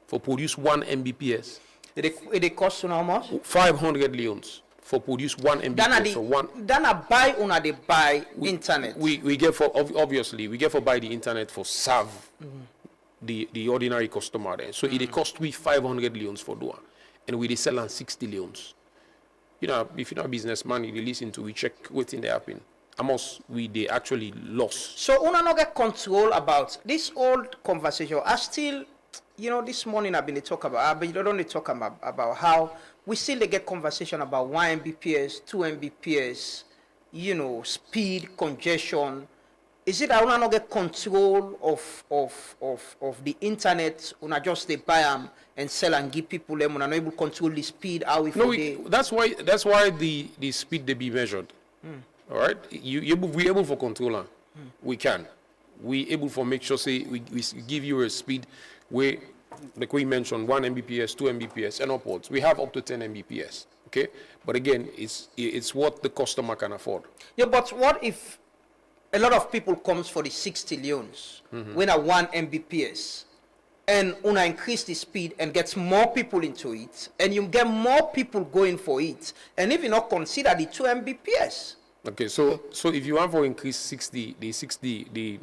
for produce 1 Mbps. It costs how much? 500 leons for produce 1 Mbps. Then buy una they buy internet. We get for obviously we get for buy the internet for serve the ordinary customer there. So it cost we 500 leons for do, and we sell on 60 leons. You know, if you're not a businessman, you listen to we check what's in the happen. Amos, they actually lost. So una no get control about this old conversation. I still, this morning I've been talking about, but you don't only talk about how we still get conversation about 1 Mbps, 2 Mbps, speed, congestion. Is it that una no get control of the internet? Una just they buy them and sell and give people them. Una no able to control the speed. How that's why the speed they be measured. All right, we able for controller. We can. We able for make sure say we give you a speed where, like we mentioned, 1 Mbps, 2 Mbps, and upwards. We have up to 10 Mbps. Okay, but again, it's what the customer can afford. Yeah, but what if a lot of people comes for the 60 leons when a 1 Mbps, and una increase the speed and gets more people into it, and you get more people going for it, and if you not consider the 2 Mbps. Okay, so if you want to increase the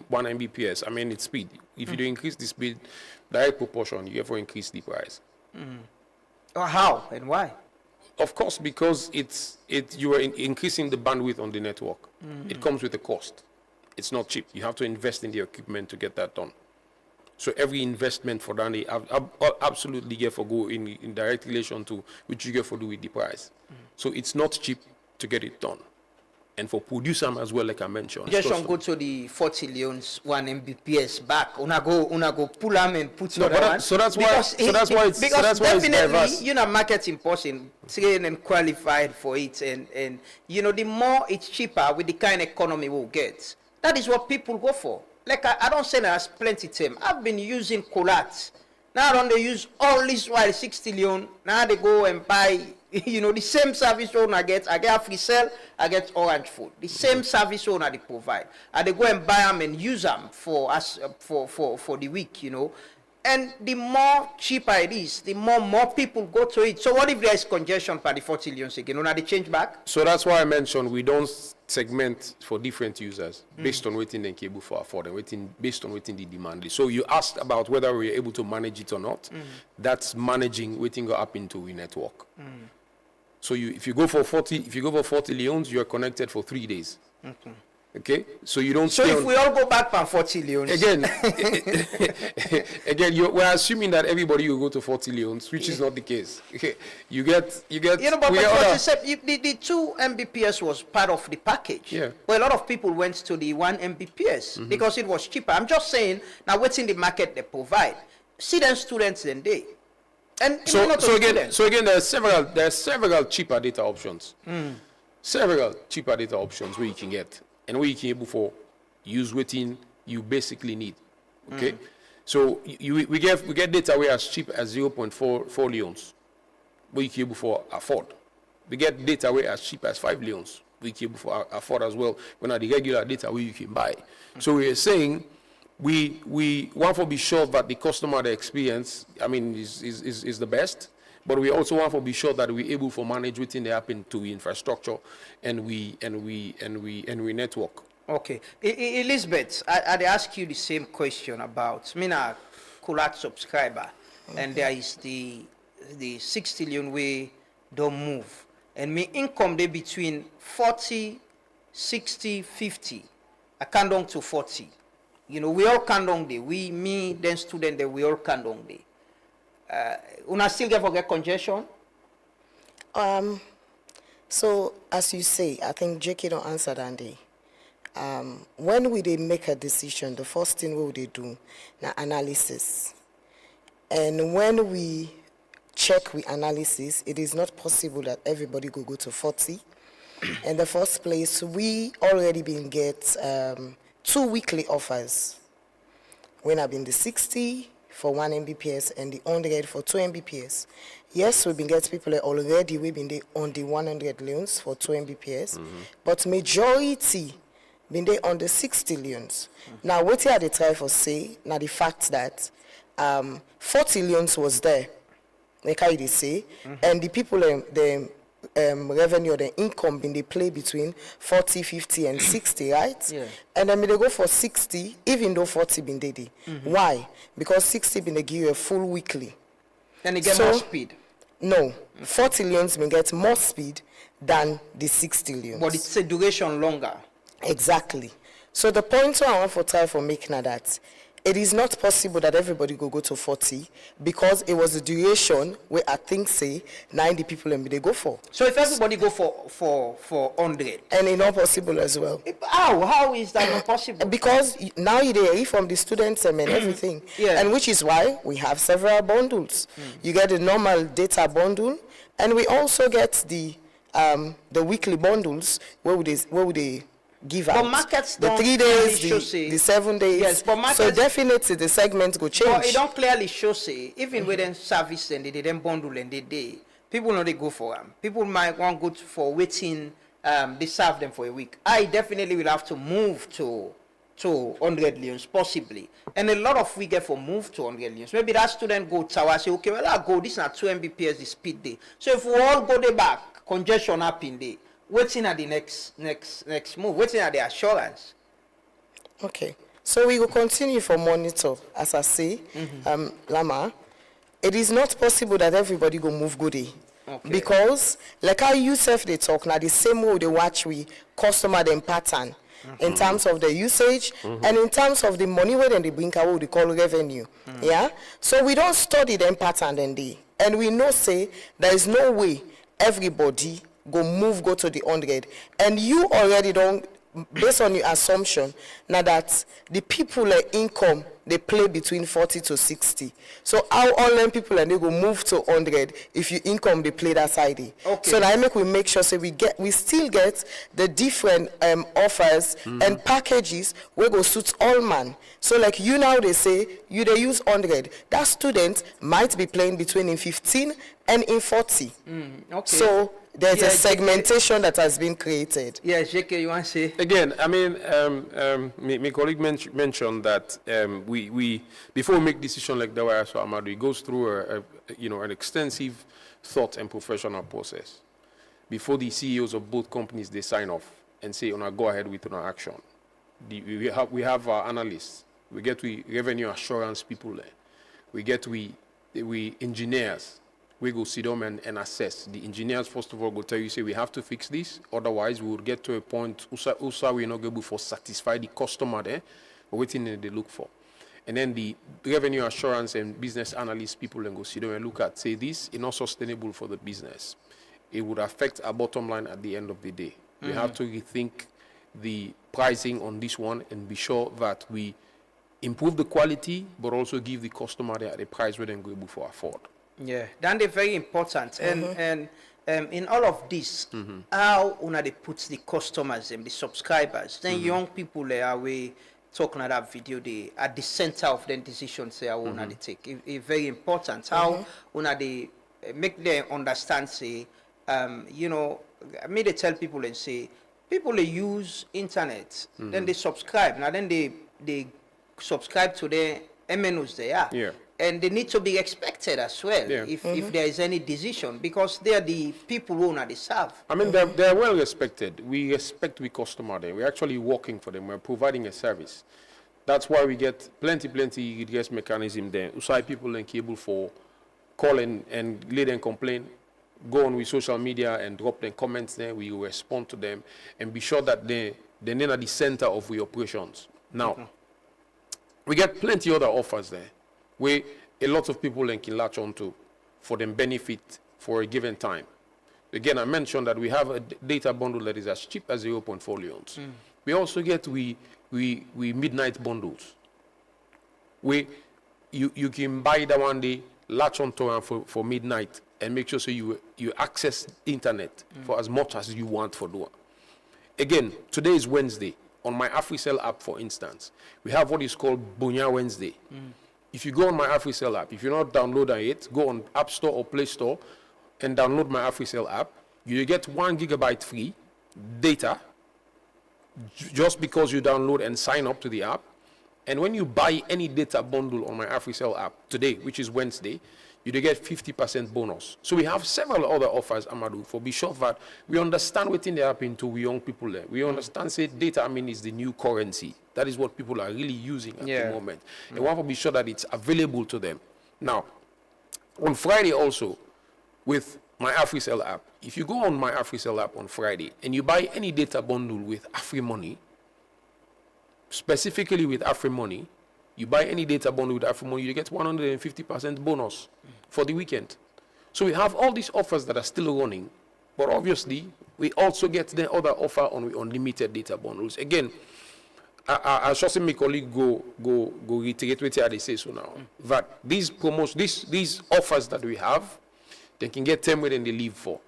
1 Mbps, I mean it's speed. If you do increase the speed, direct proportion, you have to increase the price. How and why? Of course, because you are increasing the bandwidth on the network. It comes with a cost. It's not cheap. You have to invest in the equipment to get that done. So every investment for that, they absolutely get for go in direct relation to which you get for do with the price. So it's not cheap to get it done. And for producer as well, like I mentioned. Just don't go to the 40 leons 1 Mbps back. Una go pull them and put so that's why it's diverse. Marketing person trained and qualified for it, and the more it's cheaper with the kind of economy we'll get. That is what people go for. Like I don't say that as plenty time. I've been using Colat Now don't they use all this while 60 million. Now they go and buy, you know, the same service owner I get free sell, I get Orange Food. The same service owner they provide. And they go and buy them and use them for the week, you know. And the more cheaper it is, the more people go to it. So what if there is congestion for the 40 million again? Now they change back? So that's why I mentioned we don't segment for different users based on waiting the cable for afford and based on waiting the demand is. So you asked about whether we're able to manage it or not. That's managing waiting go up into a network. So if you go for 40 leons, you're connected for 3 days. Okay, so you don't. So if we all go back from 40 leons again, we're assuming that everybody will go to 40 leons, which is not the case. Okay, you get. You know, but the 2 Mbps was part of the package. Yeah. But a lot of people went to the 1 Mbps because it was cheaper. I'm just saying now what's in the market they provide. Students then they. And so again, there are several cheaper data options. Several cheaper data options where you can get. And what you can able for use waiting you basically need. Okay, so we get data where as cheap as 0.4 leons, what you can able for afford. We get data where as cheap as 5 leons, we can able for afford as well. When are the regular data where you can buy. So we are saying we want to be sure that the customer the experience, I mean, is the best. But we also want to be sure that we're able to manage within the happen to infrastructure and we network. Okay. Elizabeth, I'd ask you the same question about a Kulat subscriber, and there is the 60 million way don't move. And my income they between 40, 60, 50. I count down to 40. You know, we all count down there. Me, then student there, we all count down there. Una still get congestion? So as you say, I think JK don't answer that day. When we make a decision, the first thing we would do na analysis. And when we check with analysis, it is not possible that everybody go to 40. In the first place, we already been get 2 weekly offers. When I've been the 60 for 1 Mbps and the 100 for 2 Mbps. Yes, we've been getting people already, we've been on the 100 leons for 2 Mbps, but majority been there on the 60 leons. Now, what I try for say, now the fact that 40 leons was there, like I say, and the people, the revenue, the income been they play between 40, 50, and 60, right? Yeah. And then they go for 60, even though 40 been there. Why? Because 60 been they give you a full weekly. And they get more speed. No, 40 leons been get more speed than the 60 leons. But it's a duration longer. Exactly. So the point I want to try for making that it is not possible that everybody go to 40 because it was the duration where I think say 90 people and they go for. So if everybody go for 100, and it's not possible as well. How is that not possible? Because now you hear from the students and everything, and which is why we have several bundles. You get the normal data bundle, and we also get the weekly bundles where would they give but out markets the don't 3 days, clearly the 7 days. Yes, but markets, so definitely the segment go change. But it don't clearly show say even with them service and they didn't bundle and they people know they go for them. People might want go for waiting. They serve them for a week. I definitely will have to move to 100 leons possibly, and a lot of we get for move to 100 leons. Maybe that student go tower say okay, well I go this is not 2 Mbps the speed day. So if we all go there back, congestion happen there. Waiting at the next move, waiting at the assurance. Okay, so we will continue for monitor, as I say, Lama. It is not possible that everybody go move goodie. Okay. Because, like how you self they talk, now the same way they watch we customer them pattern in terms of the usage and in terms of the money where they bring out what they call revenue. Yeah? So we don't study them pattern and we know say there is no way everybody go to the 100, and you already don't, based on your assumption now that the people income they play between 40 to 60. So how online people and they go move to 100 if you income they play that side. Okay. So that we make sure we still get the different offers and packages where go suits all man. So like you now they say you they use 100. That student might be playing between in 15 and in 40. Okay. So there's a segmentation that has been created. Yeah, JK, you want to say? Again, I mean, my colleague mentioned that we before we make decision like that, so Amadou, it goes through an extensive thought and professional process before the CEOs of both companies they sign off and say, go ahead with our action. We have our analysts, we get revenue assurance people there, we get we engineers. We go sit down and assess. The engineers, first of all, go tell you, say, we have to fix this. Otherwise, we will get to a point, also we're not able to satisfy the customer there, or waiting they look for. And then the revenue assurance and business analyst people then go sit down and look at, say, this is not sustainable for the business. It would affect our bottom line at the end of the day. We have to rethink the pricing on this one and be sure that we improve the quality, but also give the customer there at a price where they're able to afford. Yeah, they're very important. And in all of this, how they put the customers and the subscribers, then young people are we talking about that video, they at the center of the decisions they they take. It's very important. How they make them understand, say, they tell people and say, people they use internet, then they subscribe. Now then they subscribe to the MNOs they are. Yeah. And they need to be expected as well if there is any decision, because they are the people who they serve. I mean, they're well respected. We respect the customer there. We're actually working for them. We're providing a service. That's why we get plenty redress mechanism there. Usai people and cable for calling and lay them complain. Go on with social media and drop them comments there. We will respond to them and be sure that they're at the center of the operations. Now, we get plenty other offers there, where a lot of people can latch onto for them benefit for a given time. Again, I mentioned that we have a data bundle that is as cheap as 0.4 leons. We also get we midnight bundles, where you can buy that one day, latch onto for midnight, and make sure so you access internet for as much as you want for doing. Again, today is Wednesday. On my AfriCell app, for instance, we have what is called Bonya Wednesday. If you go on my AfriCell app, if you're not downloading it, go on App Store or Play Store and download my AfriCell app. You get 1 gigabyte free data just because you download and sign up to the app. And when you buy any data bundle on my AfriCell app today, which is Wednesday, you get 50% bonus. So we have several other offers, Amadou, for be sure that we understand what's in the app into we young people there. We understand, say, data, is the new currency. That is what people are really using at the moment. And we want to be sure that it's available to them. Now, on Friday also, with my AfriCell app, if you go on my AfriCell app on Friday and you buy any data bundle with AfriMoney, specifically with AfriMoney, you buy any data bundle with AfriMoney, you get 150% bonus for the weekend. So we have all these offers that are still running, but obviously we also get the other offer on unlimited data bundles. Again, I should say my colleague go reiterate what they say so now. That these offers that we have, they can get 10 when they leave for.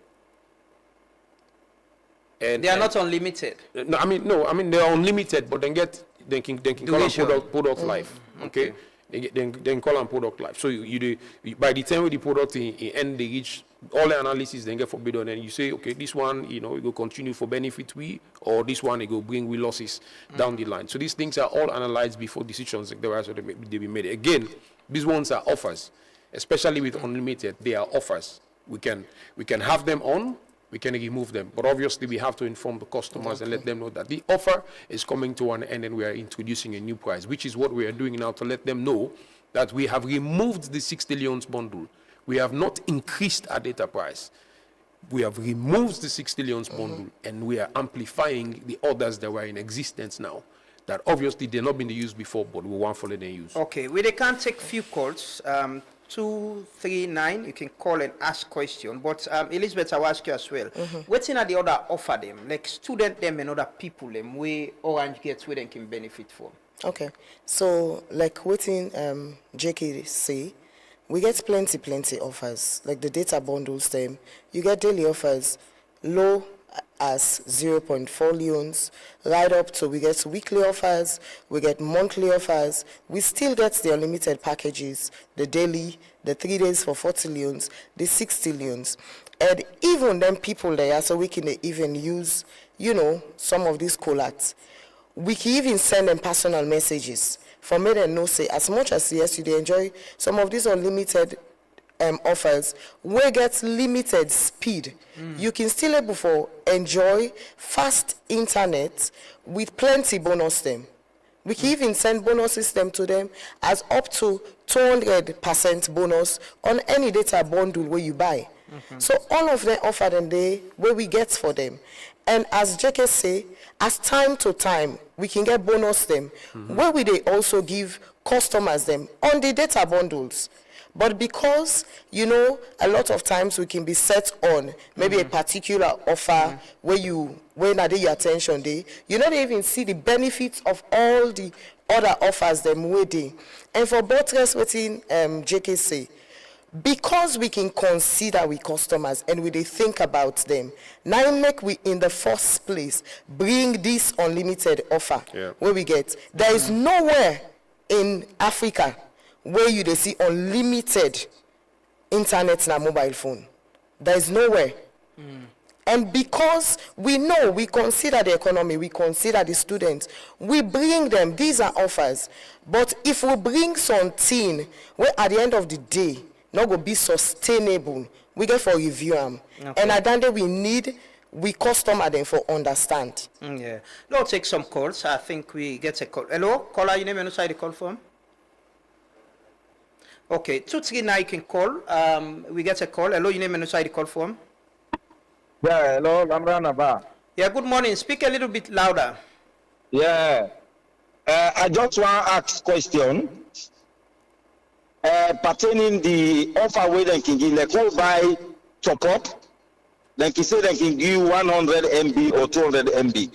And they are not unlimited. No, they are unlimited, but they can call them product life. Okay. Then call them product life. So you by the time with the product in end they reach all the analysis then get forbidden, and you say, okay, this one, it will continue for benefit or this one it will bring losses down the line. So these things are all analyzed before decisions they be made. Again, these ones are offers, especially with unlimited. They are offers. We can have them on. We can remove them. But obviously, we have to inform the customers and let them know that the offer is coming to an end and we are introducing a new price, which is what we are doing now to let them know that we have removed the 60 leons bundle. We have not increased our data price. We have removed the 60 leons bundle and we are amplifying the orders that were in existence now. That obviously they're not been used before, but we want to let them use. Okay, they can take few calls. 239, you can call and ask question. But Elizabeth, I will ask you as well. What's in the other offer them, like student them and other people them, where Orange gets where they can benefit from? Okay, so like waiting JK say, we get plenty offers, like the data bundles them. You get daily offers, low as 0.4 leons, right up to we get weekly offers, we get monthly offers, we still get the unlimited packages, the daily, the 3 days for 40 leons, the 60 leons. And even then people there, so we can even use, you know, some of these collates. We can even send them personal messages for me them know say as much as yes you enjoy some of these unlimited offers we get limited speed. You can still able for enjoy fast internet with plenty bonus them. We can even send bonus system to them as up to 200% bonus on any data bundle where you buy. So all of them offer them they where we get for them. And as JK say, as time to time, we can get bonus them, where we they also give customers them on the data bundles. But because, you know, a lot of times we can be set on maybe a particular offer where not your attention they, you not even see the benefits of all the other offers them waiting. And for both waiting JK say, because we can consider we customers and we they think about them, now make we in the first place bring this unlimited offer where we get. There is nowhere in Africa where you they see unlimited internet and mobile phone. There is nowhere. And because we know, we consider the economy, we consider the students, we bring them, these are offers. But if we bring something where at the end of the day, not going to be sustainable, we get for review them. And at the end we need, we customer them for understand. Yeah. Let's take some calls. I think we get a call. Hello, caller, your name and inside the call from? Okay, 239 you can call. We get a call. Hello, your name and inside the call from? Yeah, hello, Lamran Abba. Yeah, good morning. Speak a little bit louder. Yeah. I just want to ask question. Pertaining the offer where they can give, like who buy top up, like you say they can give 100 MB or 200 MB.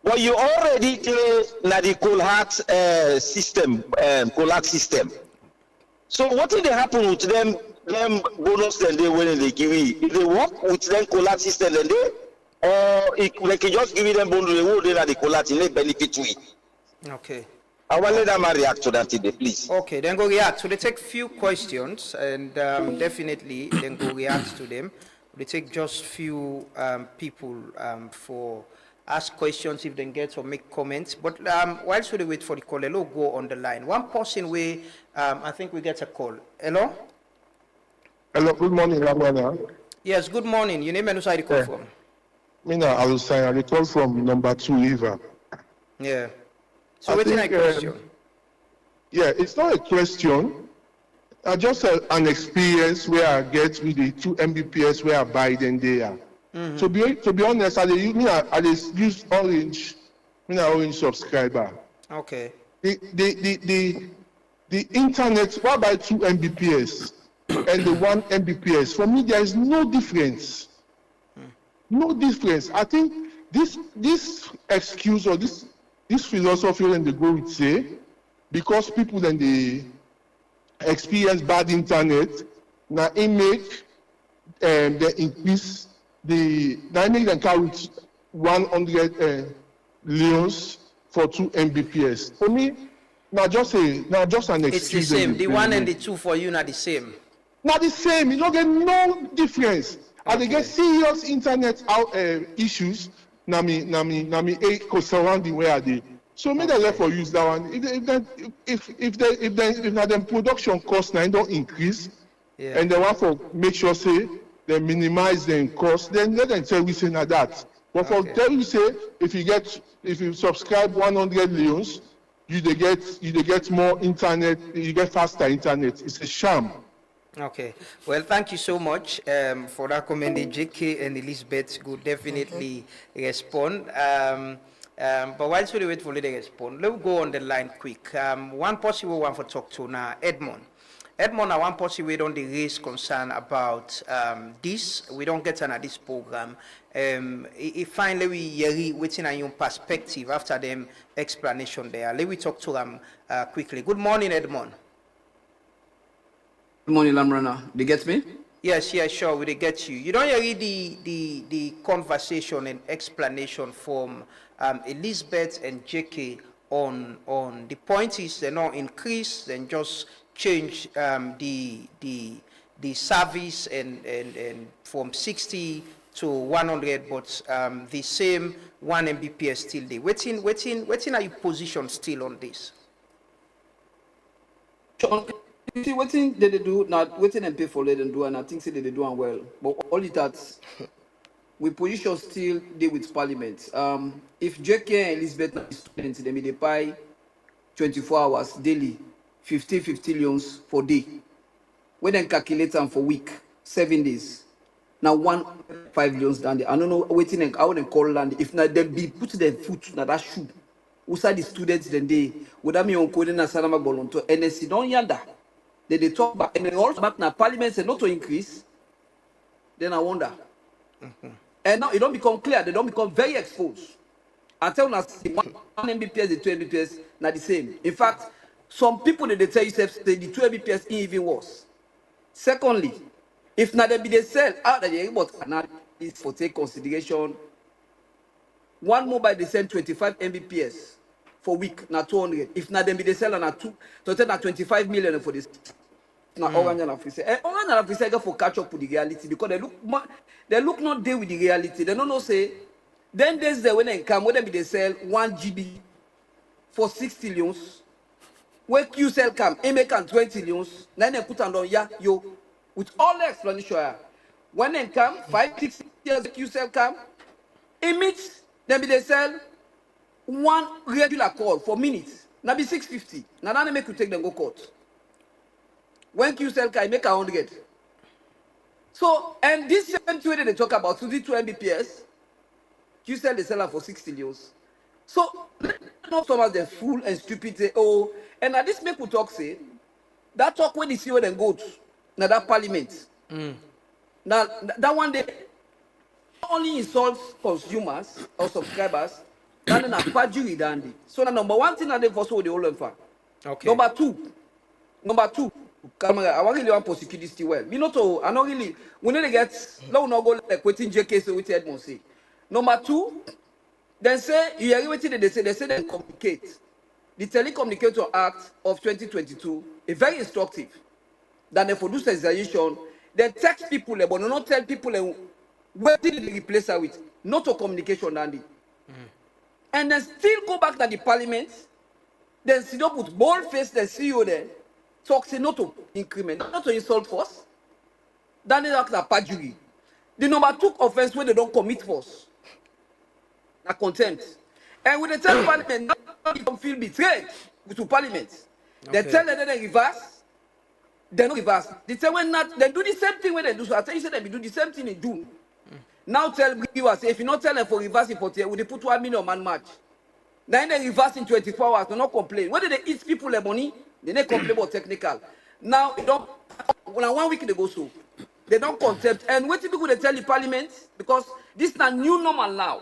But you already do the Colhat system, Colhat system. So what did happen with them bonus then they when they give you? If they work with them Colhat system then they, or they can just give them bonus, they will do the Colhat and they benefit to it. Okay. I will let them react to that today, please. Okay, then go react. So they take few questions and definitely then go react to them. They take just few people for ask questions if they get or make comments. But whilst we wait for the call, hello, go on the line. One person way, I think we get a call. Hello? Hello, good morning, Ramana. Yes, good morning. Your name and who the call from? Mina, I will say I call from number 2 Eva. Yeah. So what's my question? Yeah, it's not a question. I just an experience where I get with the 2 Mbps where I buy them there. To be honest, I use Orange, Orange subscriber. Okay. The internet, why buy 2 Mbps and the 1 Mbps? For me, there is no difference. No difference. I think this excuse or this philosophy when they go with say, because people then they experience bad internet, now it make they increase now make them carry 100 leons for 2 Mbps. For me, now just an excuse. It's the same. The 1 and the 2 for you not the same. Not the same. You don't get no difference. Okay. And they get serious internet out issues. Nami surrounding where are they? So maybe they left for use that one. If the production cost now don't increase, and they want to make sure say they minimize the cost, then let them tell we say now that. But for tell you say if you subscribe 100 leons, you get more internet, you get faster internet. It's a sham. Okay. Well, thank you so much for recommending JK and Elizabeth. Could definitely respond. But whilst we wait for them to respond, let's go on the line quick. One possible one for talk to now, Edmond. Edmond, I want possibly we don't raise concern about this. We don't get on this program. If finally we hear waiting on your perspective after them explanation there. Let me talk to them quickly. Good morning, Edmond. Good morning, Lamrana. Do you get me? Yes, sure. We get you. You don't hear the conversation and explanation from Elizabeth and JK on the point is they not increase and just change the service and from 60 to 100, but the same 1 Mbps still there. Waiting are you positioned still on this? You see, what thing they do not waiting and pay for let them do, and I think say they do well. But all it that we position still deal with Parliament. If JK and Elizabeth are students, they may they buy 24 hours daily, 50 loans for day. When they calculate them for week, 7 days. Now 1.5 loans down there. I don't know waiting and I wouldn't call land. If not them be put their foot na that shoe. Outside the students then they would have me on coding na salama golonto NSC don't yanda. They talk back and then also back now Parliament say not to increase. Then I wonder. And now it don't become clear, they don't become very exposed. Until now, 1 Mbps, the 2 Mbps, not the same. In fact, some people they tell you say the 2 Mbps even worse. Secondly, if not they be they sell out of the able is for take consideration. One mobile they send 25 Mbps for week, not 200. If not, then be they sell on a 25 million for this. Now Orange and Africa, Orange and Africa for catch up with the reality because they look not there with the reality. They don't know say. Then there's the when they come, when they sell 1 GB for 60 loans. When QCell come, they make 20 loans. Then they put on yo with all the explanation. When they come, 5-6 years QCell come, it meets then they sell 1 regular call for minutes. Now be 650. Now they make you take them go court. When QCell can make 100. So, and this same way they talk about 2 Mbps, QCell they sell them for 60 loans. So, not so much they're fool and stupid, say, oh, and now this make we talk, say, that talk when they see where they go to, now that Parliament. Now, that one day, not only insults consumers or subscribers, then a perjury dandy. So, the number one thing that they first what they all learn for. Okay. Number two, I want really want to prosecute this still well. Me not to, I not really, we need to get, now we not go like waiting JK so with Edmond say. Number 2, then say, you hear what they say they communicate. The Telecommunicator Act of 2022 is very instructive. That they for do sensitization, they text people, but not tell people what did they replace her with, not to communication, Andy. And then still go back to the Parliament, then sit up with bold face, the CEO there, talk say not to increment, not to insult first. Then they act like perjury. The number 2 offense where they don't commit first. Na contempt. And when they tell Parliament, not even feel betrayed to Parliament. They tell them they reverse, they don't reverse. They tell when not, they do the same thing when they do. So I tell you, say they do the same thing in June. Now tell viewers, if you not tell them for reverse for will they put 1 million man match? Then they reverse in 24 hours, they not complain. When they eat people their money, they don't complain about technical. Now, it don't, when 1 week they go so. They don't contempt. And what people they tell the Parliament, because this is a new normal now.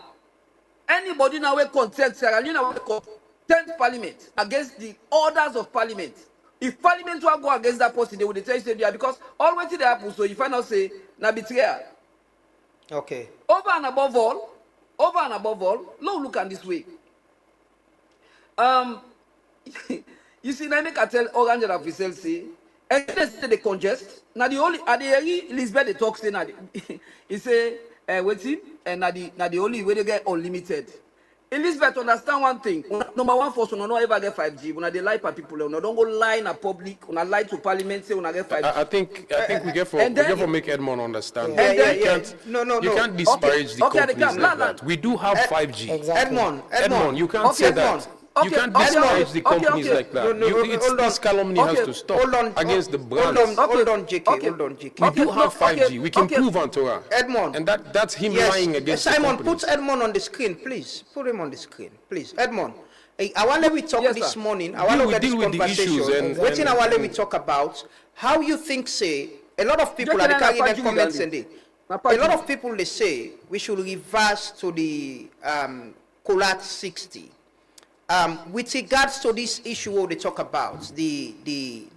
Anybody now will contempt Sierra Leone will contempt Parliament against the orders of Parliament. If Parliament will go against that person, they will tell you say yeah, because always they happen. So if I now say na betrayal. Okay. Over and above all, look at this way. You see, now make I tell Orange and Africell say, and they congest. Now the only at the Elizabeth they talk say now he say waiting and now the only way they get unlimited. Elizabeth understand one thing. Number one first, we not ever get 5G. When they lie for people, we don't go lie in a public. When I lie to Parliament, say we not get 5G. I think we get for make Edmond understand. You can't disparage the companies like that. We do have 5G. Exactly. Edmond, you can't say that. You can't disparage the companies like that. This calumny has to stop against the brands. Hold on, JK. We do have 5G. We can prove on Torah. Edmond. And that's him lying against Simon, the put Edmond on the screen, please. Put him on the screen, please. Edmond, I want we talk Yes, this sir. morning. I want to get this deal with the conversation. issues and- Waiting, I want we and- talk about how you think, say, a lot of people are Jackie, carrying na their Patrick comments Ugandi. and they. Na A Patrick. lot of people they say we should reverse to the COLAT 60. With regards to this issue what they talk about, the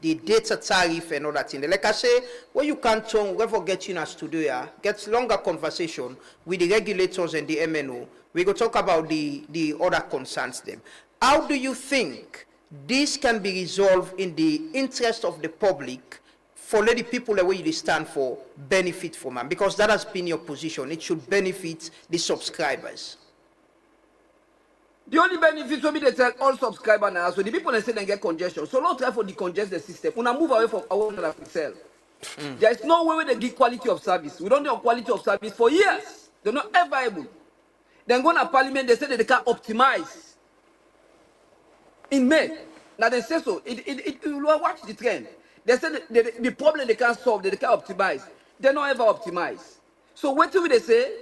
data tariff and all that thing. Like I say, when you can't turn, whoever get you in a studio here, gets longer conversation with the regulators and the MNO, we go talk about the other concerns them. How do you think this can be resolved in the interest of the public for let the people the way you stand for benefit from them? Because that has been your position. It should benefit the subscribers. The only benefit will be they tell all subscribers now, so the people they say they get congestion. So don't try for decongest the system. When I move away from our own Excel, there is no way where they give quality of service. We don't know quality of service for years. They're not ever able. Then go to Parliament, they say that they can optimize. In May, now they say so. It will watch the trend. They say the problem they can't solve, they can't optimize. They don't ever optimize. So what do they say?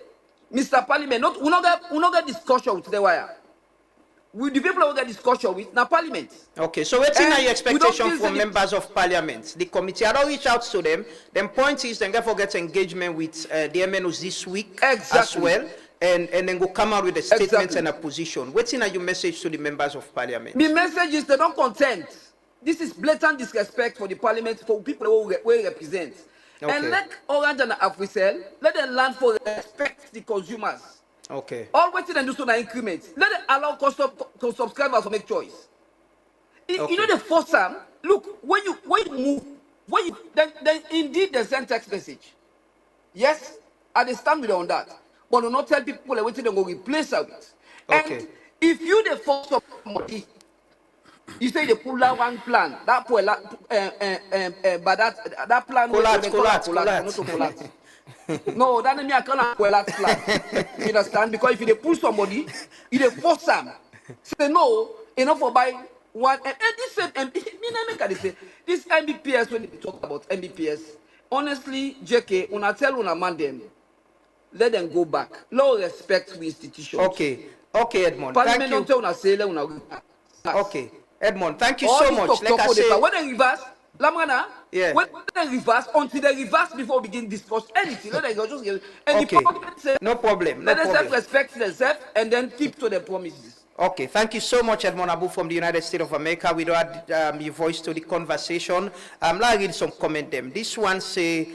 Mr. Parliament, we not get discussion with the wire. With the people who get discussion with now Parliament. Okay, so what's And your we don't expectation feel from any- members of Parliament? The committee, I don't reach out to them. Then point is, then therefore get engagement with the MNOs this week as Exactly. well, and then go come out with a statement Exactly. and a position. What's your message to the members of Parliament? The message is they don't content. This is blatant disrespect for the Parliament, for people who we represent. Okay. And let Orange and Africell, let them learn for respect the consumers. Okay. All waiting and do so now increments. Let them allow to subscribers to make choice. Okay. You know the first time, look, when you move, then indeed they send text message. Yes, I stand with you on that. But do not tell people that waiting to go replace her with. Okay. And if you the force of money, you say they pull that one plan, that but that plan Collat. No, that mean I can't pull that plan. You understand? Because if you dey pull somebody, you dey force them. Say no, enough for buy one. And this same this MBPS when they talk about MBPS. Honestly, JK, when I tell una man them, let them go back. Low respect to institutions. Okay. Okay, Edmond. Parliament Thank you. don't tell una say let una go back. Okay, Edmond. Thank you All so this much. talk Like I for the say, fact, when they reverse, Lamana, Yeah. when they reverse, until they reverse before we begin discuss anything, let them go just get. And Okay. the Parliament say, no problem. No let them problem. self-respect themselves and then keep to their promises. Okay, thank you so much, Edmond Abu from the United States of America. We don't add your voice to the conversation. Let me read some comment them. This one say,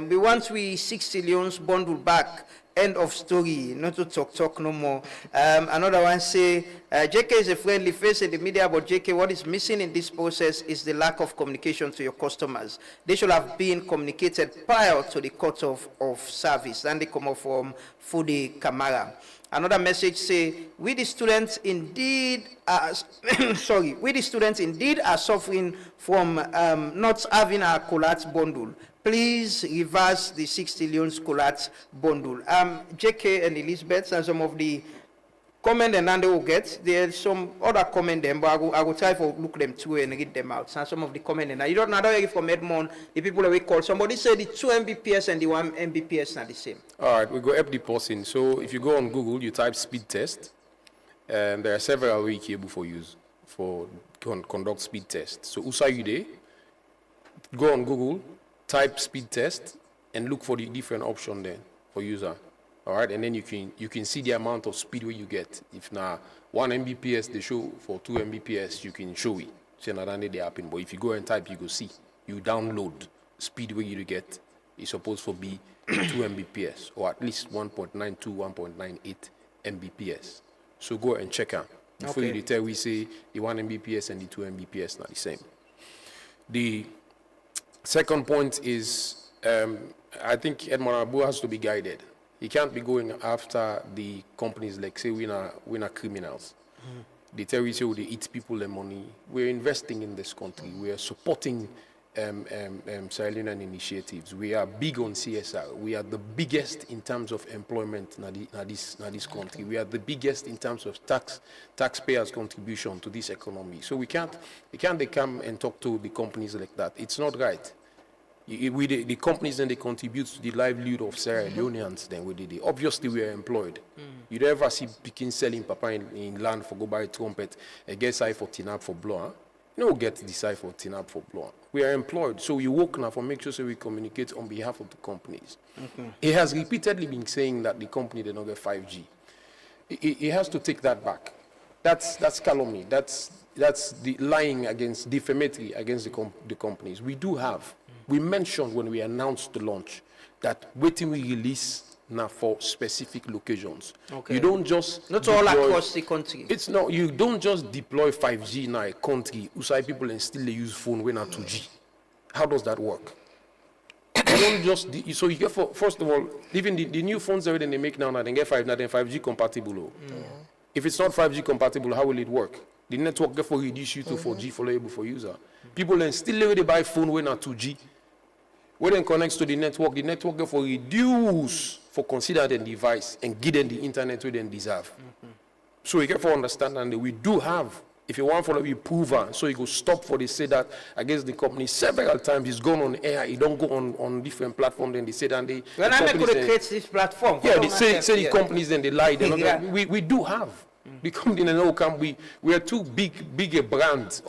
we want we 60 millions bundle back. End of story. Not to talk no more. Another one say, JK is a friendly face in the media, but JK, what is missing in this process is the lack of communication to your customers. They should have been communicated prior to the cut of service. And they come up from Fudi Kamara. Another message say, we the students indeed are, we the students indeed are suffering from not having a COLAT bundle. Please reverse the 60 million COLAT bundle. JK and Elizabeth and some of the comment and Nande will get. There's some other comment them, but I will try to look them through and read them out. And some of the comment and you don't know hear from Edmond, the people that we call. Somebody said the 2 Mbps and the 1 Mbps are the same. All right, we go up the pausing. So if you go on Google, you type speed test, and there are several ways able for use for conduct speed test. So Usa you there, go on Google, type speed test, and look for the different option there for user. All right, and then you can see the amount of speed where you get. If now 1 Mbps they show for 2 Mbps, you can show it. So now they happen. But if you go and type, you go see. You download speed where you get. It's supposed to be 2 Mbps or at least 1.92, 1.98 Mbps. So go and check out. Before Okay. you tell we say the 1 Mbps and the 2 Mbps not the same. The second point is, I think Edmond Abu has to be guided. He can't be going after the companies like, say, we're not criminals. They tell you, say, they eat people their money. We're investing in this country. We are supporting Sierra Leonean initiatives. We are big on CSR. We are the biggest in terms of employment in this country. We are the biggest in terms of taxpayers' contribution to this economy. So we can't they come and talk to the companies like that. It's not right. The companies then they contribute to the livelihood of Sierra Leoneans. Then obviously we are employed. You don't ever see Pekin selling papa in land for go buy trumpet and get side for tinap for blow. Huh? You don't get the side for tinap for blow. We are employed, so we work now for make sure so we communicate on behalf of the companies. He has repeatedly been saying that the company did not get 5G. He has to take that back. That's calumny. That's the lying against, defamatory against the companies. We do have. We mentioned when we announced the launch that waiting we release now for specific locations. Okay. You don't just not all across the country. You don't just deploy 5G in a country. Usai people and still they use phone when not 2G. How does that work? You don't just so you get first of all, even the new phones that they make now they get 5G compatible. If it's not 5G compatible, how will it work? The network therefore reduce you to 4G for label for user. People then still they buy phone when not 2G. When it connects to the network therefore reduce for consider the device and give them the internet we then deserve. So you get for understand that we do have, if you want for to be proven, so you go stop for they say that against the company several times it's gone on air, it don't go on different platforms, then they say that they when I'm going to create this platform. Yeah, they say the companies then they lie. We do have. The company in the we are two bigger brands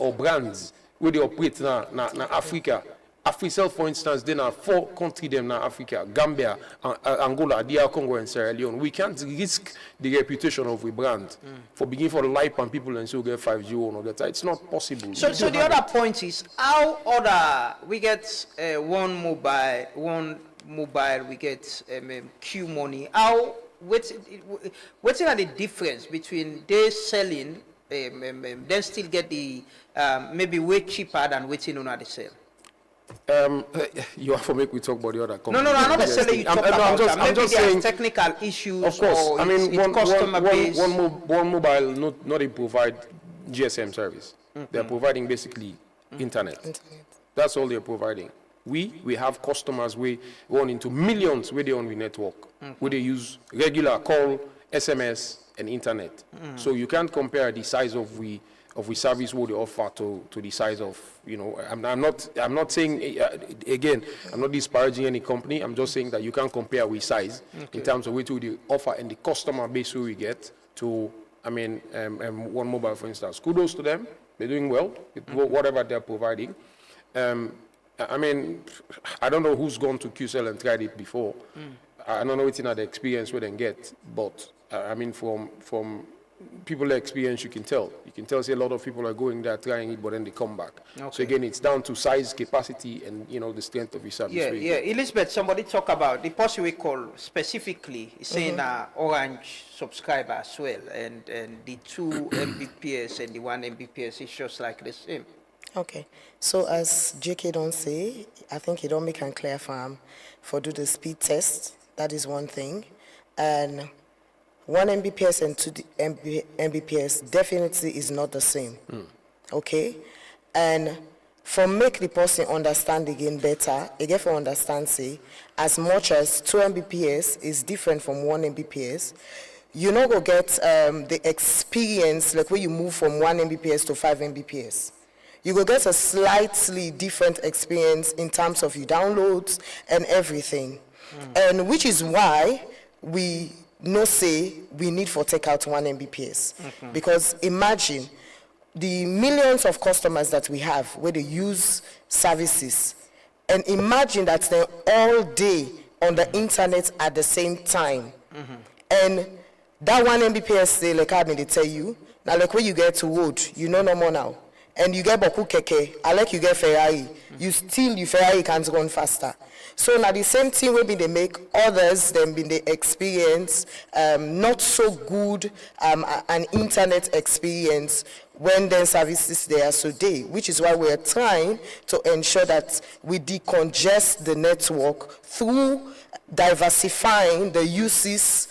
where they operate now Africa. Africell, for instance, then are 4 countries them now Africa, Gambia, Angola, DR Congo, and Sierra Leone. We can't risk the reputation of a brand for beginning for life and people and so get 5G or that. It's not possible. So the other point is how we get one mobile we get Q money. How what's the difference between they selling then still get the maybe way cheaper than waiting on the sale? You have to make we talk about the other company. No, I'm not necessarily you talk about that. Maybe there saying technical issues. Of course, or I mean it's customer base. One mobile not they provide GSM service. They're providing basically internet. That's all they're providing. We have customers we run into millions where they own the network, where they use regular call, SMS, and internet. So you can't compare the size of we service what they offer to the size of, I'm not saying, again, I'm not disparaging any company. I'm just saying that you can't compare with size in terms of what they offer and the customer base we get to, One Mobile, for instance. Kudos to them. They're doing well with whatever they're providing. I don't know who's gone to QCell and tried it before. I don't know what's in the experience we then get, but from people experience, you can tell. You can tell, say, a lot of people are going there trying it, but then they come back. Okay. So again, it's down to size, capacity, and the strength of your service. Yeah. Elizabeth, somebody talk about the person we call specifically saying Orange subscriber as well, and the 2 Mbps and the 1 Mbps is just like the same. Okay. So as JK don't say, I think he don't make a clear for do the speed test. That is one thing, and 1 Mbps and 2 Mbps definitely is not the same. Okay? And for make the person understand again better, again for understand, say, as much as 2 Mbps is different from 1 Mbps, you not go get the experience like when you move from 1 Mbps to 5 Mbps. You go get a slightly different experience in terms of your downloads and everything. And which is why we say we need for take out 1 Mbps. Because imagine the millions of customers that we have where they use services, and imagine that they're all day on the internet at the same time. And that 1 Mbps, say, like I they tell you, now like when you get to wood, no more now. And you get Boku Keke, I like you get Ferrari. Your Ferrari can't run faster. So now the same thing will be they make others, then be they experience not so good an internet experience when then services there are so day, which is why we are trying to ensure that we decongest the network through diversifying the uses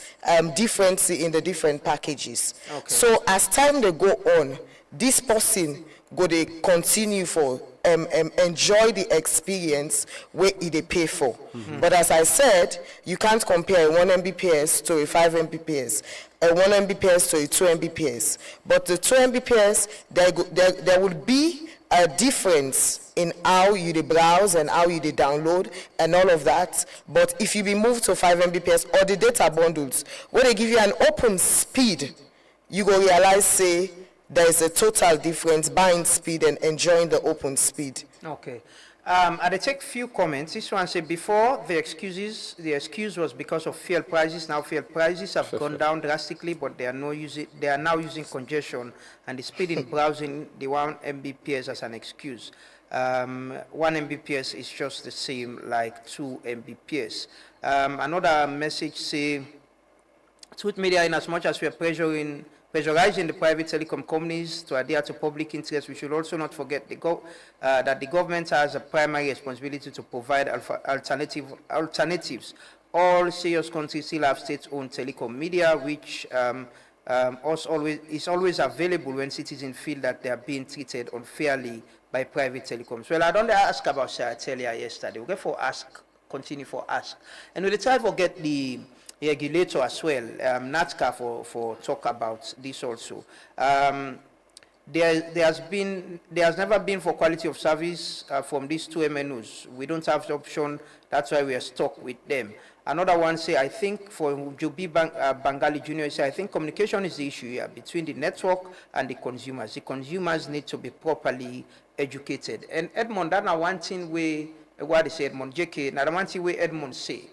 differently in the different packages. So as time they go on, this person go they continue for enjoy the experience where they pay for. But as I said, you can't compare a 1 Mbps to a 5 Mbps, a 1 Mbps to a 2 Mbps. But the 2 Mbps, there would be a difference in how you dey browse and how you dey download and all of that. But if you be moved to 5 Mbps or the data bundles, where they give you an open speed, you go realize, say, there is a total difference buying speed and enjoying the open speed. Okay. I take few comments. This one said before the excuse was because of fuel prices. Now fuel prices have gone down drastically, but they are now using congestion and the speed in browsing the 1 Mbps as an excuse. 1 Mbps is just the same like 2 Mbps. Another message say, Truth Media, in as much as we are pressurizing the private telecom companies to adhere to public interest, we should also not forget that the government has a primary responsibility to provide alternatives. All serious countries still have state-owned telecom media, which is always available when citizens feel that they are being treated unfairly by private telecoms. Well, I don't ask about Saratelia yesterday. We'll get for ask, continue for ask. And we'll try to forget the regulator as well, NATCA, for talk about this also. There has never been for quality of service from these two MNOs. We don't have the option, that's why we are stuck with them. Another one say, I think for Joby Bangali Jr., say, I think communication is the issue here between the network and the consumers. The consumers need to be properly educated. And Edmond, that's one thing what they say, Edmond JK, now one thing where Edmond say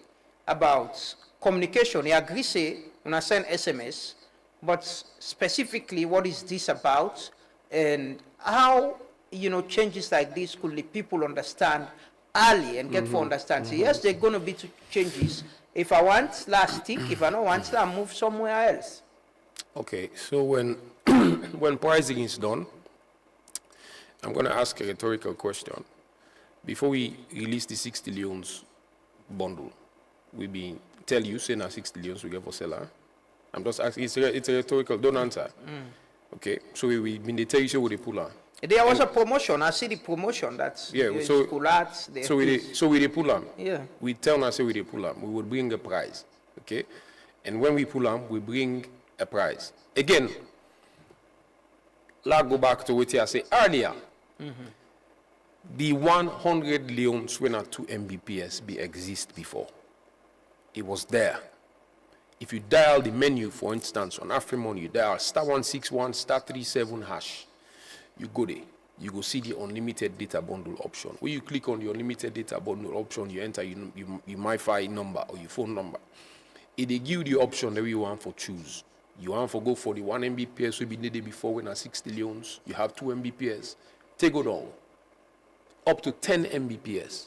about communication. He agrees, say, when I send SMS, but specifically what is this about and how, changes like this could the people understand early and get to understand. So yes, there are going to be changes. If I want, last stick. If I don't want, I move somewhere else. Okay, so when pricing is done, I'm going to ask a rhetorical question. Before we release the 60 leons bundle, we tell you, say now 60 leons we get for seller. I'm just asking, it's a rhetorical, don't answer. Okay, so we tell you, say we pull on. There was a promotion. I see the promotion. That's so we pull them. Yeah. We tell us say we pull them. We will bring a prize. Okay, and when we pull them, we bring a prize. Again, let's go back to what I said earlier. The 100 leons when at 2 Mbps exist before. It was there. If you dial the menu, for instance, on AfriMoney, you dial *161 *37 hash. You go there, you go see the unlimited data bundle option. When you click on the unlimited data bundle option, you enter your MiFi number or your phone number. It will give you the option that you want for choose. You want to go for the 1 Mbps we been needed before when at 60 leons. You have 2 Mbps. Take it on. Up to 10 Mbps.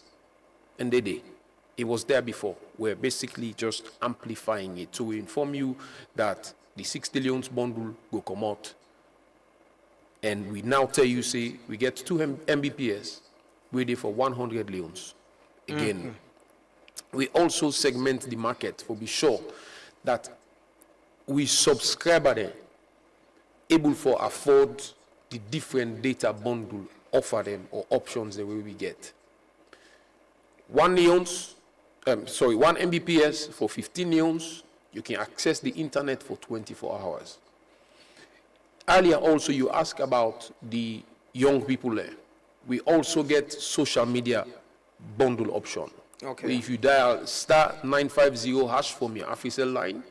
And it was there before. We're basically just amplifying it. So we inform you that the 60 leons bundle will come out. And we now tell you, say, we get 2 Mbps, we're there for 100 leons. Again, we also segment the market for be sure that we subscriber there able for afford the different data bundle offer them or options the way we get. 1 Mbps for 15 leons, you can access the internet for 24 hours. Earlier also you asked about the young people there. We also get social media bundle option. Okay. If you dial *950 hash from your AfriCell line,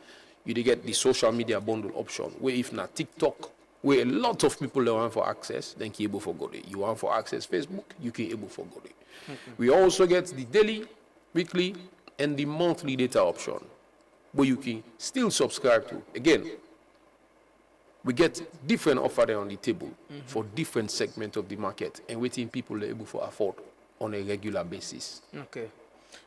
you get the social media bundle option. Where if not TikTok, where a lot of people want for access, then you able for go there. You want for access Facebook, you can able for go there. We also get the daily, weekly, and the monthly data option, where you can still subscribe to. Again, we get different offer there on the table for different segments of the market and waiting people are able to afford on a regular basis. Okay.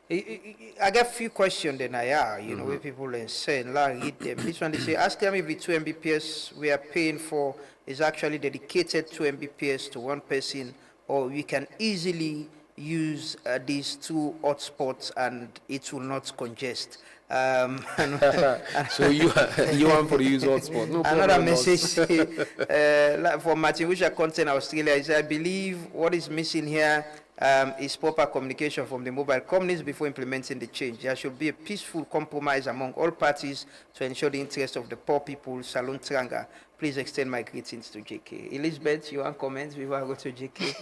I get a few questions then where people are saying, read them. This one they say, ask them if the 2 Mbps we are paying for is actually dedicated 2 Mbps to one person, or we can easily use these 2 hotspots and it will not congest. So you want for the use hotspot? No problem. Another message for Martin Wisha Content Australia is, I believe what is missing here is proper communication from the mobile companies before implementing the change. There should be a peaceful compromise among all parties to ensure the interest of the poor people, Salon Tranga. please extend my greetings to JK. Elizabeth, you want comments before I go to JK?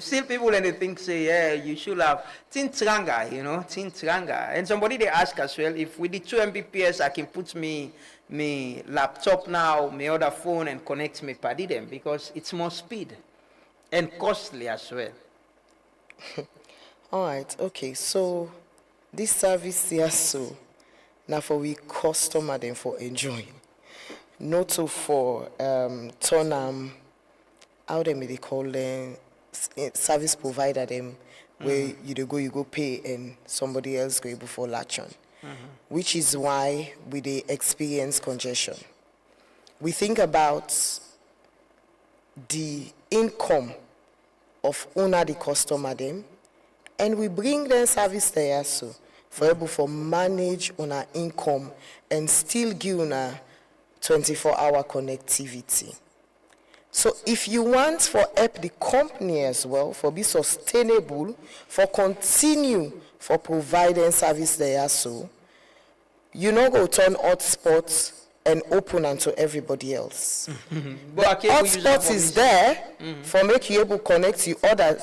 Still people and they think, say, yeah, you should have Tintranga, you know, Tintranga. And somebody they ask as well, if with the 2 Mbps, I can put me laptop now, my other phone and connect me paddy them because it's more speed and costly as well. All right, okay, so this service here, so now for we customer them for enjoying, not so for turn how they call them, service provider them, where you go pay and somebody else go able for latch on, which is why we they experience congestion. We think about the income of owner the customer them, and we bring them service there so for able for manage on our income and still give on a 24-hour connectivity. So if you want for help the company as well, for be sustainable, for continue for providing service there so, you know go turn hotspots and open unto everybody else. The hotspot is there for make you able to connect to other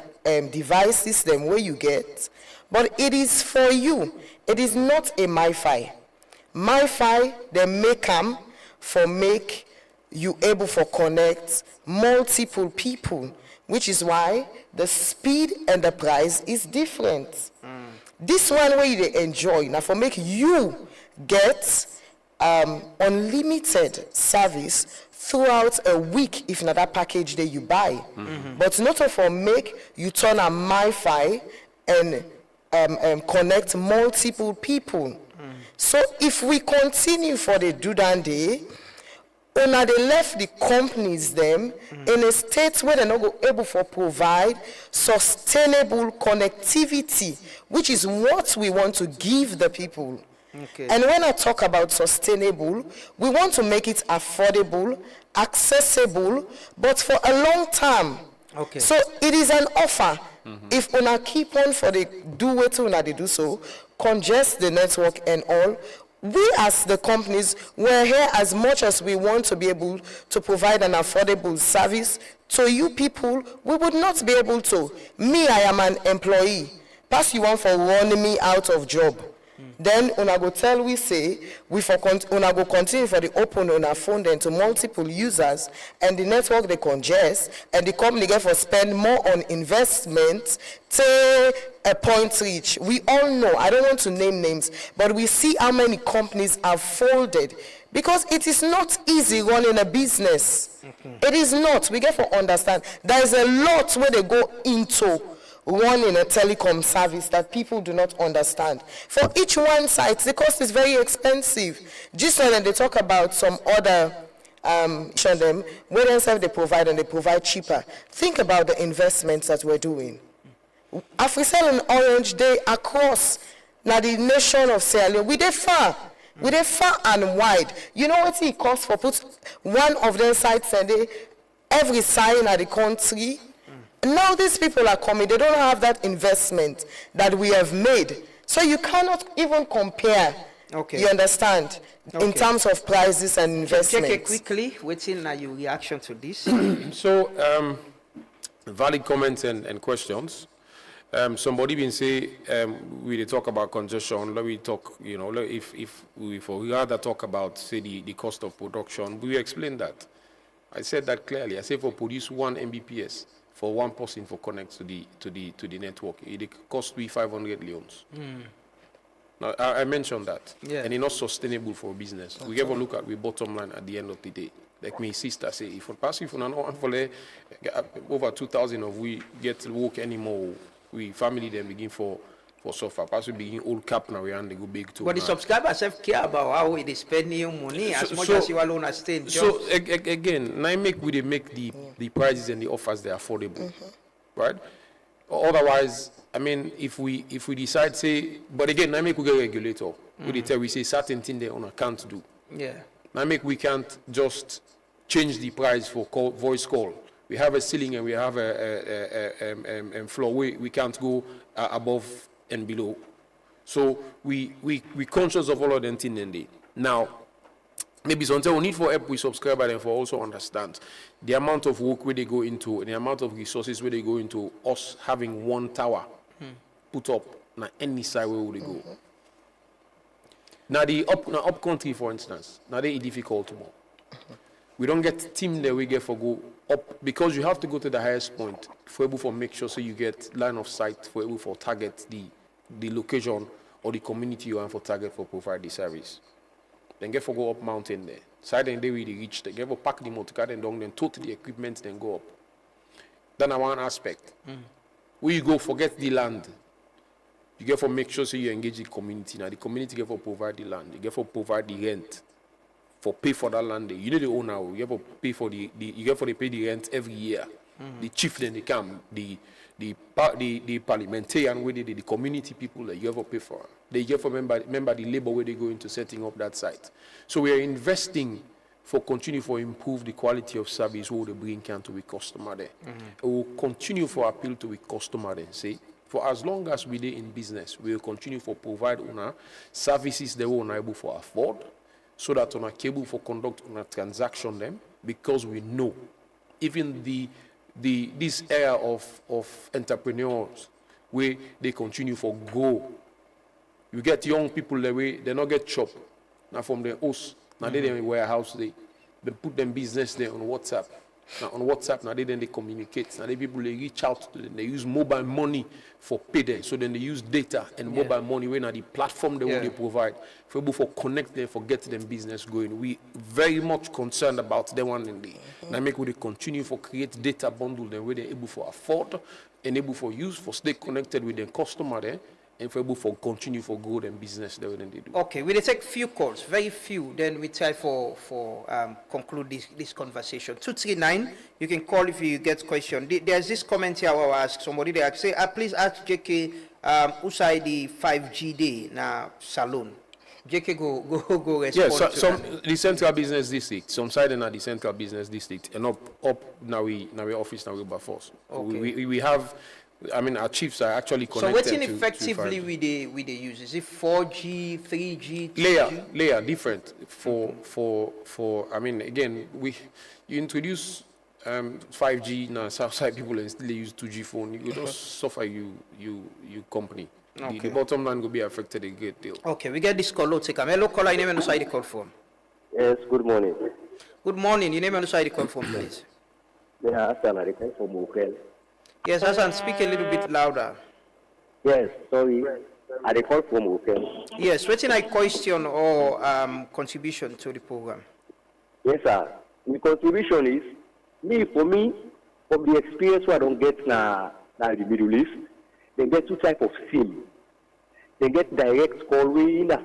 devices them where you get, but it is for you. It is not a MiFi. MiFi they make them for make you able for connect multiple people, which is why the speed and the price is different. This one way they enjoy now for make you get unlimited service throughout a week if not that package that you buy, but not for make you turn a MiFi and connect multiple people. So if we continue for the do that day, they left the companies them in a state where they're not able to provide sustainable connectivity, which is what we want to give the people. Okay. And when I talk about sustainable, we want to make it affordable, accessible, but for a long time. Okay. So it is an offer. If una keep on for the do what una they do so, congest the network and all, we as the companies, we're here as much as we want to be able to provide an affordable service to you people. We would not be able to. Me, I am an employee. Pass you want for running me out of job. Then una go tell we say we for una go continue for the open on our phone then to multiple users and the network they congest and the company get for spend more on investment till a point reach. We all know, I don't want to name names, but we see how many companies have folded because it is not easy running a business. It is not. We get for understand. There is a lot where they go into running a telecom service that people do not understand. For each one site, the cost is very expensive. Just when they talk about some other them, where else have they provide and they provide cheaper. Think about the investments that we're doing. Africell and Orange, they across now the nation of Sierra Leone, we they far and wide. You know what it costs for put one of their sites and they every sign at the country. Now these people are coming, they don't have that investment that we have made. So you cannot even compare, you understand, in terms of prices and investments. Check it quickly, waiting now your reaction to this. So, valid comments and questions. Somebody been say, we talk about congestion, let me talk, you know, if we rather talk about, say, the cost of production, we explain that. I said that clearly. I say for produce 1 Mbps, for one person for connect to the network, it costs me 500 leons. Now I mentioned that, and it's not sustainable for business. We have a look at the bottom line at the end of the day. Like my sister say, if we pass if we not over 2,000 of we get to work anymore, we family then begin for suffer. Pass we begin old cap now and they go big too. But the subscribers have care about how they spend your money as much as you alone are staying. So again, now we make the prices and the offers they are affordable, right? Otherwise, I mean, if we decide say, but again, now we get a regulator. We say certain thing they can't do. Yeah. Now we can't just change the price for voice call. We have a ceiling and we have a floor. We can't go above and below. So we conscious of all of them things. Now, maybe sometimes we need for help with subscriber and for also understand the amount of work where they go into and the amount of resources where they go into us having one tower put up na any side where we go. Now the up country, for instance, now they difficult more. We don't get team that we get for go up because you have to go to the highest point for able for make sure so you get line of sight for able for target the location or the community you want for target for provide the service. Then get for go up mountain there. Side and they really reach they get for pack the motor car then down then total the equipment then go up. Then one aspect. Where you go forget the land. You get for make sure so you engage the community. Now the community get for provide the land. You get for provide the rent. For pay for that land. You know the owner. You get for pay for you get for they pay the rent every year. The chief then they come. The parliamentarian where the community people that you ever pay for. They get for remember the labor where they go into setting up that site. So we are investing for continue for improve the quality of service who they bring can to the customer there. We will continue for appeal to the customer then say for as long as we are in business, we will continue for provide owner services they will able for afford so that on a cable for conduct on a transaction them because we know even this area of entrepreneurs where they continue for go. You get young people the way they not get chop now from their house. Now they in warehouse they put them business there on WhatsApp. Now on WhatsApp now they communicate. Now the people they reach out to them. They use mobile money for pay them. So then they use data and mobile money when the platform they provide for able for connect them for get them business going. We very much concerned about them one in the now make we continue for create data bundle then where they able for afford and able for use for stay connected with the customer there. And for able for continue for good and business there when they do. Okay, we'll take few calls, very few. Then we try for conclude this conversation. 239, you can call if you get question. There's this comment here I will ask somebody. They say, please ask JK usai the 5G day na salon. JK go respond. Yes, to some that. the central business district. Some side in the central business district and up now we office now we by force. Okay. We have. I mean, our chiefs are actually So connected. what's effectively we they use? Is it 4G, 3G, 2G? Layer different for. I mean, again, you introduce 5G now. Southside people and still use 2G phone. You just suffer you company. Okay. The bottom line will be affected a great deal. Okay, we get this call. Let's take a hello caller. Your name and side call from. Yes, good morning. Good morning. Your name and side call from, please. Yeah, Hassan, I come from Ukraine. Yes, Hassan, speak a little bit louder. Yes, sorry. I call from Ukraine. Yes, what's a question or contribution to the program? Yes, sir. The contribution is, from the experience where I don't get now the Middle East, they get two types of SIM. They get direct call,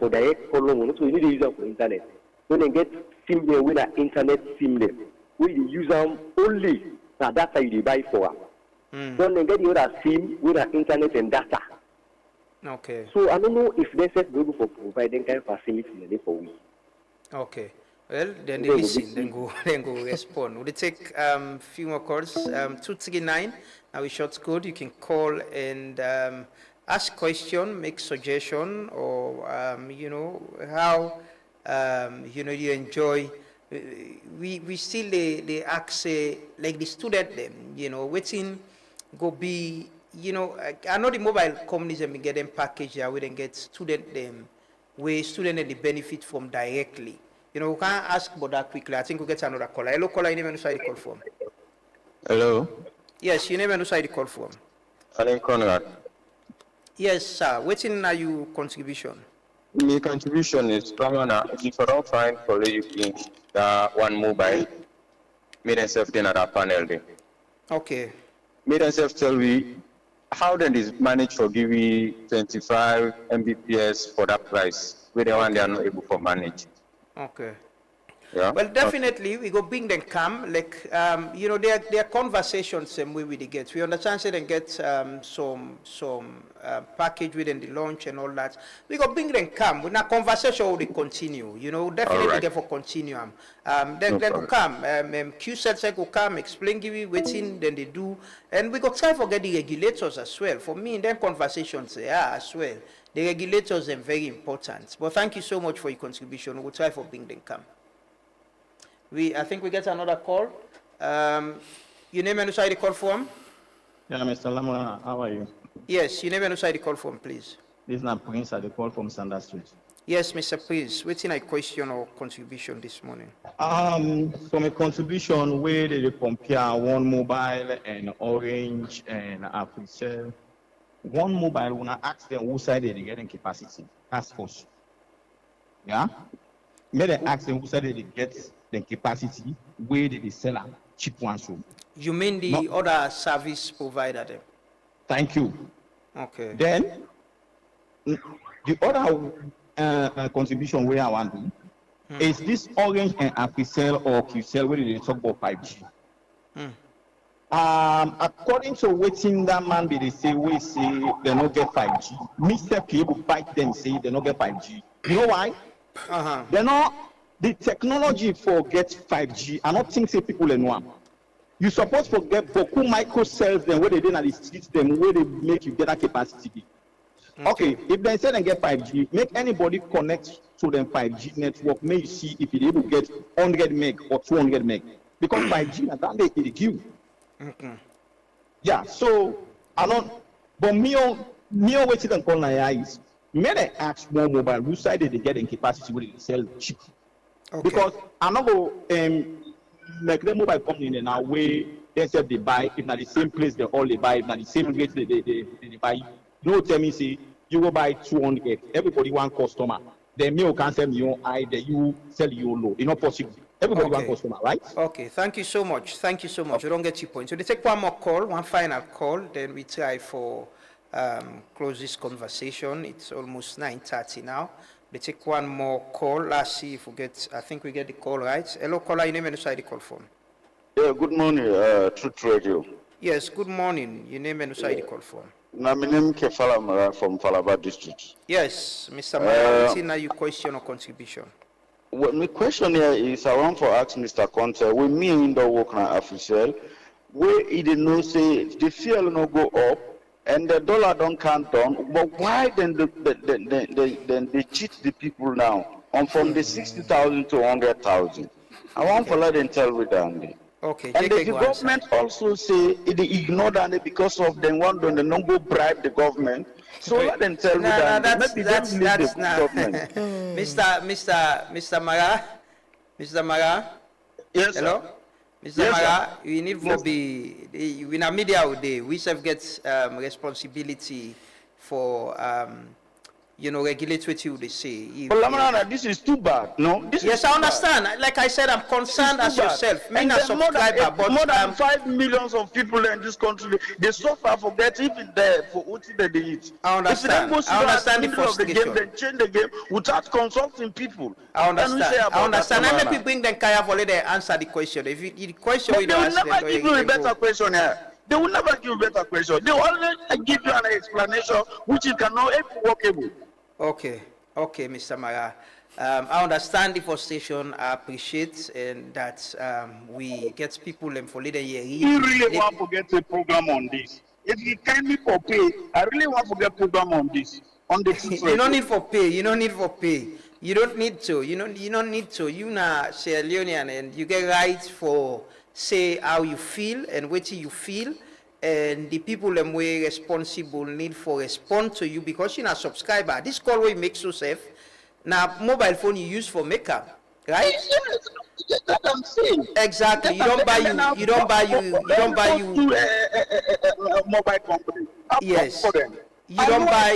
for direct call, so you need to use them for internet. Then they get SIM there with an internet SIM there. We use them only, now that's how you buy for. Then they get the other SIM with an internet and data. Okay. So I don't know if they set able for providing kind of facility for we. Okay. Well, then they listen, then go respond. We'll take few more calls. 239, our short code. You can call and ask question, make suggestion, or how you enjoy. We still they ask like the student them, waiting go be. I know the mobile companies and get them package we then get student them where student they benefit from directly. We can't ask about that quickly. I think we'll get another caller. Hello, caller, your name and side call from. Hello. Yes, your name and side call from. Alan Conrad. Yes, sir. Waiting are you contribution? My contribution is if you don't find for you one mobile, me and self then at a panel there. Okay. Me and self tell we how then is managed for give me 25 Mbps for that price where the one they are not able to manage. Okay. Yeah. Well, definitely we go bring them come like their conversations same way we they get. We understand say they get some package within the launch and all that. We go bring them come. When a conversation will continue. Definitely right. get for continuum. Then go come. QSET go come explain give you waiting then they do, and we go try to get the regulators as well. For me, in them conversations they are as well. The regulators are very important. But thank you so much for your contribution. We'll try for bring them come. I think we get another call. Your name and who side the call from? Yeah, Mr. Lamora, how are you? Yes, your name and who side the call from, please. This is not Prince at the call from Sanders Street. Yes, Mr. Prince, what's in a question or contribution this morning? From a contribution where they compare one mobile and Orange and Africell. One mobile, when I ask them who side they get in capacity, task force. Yeah? May they ask them who side they get the capacity, where they sell a cheap one. So. You mean the other service provider then? Thank you. Okay. Then, the other contribution where I want to is this Orange and Africell or QCell where they talk about 5G. According to waiting that man be they say we say they not get 5G. Mr. People fight them say they not get 5G. You know why? They're not the technology for get 5G. I don't think say people in one. You supposed to get Boku micro cells then where they did at the streets them where they make you get that capacity. Okay, if they say they get 5G, make anybody connect to them 5G network. May you see if you're able to get 100 meg or 200 meg. Because 5G na that they queue. Yeah, so I don't. But me waiting and call my eyes. May they ask more mobile who side they get in capacity where they sell cheap. Because I'm not go like the mobile company in a way they say they buy if not the same place they all they buy if not the same rate they buy. No tell me say you go buy 200. Everybody want customer. Then me can sell me on high. Then you sell you low. It's not possible. Everybody want customer, right? Okay. Thank you so much. Thank you so much. You don't get your point. So they take one more call, one final call. Then we try for close this conversation. It's almost 9:30 now. They take one more call. Let's see if we get. I think we get the call right. Hello, caller. Your name and side the call from. Yeah. Good morning. Truth Radio. Yes. Good morning. Your name and side the call from. My name is Kefala Mara from Falaba District. Yes, Mr. Mara, what's now your question or contribution? Well, my question here is I want to ask Mr. Conte, when me in the work now official, where he didn't know say the fuel no go up and the dollar don't count down, but why then they cheat the people now on from the 60,000 to 100,000? I want to let them tell with that. Okay, and the government also say they ignore that because of them want to not go bribe the government. So let them tell me that maybe that's the government. Mr. Mara. Yes. Hello. Mr. Yes, Mara, we need for the in a media today. We have get responsibility for regulate what you they say. But Lamarana, this is too bad. No, yes, I understand. Like I said, I'm concerned as yourself. Me not subscriber, but more than 5 million of people in this country, they suffer for getting even there for what they eat. I understand. I understand the frustration. They change the game without consulting people. I understand. I understand. And let me bring them Kaya for they answer the question. If the question they will never give you a better question here. They will never give you a better question. They will only give you an explanation which is cannot workable. Okay, Mr. Mara. I understand the frustration. I appreciate and that we get people for leader here. You really want to get a program on this? If you kindly for pay, I really want to get a program on this. On the you don't need for pay. You don't need for pay. You don't need to. You don't need to. You na Sierra Leonean and you get rights for say how you feel and what you feel. And the people them way responsible need for respond to you because you're not a subscriber. This call way makes you safe. Now mobile phone you use for makeup, right? Yes, that's what I'm saying. Exactly. You don't buy mobile company. Yes. You don't buy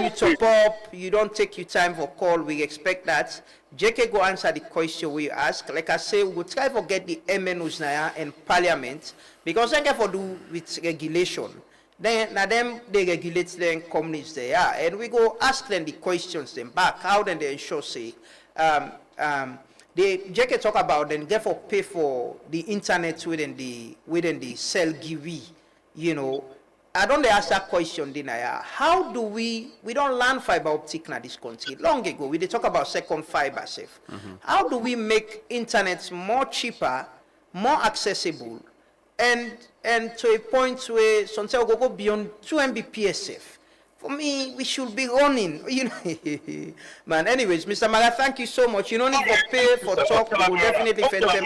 you top up, you don't take your time for call. We expect that. JK go answer the question we ask. Like I say, we'll try to get the MNOs now in parliament because they get for do with regulation. Then now them they regulate them companies they are, and we go ask them the questions them back. How then they ensure say they JK talk about then get for pay for the internet within the cell give, I don't ask that question, Dinaya. How do we don't learn fiber optic in this country? Long ago, we did talk about second fiber safe. How do we make internet more cheaper, more accessible, and to a point where sometimes we go beyond 2 Mbps safe? For me, we should be running. You know, man. Anyways, Mr. Mara, thank you so much. You don't need to pay for talk. We will definitely fend them.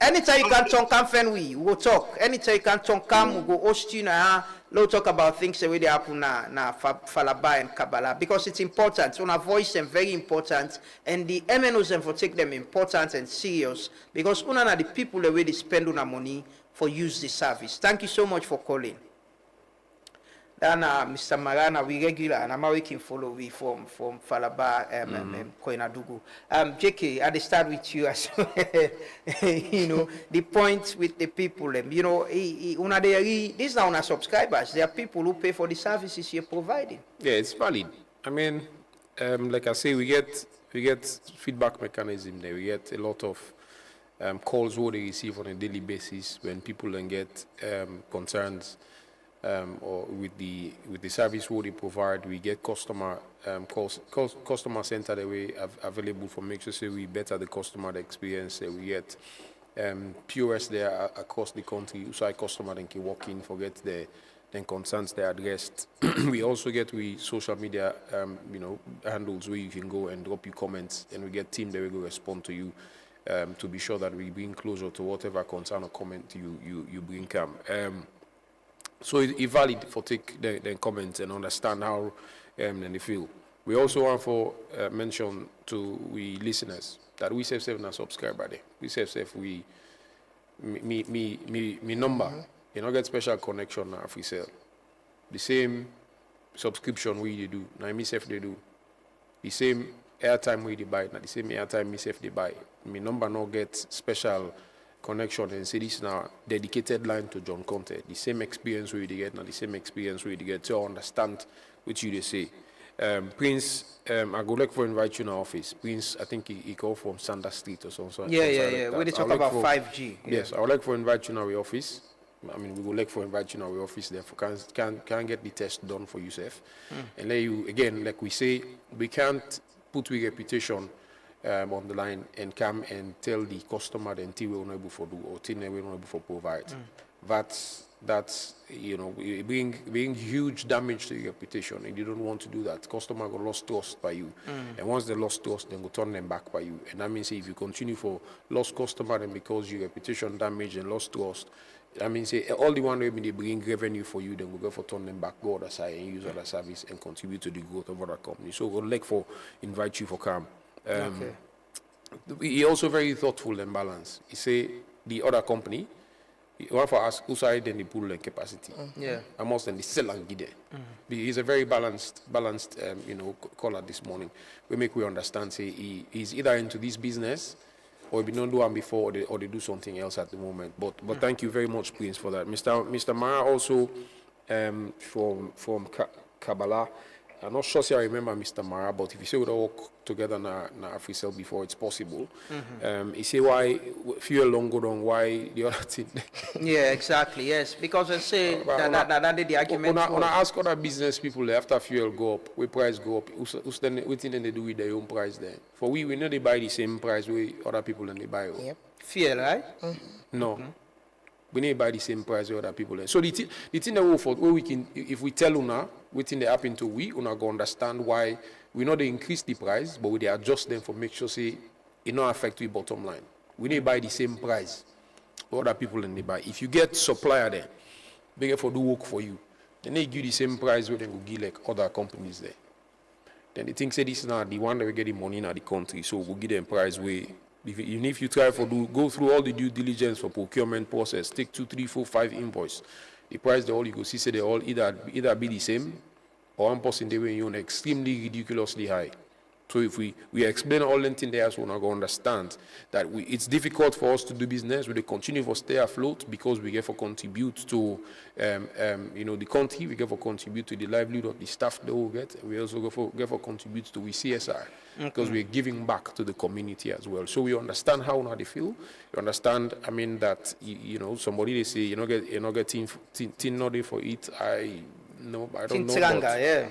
Anytime you can talk, we will talk. Anytime you can talk, we go host you now. We'll talk about things the way they happen na Falaba and Kabbalah, because it's important. So our voice them very important, and the MNOs them for take them important and serious, because una na the people the way they spend una money for use the service. Thank you so much for calling. Then Mr. Marana, we regular, and I'm working follow we from Falaba Koinadugu. JK, I start with you as well. You know, the point with the people, you know, these are our subscribers. There are people who pay for the services you're providing. Yeah, it's valid. I mean, like I say, we get feedback mechanism there. We get a lot of calls what they receive on a daily basis when people then get concerns. Or with the service what they provide, we get customer customer center that we have available for make sure we better the customer experience. We get POS there across the country, so a customer then can walk in, forget the concerns they addressed. We also get social media you know, handles where you can go and drop your comments, and we get team that will go respond to you to be sure that we bring closure to whatever concern or comment you bring come. So it's valid for take the comments and understand how they feel. We also want for mention to we listeners that we save na subscriber there. We save me number. You know, get special connection now if we sell. The same subscription we do. Now me save they do. The same airtime we buy. Now the same airtime me save they buy. Me number no get special connection and say this now dedicated line to John Conte. The same experience we get now, the same experience we get to understand what you they say. Prince, I go like for invite you in our office. Prince, I think he called from Sanders Street or something. Yeah. We talk about 5G. Yes, I would like for invite you in our office. I mean, we would like for invite you in our office there for can get the test done for yourself. And then you again, like we say, we can't put your reputation on the line and come and tell the customer the thing we're not able to do or thing we're not able to provide. That's you know, bring huge damage to your reputation, and you don't want to do that. Customer got lost trust by you, and once they lost trust, then go turn them back by you. And that means if you continue for lost customer and because your reputation damaged and lost trust, I mean say all the one way they bring revenue for you, then we go for turn them back, go other side and use other service and contribute to the growth of other companies. So we'd like for invite you for come. He also very thoughtful and balanced. He say the other company, he want for ask who side then the pool and capacity. I must then the sell and give there. He's a very balanced you know, caller this morning. We understand say he's either into this business or he not do one before or they do something else at the moment. But thank you very much, Prince, for that. Mr. Mara also from Kabbalah. I'm not sure if I remember Mr. Mara, but if you say we don't work together na AfriCell before, it's possible. He say why fuel long go down, why the other thing. Yeah, exactly. Yes, because I say that the argument. When I ask other business people after fuel go up, we price go up. Who's then what thing they do with their own price there? For we know they buy the same price way other people then they buy. Yep. Fuel, right? No. We need to buy the same price with other people. So the thing that we can, if we tell Una, what thing they happen to we, Una go understand why we know they increase the price, but we they adjust them for make sure say it not affect your bottom line. We need to buy the same price with other people and they buy. If you get supplier there, they get for do work for you, then they give the same price where they go give like other companies there. Then they think say this is not the one that we get the money in the country, so we'll give them price where. If you try go through all the due diligence for procurement process, take 2, 3, 4, 5 invoice, the price they all you go see say they all either be the same or one person they will extremely ridiculously high. So if we explain all the things there, so we're not going to understand that it's difficult for us to do business. We continue to stay afloat because we get for contribute to you know, the country. We get for contribute to the livelihood of the staff that we get. We also get for contribute to the CSR because we're giving back to the community as well. So we understand how they feel. You understand? I mean that you know, somebody they say you're not getting nothing for it. I don't know. Yeah.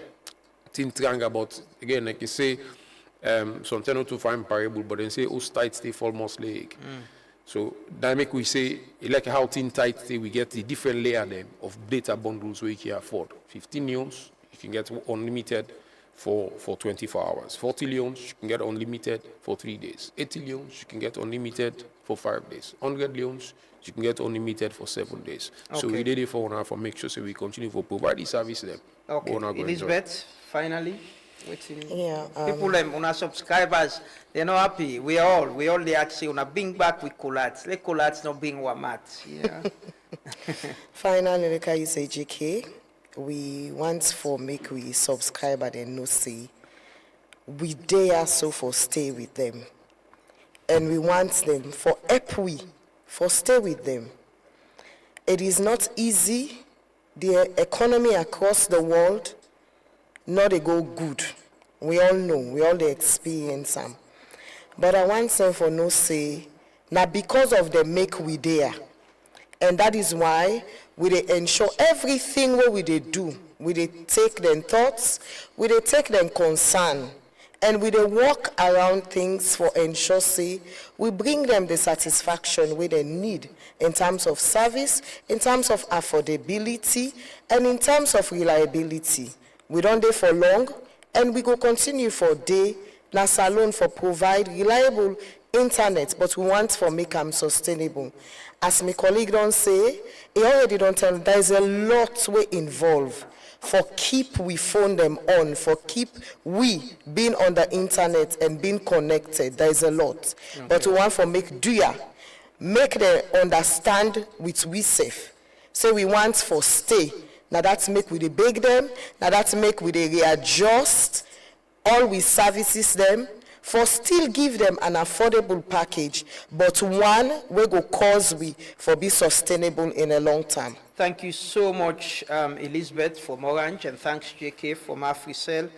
Tintranga, but again, like you say. Sometimes to find parable, but then say, oh, tight stay almost like. So that make we say, like how thin tight say we get the different layer them of data bundles where you can afford. 15 leons, you can get unlimited for 24 hours. 40 leons, you can get unlimited for 3 days. 80 leons, you can get unlimited for 5 days. 100 leons, you can get unlimited for 7 days. So we did it for now for make sure so we continue to provide the service them. Okay, Elizabeth, finally. Yeah, people una subscribers, they're not happy. We all they actually una bring back with collats. Let collats not bring wamat. Yeah. Finally, like I say, JK, we want for make we subscriber and no say we dare so for stay with them, and we want them for help we for stay with them. It is not easy. The economy across the world not a go good. We all know, we all the experience them. But I want them for no say, now because of the make we there. And that is why we dey ensure everything what we dey do, we dey take them thoughts, we dey take them concern, and we dey work around things for ensure say we bring them the satisfaction we they need in terms of service, in terms of affordability, and in terms of reliability. We don't dey for long, and we go continue for day, na salon for provide reliable internet, but we want for make them sustainable. As my colleague don't say, he already don't tell, there is a lot we involve for keep we phone them on, for keep we being on the internet and being connected. There is a lot. But we want for make them understand with we safe. So we want for stay. Now that's make we dey beg them. Now that's make we dey readjust all we services them for still give them an affordable package, but one we go cause we for be sustainable in a long term. Thank you so much, Elizabeth from Orange, and thanks JK from Africell.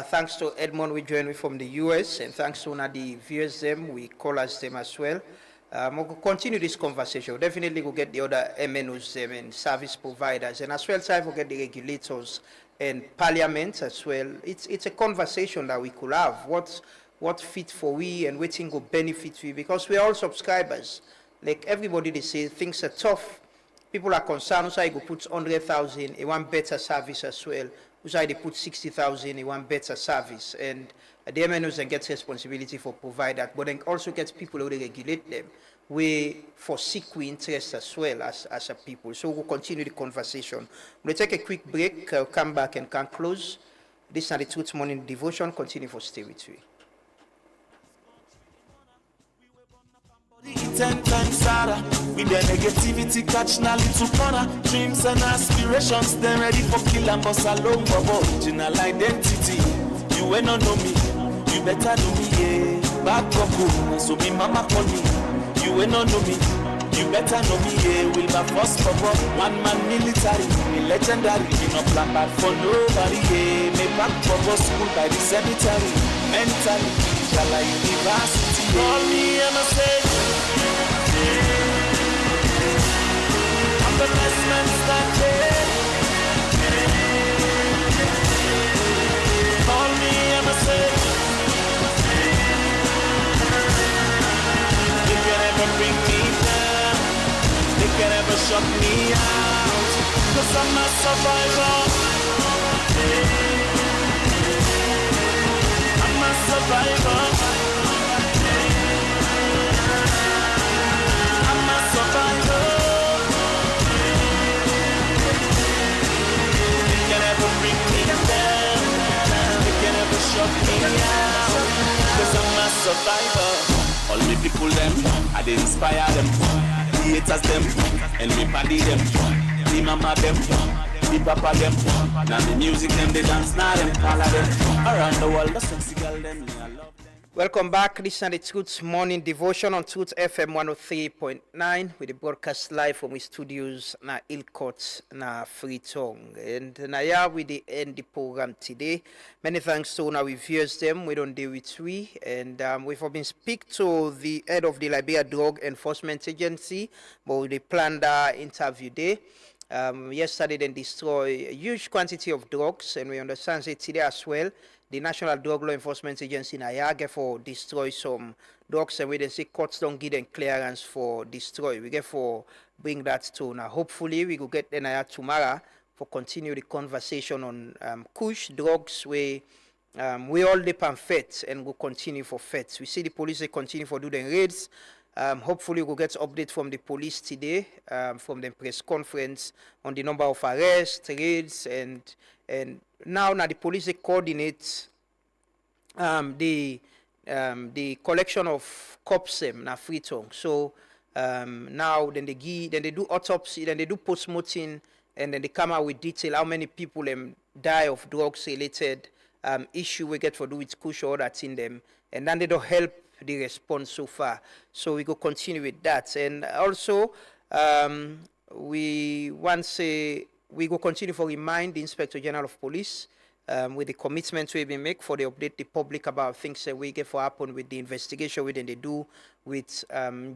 Thanks to Edmond, we join me from the US, and thanks to Nadi viewers them, we call us them as well. We'll continue this conversation. Definitely we'll get the other MNOs and service providers, and as well as we'll get the regulators and parliament as well. It's a conversation that we could have. What fit for we and what thing will benefit we, because we're all subscribers. Like everybody, they say things are tough. People are concerned, so I go put 100,000, they want better service as well. So they put 60,000, they want better service. And the MNOs then gets responsibility for provide that, but then also gets people who regulate them. We forsake we interest as well as a people. So we'll continue the conversation. We'll take a quick break, come back and can close. This is the Truth Morning Devotion. Continue for stay with you. 10 times harder. With the negativity catch na little corner. Dreams and aspirations, they ready for kill and boss alone. Original identity. You ain't not know me. You better know me, yeah. Back up, so me mama call me. You ain't not know me. You better know me, yeah. Will my first pop-up. One man military. Me legendary. Me no plan bad for nobody, yeah. Me back for school by the cemetery. Mentally. Shala University. Call me and I say, I'm the best man standing. Call me and I say, they can never bring me down. They can never shut me out. 'Cause I'm a survivor. I'm a survivor. I'm a survivor. They can never bring me down. They can never shut me out. 'Cause I'm a survivor. All the people them, I dey inspire them. The haters them, and me party them. The mama them, the papa them. Now the music them, they dance now them, all of them. Around the world, the sexy girl them, I love them. Welcome back. This is the Truth Morning Devotion on Truth FM 103.9 with the broadcast live from the studios na Ilkot na Freetong. And now yeah, we the end the program today. Many thanks to our viewers them. We don't deal with we. And we've been speak to the head of the Liberia Drug Enforcement Agency, but we planned the interview day. Yesterday, they destroyed a huge quantity of drugs, and we understand that today as well, the National Drug Law Enforcement Agency in Ayaga for destroy some drugs, and we then say courts don't give them clearance for destroy. We get for bring that to now. Hopefully, we will get NIA tomorrow for continue the conversation on kush drugs. We all depend FET and will continue for FET. We see the police they continue for do the raids. Hopefully, we'll get update from the police today, from the press conference on the number of arrests, raids, and now the police they coordinate the collection of corpses na Freetown. So now then they do autopsy, then they do post-mortem, and then they come out with detail how many people die of drugs related issue we get for do with kush or that in them, and then they don't help the response so far. So we go continue with that, and also we go continue for remind the Inspector General of Police with the commitments we make for the update the public about things that we get for happen with the investigation within they do with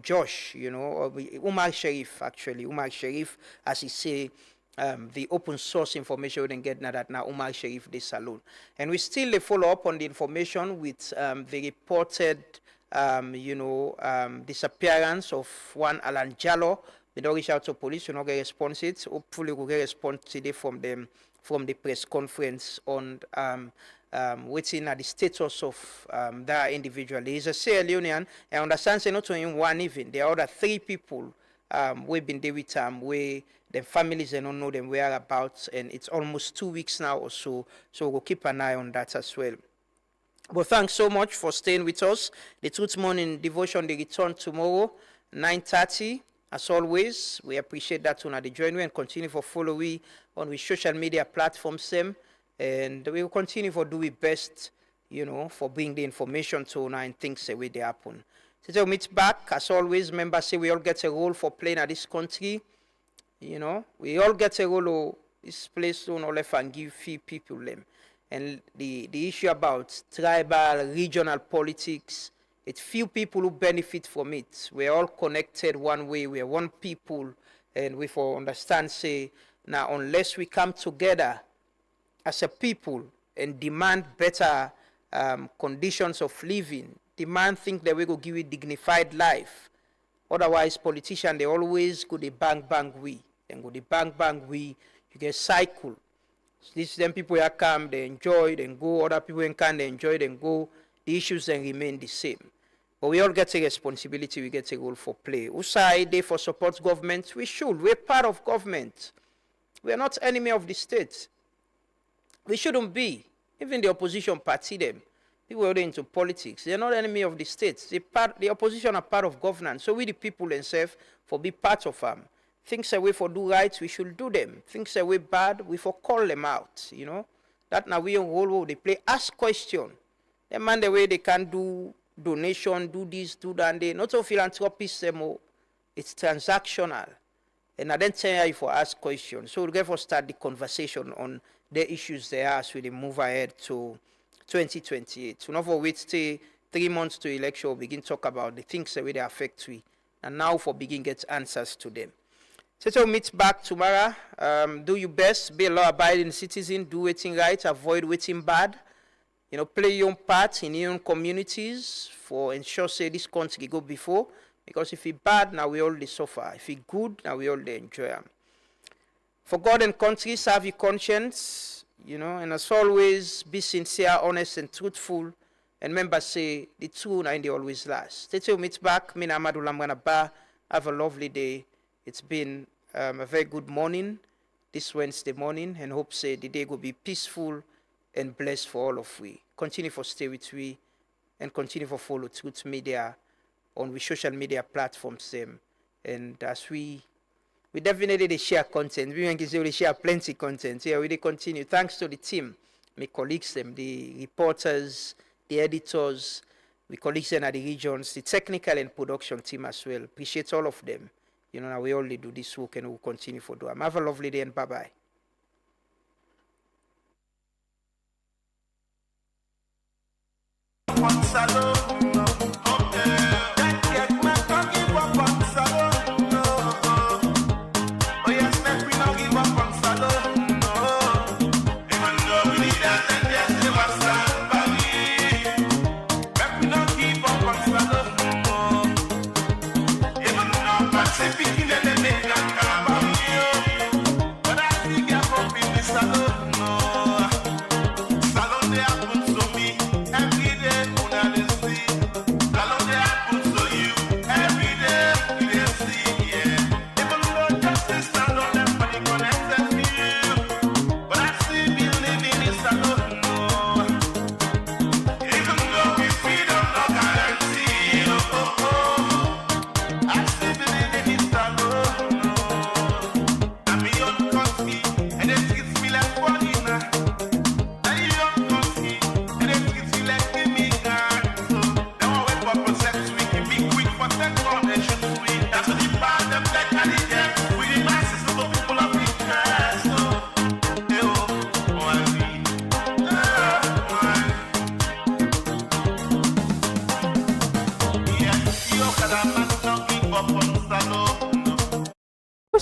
Josh, or Umar Sharif actually, as he say. The open source information we didn't get now that now Umar Sharif this salon. And we still follow up on the information with the reported disappearance of one Alan Jallo. We don't reach out to police, we don't get responses. Hopefully we'll get response today from them from the press conference on waiting at the status of that individual. There is a Sierra Leonean, I understand say not only one even, there are other 3 people we've been there with where the families they don't know them whereabouts, and it's almost 2 weeks now or so. So we'll keep an eye on that as well. But thanks so much for staying with us. The Truth Morning Devotion they return tomorrow, 9:30. As always, we appreciate that on the join and continue for follow we on with social media platforms them, and we will continue for do we best, for bring the information to and things the way they happen. So we'll meet back as always. Members say we all get a role for playing at this country. We all get a role. This place don't all left and give few people them. And the issue about tribal, regional politics, it's few people who benefit from it. We're all connected one way. We're one people, and we for understand say now unless we come together as a people and demand better conditions of living, demand things that we go give you dignified life. Otherwise, politicians they always go the bang we. Then go the bang we. You get cycle. These them people here come, they enjoy, then go. Other people can they enjoy, then go. The issues then remain the same. But we all get a responsibility. We get a role for play. USAID they for support government. We should. We're part of government. We are not enemy of the state. We shouldn't be. Even the opposition party them. People are into politics. They're not enemy of the state. The opposition are part of governance. So we the people themselves for be part of them. Things that we for do right, we should do them. Things that we bad, we for call them out. That now we on role they play. Ask question. The man the way they can do donation, do this, do that. And they not so philanthropists more. It's transactional. And I then tell you for ask questions. So we'll get for start the conversation on the issues they are as we move ahead to 2028. So not for wait till 3 months to election, we'll begin talk about the things that will affect we. And now for begin get answers to them. So we'll meet back tomorrow. Do your best, be a law-abiding citizen, do waiting right, avoid waiting bad. Play your own part in your own communities for ensure say this country go before. Because if it's bad, now we all they suffer. If it's good, now we all they enjoy them. For God and country, serve your conscience, and as always, be sincere, honest, and truthful. And remember, say, the truth and they always last. Till we meet back, me and Amadou Lamganaba. Have a lovely day. It's been a very good morning this Wednesday morning, and hope say the day will be peaceful and blessed for all of we. Continue for stay with we, and continue for follow Truth Media on the social media platforms them. And as we definitely share content. We can share plenty content. Yeah, we continue. Thanks to the team, my colleagues them, the reporters, the editors, my colleagues in the regions, the technical and production team as well. Appreciate all of them. Now we only do this work and we'll continue for do. Have a lovely day and bye-bye. Oh yes, make we no give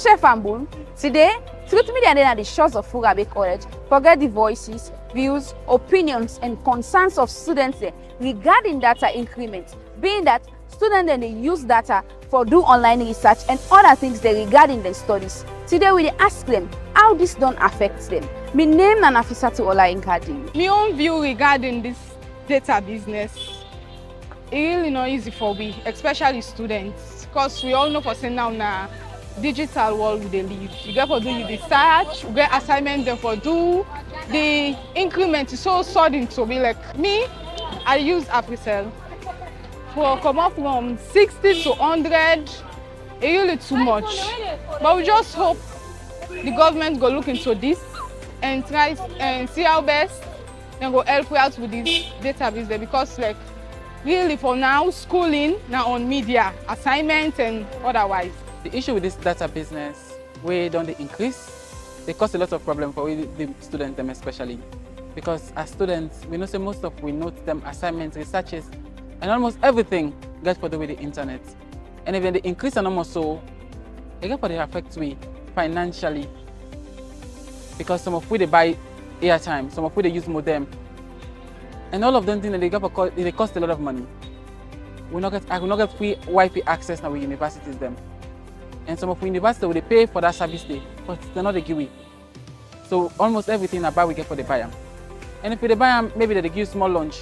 Chef Ambul, today, Truth Media and the shores of Fugabe College forget the voices, views, opinions, and concerns of students regarding data increment, being that students then they use data for do online research and other things they regarding their studies. Today we ask them how this don't affect them. My name is Nafisatu Ola Nkadi. My own view regarding this data business, it really not easy for we, especially students, because we all know for saying now na digital world we dey live. You get for do you research, you get assignment them for do. The increment is so sudden to be like me. I use AfriCell for come up from 60 to 100. It's really too much, but we just hope the government go look into this and try and see how best then go help you out with this data business, because like really for now schooling now on media assignments and otherwise. The issue with this data business, we don't increase, they cause a lot of problem for the students them especially, because as students we know say most of we note them assignments, researches, and almost everything get for do with the internet. And even the increase and almost so, it get for the affect we financially, because some of we they buy airtime, some of we they use modem, and all of them things they get for they cost a lot of money. I will not get free Wi-Fi access now with universities them, and some of the universities they pay for that service day, but they're not the give. So almost everything I buy we get for the buyer, and if they buy them, maybe they give small lunch.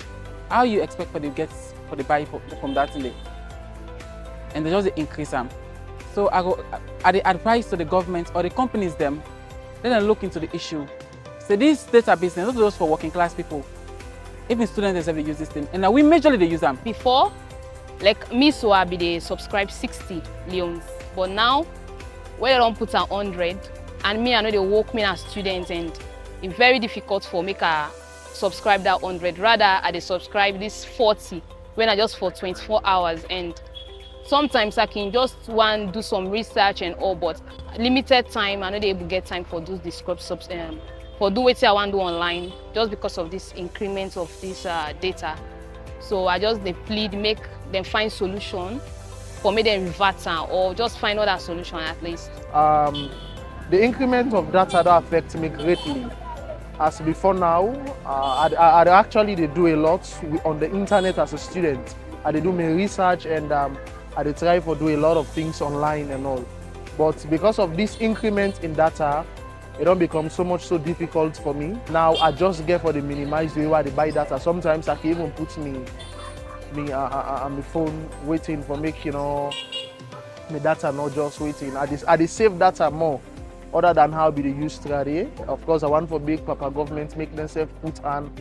How you expect for the get for the buy from that day? And they just increase them. So I advise to the government or the companies them, let them look into the issue. So this data business, not just for working class people. Even students have use this thing, and now we majorly they use them. Before, like me, so I be they subscribe 60 leons, but now when they don't put 100, and me I know they work me as students, and it's very difficult for me to subscribe that 100. Rather, I they subscribe this 40 when I just for 24 hours, and sometimes I can just do some research and all, but limited time I know they able get time for do this for do what I want to do online, just because of this increment of this data. So I just they plead make them find solution for me them revert or just find other solution at least. The increment of data that affects me greatly. As before now, I actually they do a lot on the internet as a student. I do my research and I try to do a lot of things online and all. But because of this increment in data, it don't become so difficult for me. Now I just get for the minimized way where they buy data. Sometimes I can even put me on the phone waiting for make my data not just waiting. I save data more other than how they use today. Of course, I want for big papa government make themselves put on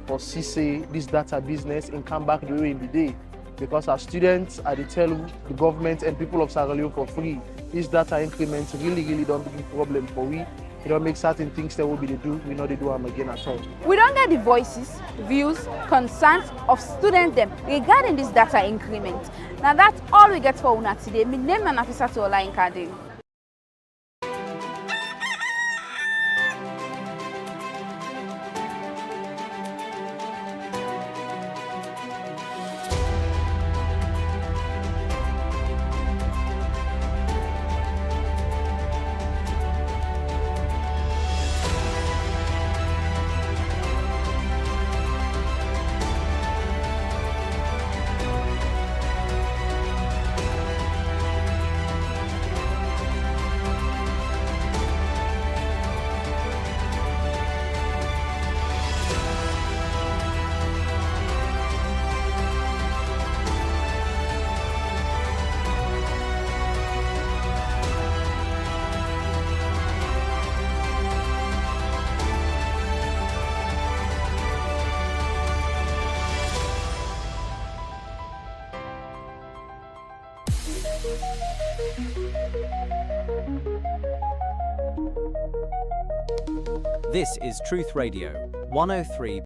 for CC this data business and come back during the day. Because as students, I tell the government and people of Sierra Leone for free, this data increments really don't be a problem for we. It don't make certain things that will be to do, we know they do them again at all. We don't get the voices, views, concerns of students them regarding this data increment. Now that's all we get for Una today. My name is Nafisatu Ola Nkadi. This is Truth Radio 103.